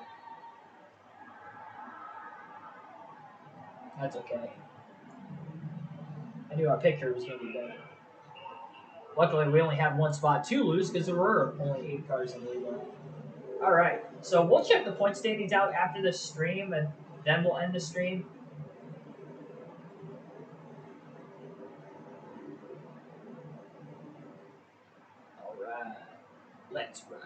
That's okay. I knew our pit crew was going to be better. Luckily, we only have one spot to lose because there were only 8 cars in the lead. All right, so we'll check the point standings out after the stream, and then we'll end the stream. All right, let's ride.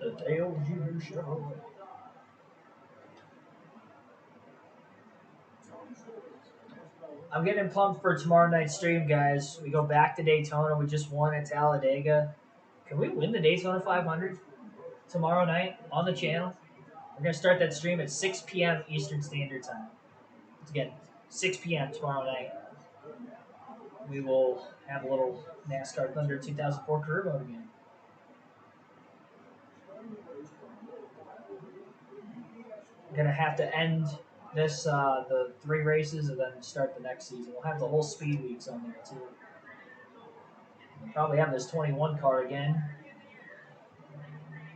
The Dale Jr. Show. I'm getting pumped for tomorrow night's stream, guys. We go back to Daytona. We just won at Talladega. Can we win the Daytona 500 tomorrow night on the channel? We're going to start that stream at 6 p.m. Eastern Standard Time. Again, 6 p.m. tomorrow night. We will have a little NASCAR Thunder 2004 career mode again. We're going to have to end this, the 3 races, and then start the next season. We'll have the whole speed weeks on there, too. We'll probably have this 21 car again.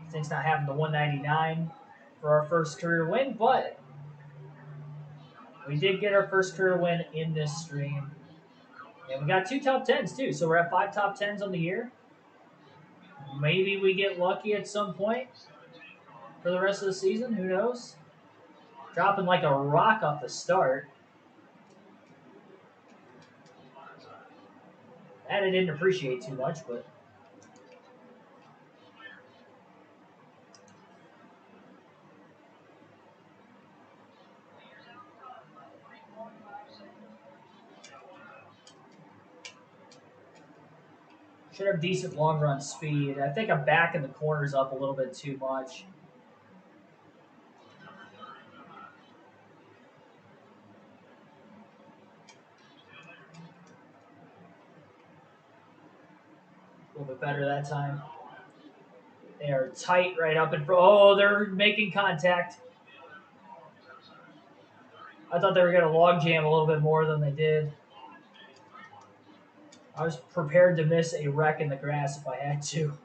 Things not having the 199 for our first career win, but we did get our first career win in this stream. And we got 2 top 10s, too, so we're at 5 top 10s on the year. Maybe we get lucky at some point for the rest of the season. Who knows? Dropping like a rock off the start. That I didn't appreciate too much, but should have decent long run speed. I think I'm backing the corners up a little bit too much. A little bit better that time. They are tight right up in front. Oh, they're making contact. I thought they were going to log jam a little bit more than they did. I was prepared to miss a wreck in the grass if I had to.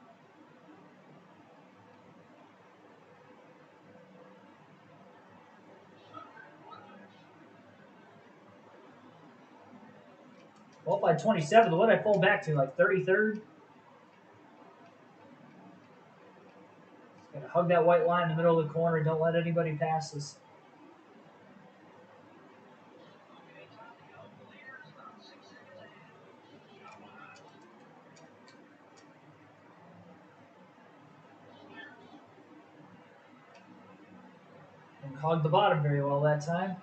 Well, by 27th, what did I fall back to? Like 33rd? Gotta hug that white line in the middle of the corner. Don't let anybody pass us. And hug the bottom very well that time.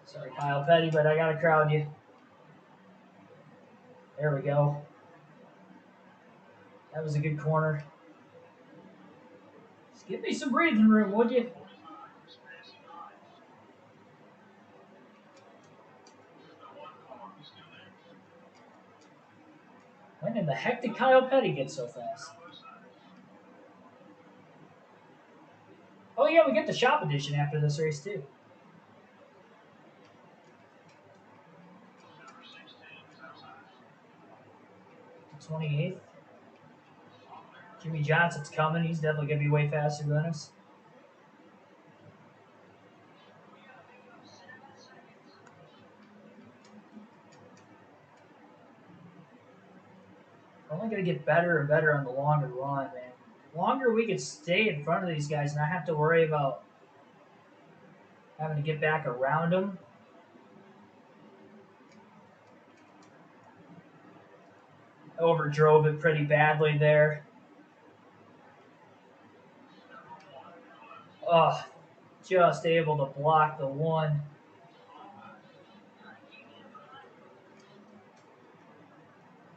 Sorry, Kyle Petty, but I gotta crowd you. There we go. That was a good corner. Just give me some breathing room, would you? When in the heck did Kyle Petty get so fast? Oh yeah, we get the shop edition after this race too. 28th. Jimmy Johnson's coming. He's definitely going to be way faster than us. We're only going to get better and better on the longer run, man. The longer we can stay in front of these guys and not have to worry about having to get back around them. Overdrove it pretty badly there. Oh, just able to block the one.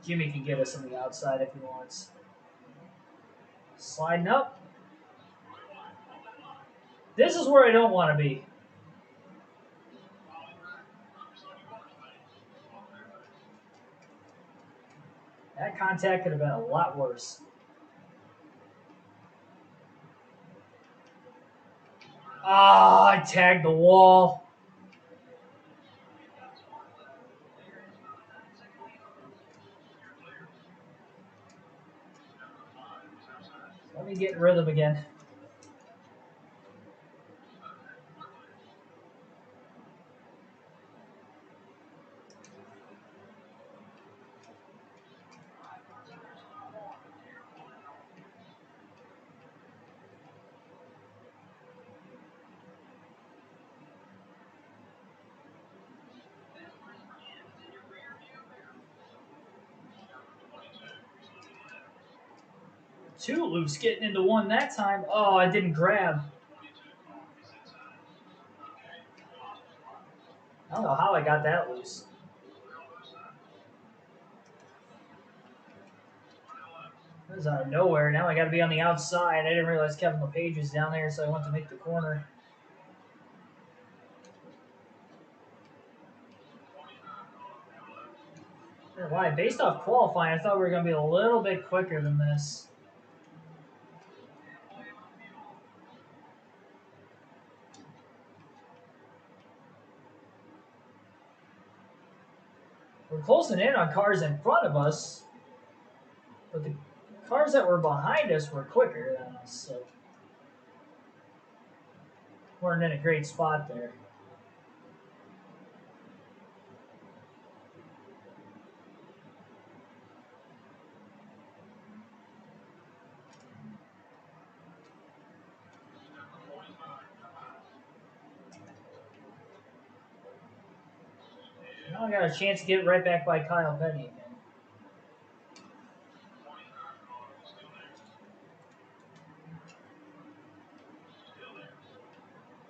Jimmy can get us on the outside if he wants. Sliding up. This is where I don't want to be. That contact could have been a lot worse. Ah, I tagged the wall. Let me get in rhythm again. Two loose getting into one that time. Oh, I didn't grab. I don't know how I got that loose. It was out of nowhere. Now I got to be on the outside. I didn't realize Kevin LePage was down there, so I went to make the corner. Why? Based off qualifying, I thought we were going to be a little bit quicker than this. We're closing in on cars in front of us, but the cars that were behind us were quicker than us, so weren't in a great spot there. Now I got a chance to get right back by Kyle Petty again.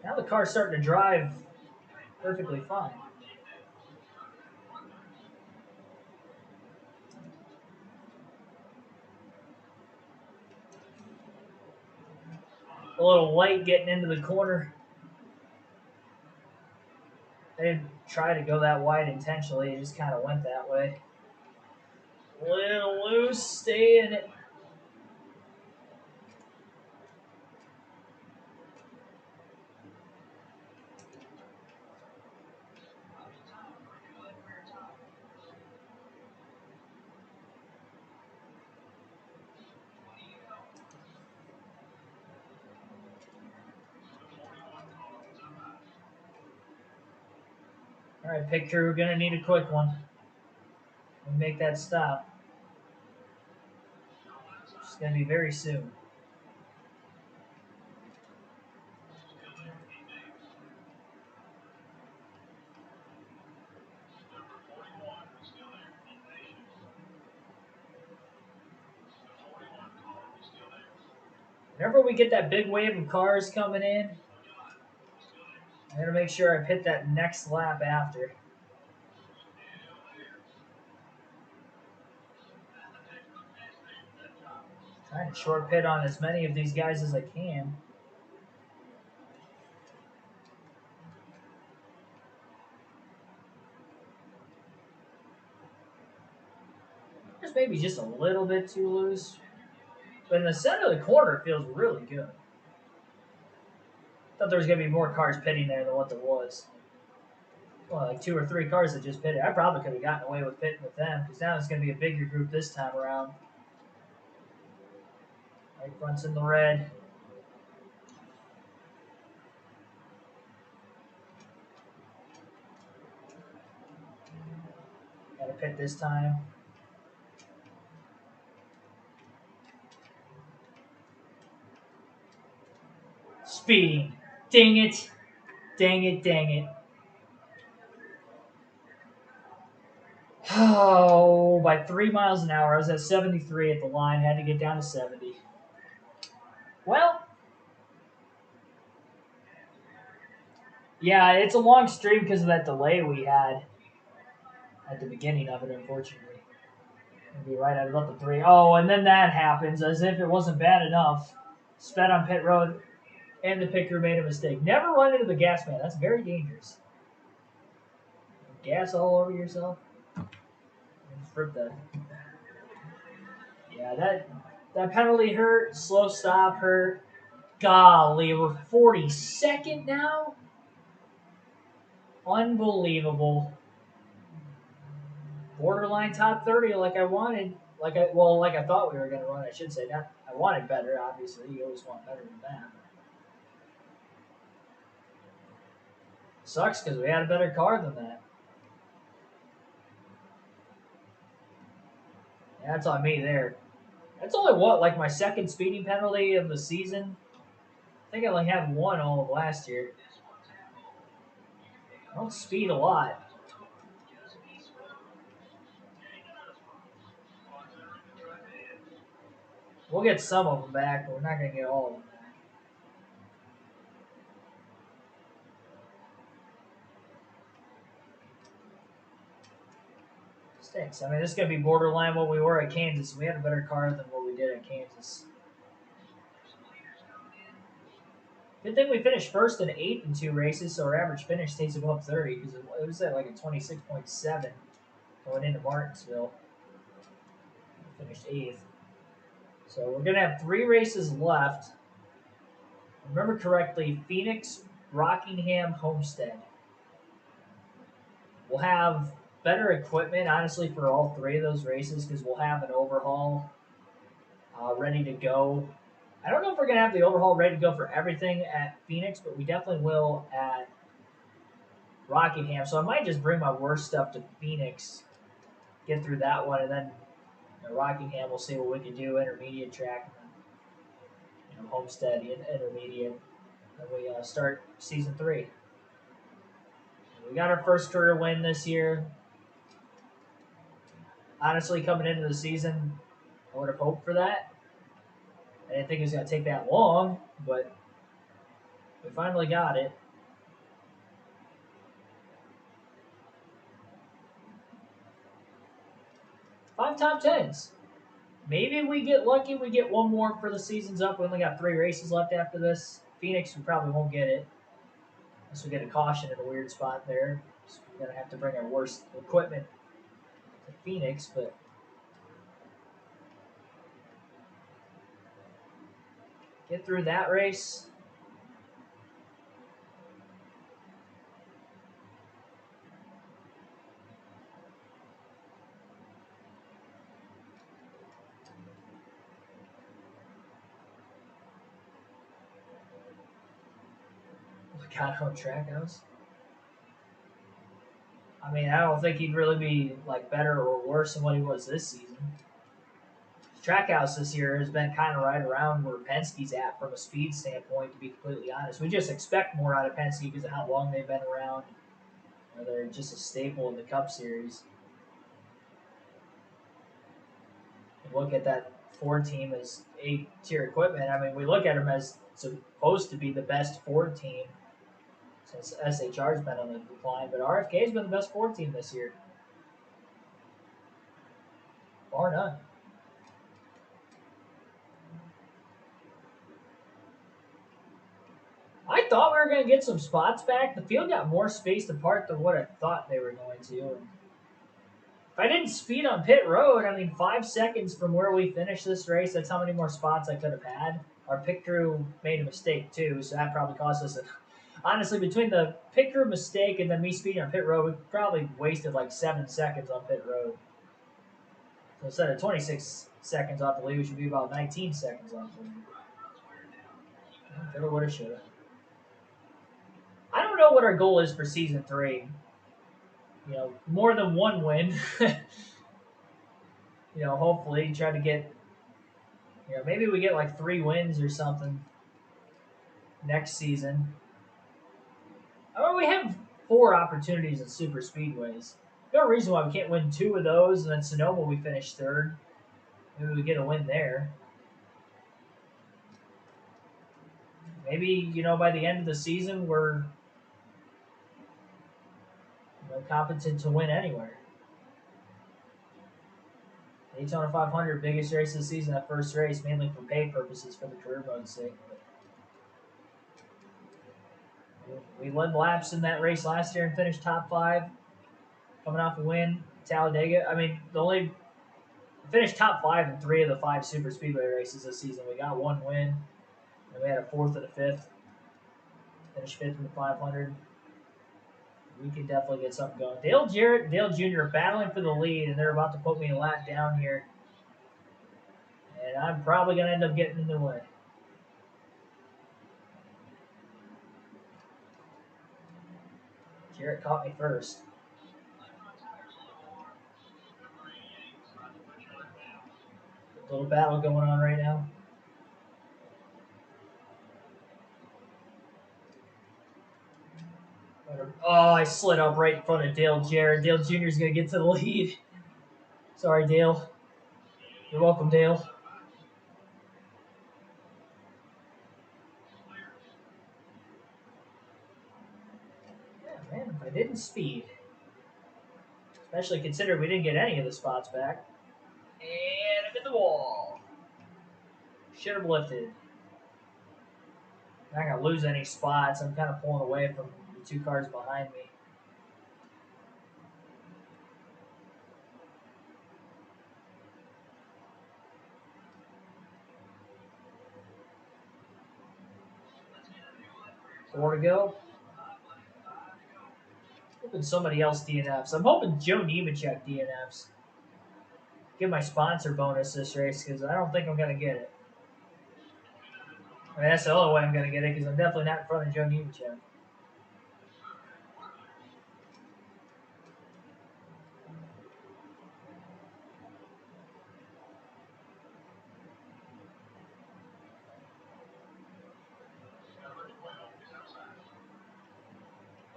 Now the car's starting to drive perfectly fine. A little light getting into the corner. I didn't try to go that wide intentionally. It just kind of went that way. A little loose, stay in it. All right, pit crew, we're gonna need a quick one. We make that stop. It's gonna be very soon. Whenever we get that big wave of cars coming in, I gotta make sure I pit that next lap after. Trying to short pit on as many of these guys as I can. Just maybe just a little bit too loose. But in the center of the corner, it feels really good. Thought there was going to be more cars pitting there than what there was. Well, like 2 or 3 cars that just pitted. I probably could have gotten away with pitting with them because now it's going to be a bigger group this time around. Right front's in the red. Got to pit this time. Speeding. Dang it. Dang it, dang it. Oh, by 3 miles an hour. I was at 73 at the line. Had to get down to 70. Well, yeah, it's a long stream because of that delay we had at the beginning of it, unfortunately. Maybe right at about the 3. Oh, and then that happens as if it wasn't bad enough. Sped on pit road, and the pit crew made a mistake. Never run into the gas man. That's very dangerous. Gas all over yourself. Rip that. Yeah, that penalty hurt. Slow stop hurt. Golly, we're 42nd now? Unbelievable. Borderline top 30 like I wanted. Like I thought we were going to run, I should say. Not, I wanted better, obviously. You always want better than that. Sucks because we had a better car than that. Yeah, that's on me there. That's only what, like my second speeding penalty of the season? I think I only had one all of last year. I don't speed a lot. We'll get some of them back, but we're not going to get all of them back. Stinks. I mean, this is going to be borderline what we were at Kansas. We had a better car than what we did at Kansas. Good thing we finished first and eighth in 2 races, so our average finish stays above 30 because it was at like a 26.7 going into Martinsville. We finished eighth. So we're going to have 3 races left. Remember correctly, Phoenix, Rockingham, Homestead. We'll have better equipment, honestly, for all 3 of those races because we'll have an overhaul ready to go. I don't know if we're going to have the overhaul ready to go for everything at Phoenix, but we definitely will at Rockingham. So I might just bring my worst stuff to Phoenix, get through that one, and then Rockingham, we'll see what we can do, intermediate track, and then Homestead, intermediate, and we start season 3. We got our first career win this year. Honestly, coming into the season, I would have hoped for that. I didn't think it was going to take that long, but we finally got it. 5 top 10s. Maybe we get lucky, we get one more for the season's up. We only got 3 races left after this. Phoenix, we probably won't get it. Unless we get a caution in a weird spot there. So we're going to have to bring our worst equipment to Phoenix, but get through that race. Look how Trackhouse. I mean, I don't think he'd really be like better or worse than what he was this season. Trackhouse this year has been kind of right around where Penske's at from a speed standpoint, to be completely honest. We just expect more out of Penske because of how long they've been around. They're just a staple in the Cup Series. You look at that Ford team as A-tier equipment. I mean, we look at them as supposed to be the best Ford team since SHR's been on the decline, but RFK's been the best Ford team this year. Bar none. I thought we were going to get some spots back. The field got more spaced apart than what I thought they were going to. If I didn't speed on pit road, I mean, 5 seconds from where we finished this race, that's how many more spots I could have had. Our pit crew made a mistake, too, so that probably cost us honestly, between the pit crew mistake and then me speeding on pit road, we probably wasted like 7 seconds on pit road. So instead of 26 seconds off the lead, we should be about 19 seconds off the lead. Coulda, woulda, shoulda. I don't know what our goal is for season 3. More than one win. Hopefully try to get, maybe we get like 3 wins or something next season. I mean, we have 4 opportunities in super speedways. No reason why we can't win 2 of those, and then Sonoma we finish 3rd. Maybe we get a win there. Maybe, by the end of the season, we're competent to win anywhere. Daytona 500, biggest race of the season, that first race, mainly for pay purposes for the career mode's sake. We led laps in that race last year and finished top 5, coming off a win. Talladega, I mean, finished top 5 in 3 of the 5 super speedway races this season. We got 1 win. And we had a fourth and a fifth. Finished fifth in the 500. We can definitely get something going. Dale Jarrett, Dale Jr. battling for the lead, and they're about to put me a lap down here. And I'm probably going to end up getting in their way. Jarrett caught me first. A little battle going on right now. Oh, I slid up right in front of Dale Jarrett. Dale Jr. is going to get to the lead. Sorry, Dale. You're welcome, Dale. Yeah, man, if I didn't speed, especially considering we didn't get any of the spots back. And I'm in the wall. Should have lifted. I'm not going to lose any spots. I'm kind of pulling away from the two cars behind me. Four to go. Hoping somebody else DNFs. I'm hoping Joe Nemechek DNFs. Get my sponsor bonus this race because I don't think I'm going to get it. I mean, that's the only way I'm going to get it because I'm definitely not in front of Joe Nemechek.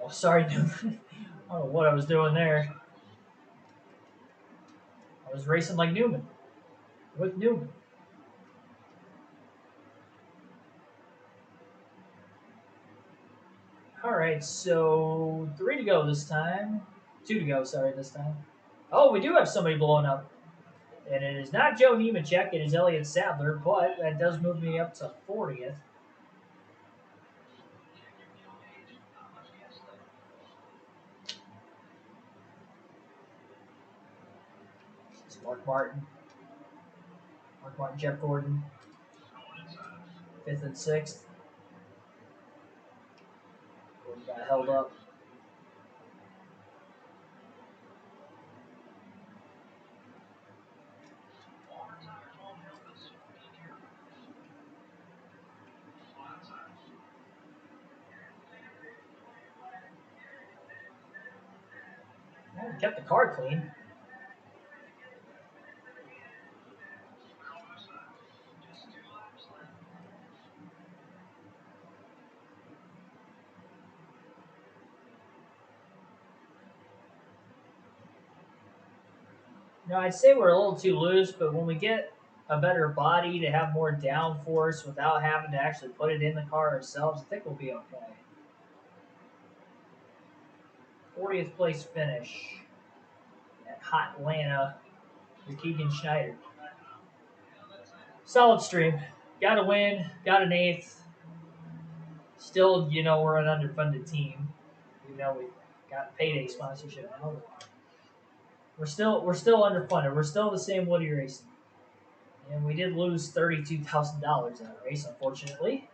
Oh, sorry, dude. I don't know what I was doing there. I was racing like Newman. With Newman. Alright, so 3 to go this time. 2 to go, sorry, this time. Oh, we do have somebody blowing up. And it is not Joe Nemechek, it is Elliott Sadler, but that does move me up to 40th. It's Mark Martin, Jeff Gordon. 5th and 6th. Gordon got held up. Well, kept the car clean. No, I'd say we're a little too loose, but when we get a better body to have more downforce without having to actually put it in the car ourselves, I think we'll be okay. 40th place finish at Hot Atlanta with Keegan Schneider. Solid stream. Got a win, got an 8th. Still, we're an underfunded team. We got payday sponsorship now. We're still underfunded. We're still the same Woody Racing. And we did lose $32,000 in that race, unfortunately.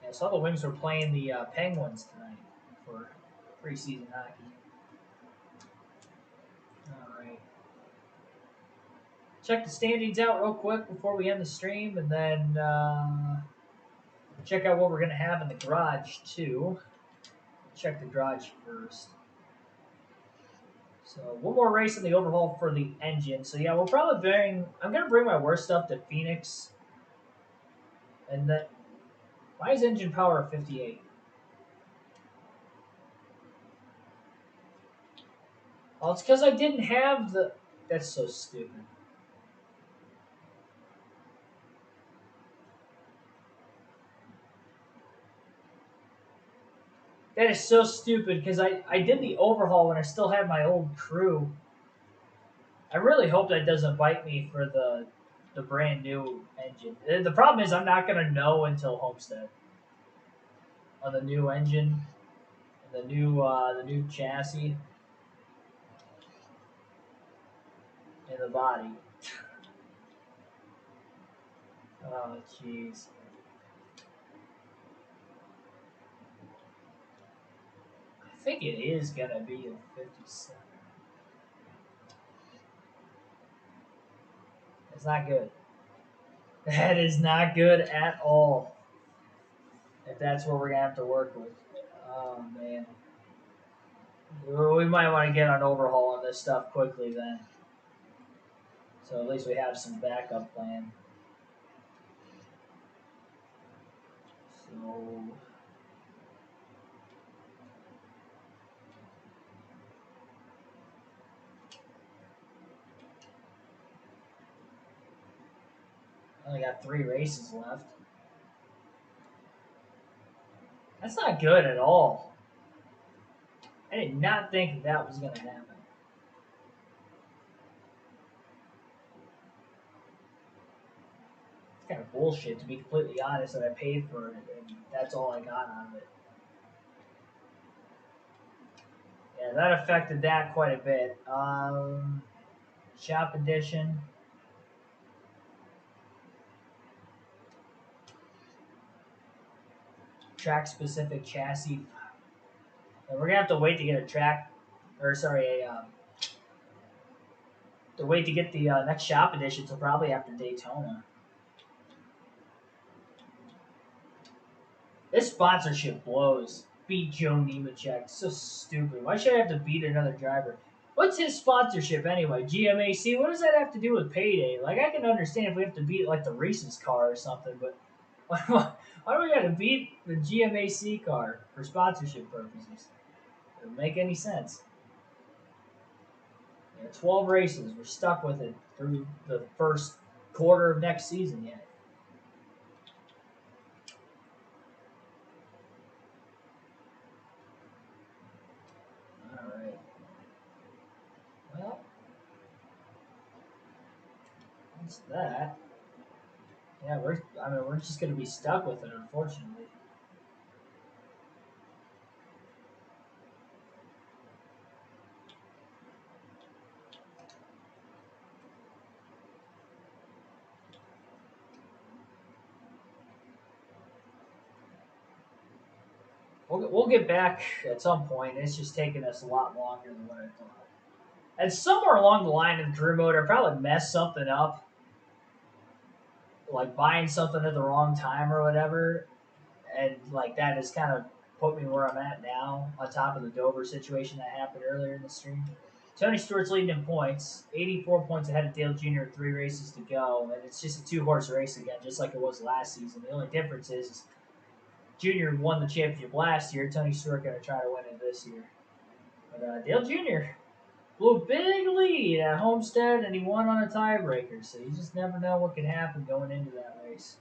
Yeah, I saw the Wings were playing the Penguins tonight for preseason hockey. All right. Check the standings out real quick before we end the stream, and then check out what we're going to have in the garage, too. Check the garage first. So one more race in the overhaul for the engine. So yeah, we'll probably I'm going to bring my worst stuff to Phoenix. And then, why is engine power 58? Oh, it's because I didn't have the... That's so stupid. That is so stupid because I did the overhaul when I still had my old crew. I really hope that doesn't bite me for the brand new engine. The problem is I'm not going to know until Homestead on the new engine, the new chassis. in the body. Oh, jeez. I think it is gonna be a 57. It's not good. That is not good at all. If that's what we're gonna have to work with. Oh man. We might want to get an overhaul on this stuff quickly then. So at least we have some backup plan. So I only got 3 races left. That's not good at all. I did not think that was going to happen. It's kind of bullshit, to be completely honest, that I paid for it, and that's all I got out of it. Yeah, that affected that quite a bit. Shop edition. Track specific chassis. And we're gonna have to wait to get a track, or sorry, to wait to get the next shop edition till probably after Daytona. This sponsorship blows. Beat Joe Nemechek. So stupid. Why should I have to beat another driver? What's his sponsorship anyway? GMAC? What does that have to do with payday? Like, I can understand if we have to beat, like, the Reese's car or something, but why do we got to beat the GMAC car for sponsorship purposes? It doesn't make any sense. Yeah, 12 races. We're stuck with it through the first quarter of next season yet. All right. Well, that's that. Yeah, we're just gonna be stuck with it, unfortunately. We'll get back at some point. It's just taking us a lot longer than what I thought. And somewhere along the line in career mode, I probably messed something up, like buying something at the wrong time or whatever, and like that has kind of put me where I'm at now. On top of the Dover situation that happened earlier in the stream. Tony Stewart's leading in points, 84 points ahead of Dale Jr. with 3 races to go, and it's just a 2-horse race again, just like it was last season. The only difference is Jr. won the championship last year. Tony Stewart going to try to win it this year. But Dale Jr. blew a big lead at Homestead, and he won on a tiebreaker. So you just never know what can happen going into that race.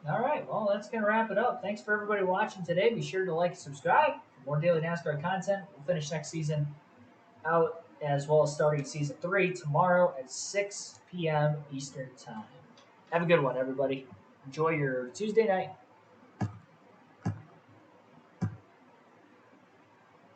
All right, well, that's going to wrap it up. Thanks for everybody watching today. Be sure to like and subscribe for more daily NASCAR content. We'll finish next season out as well as starting season 3 tomorrow at 6 p.m. Eastern Time. Have a good one, everybody. Enjoy your Tuesday night.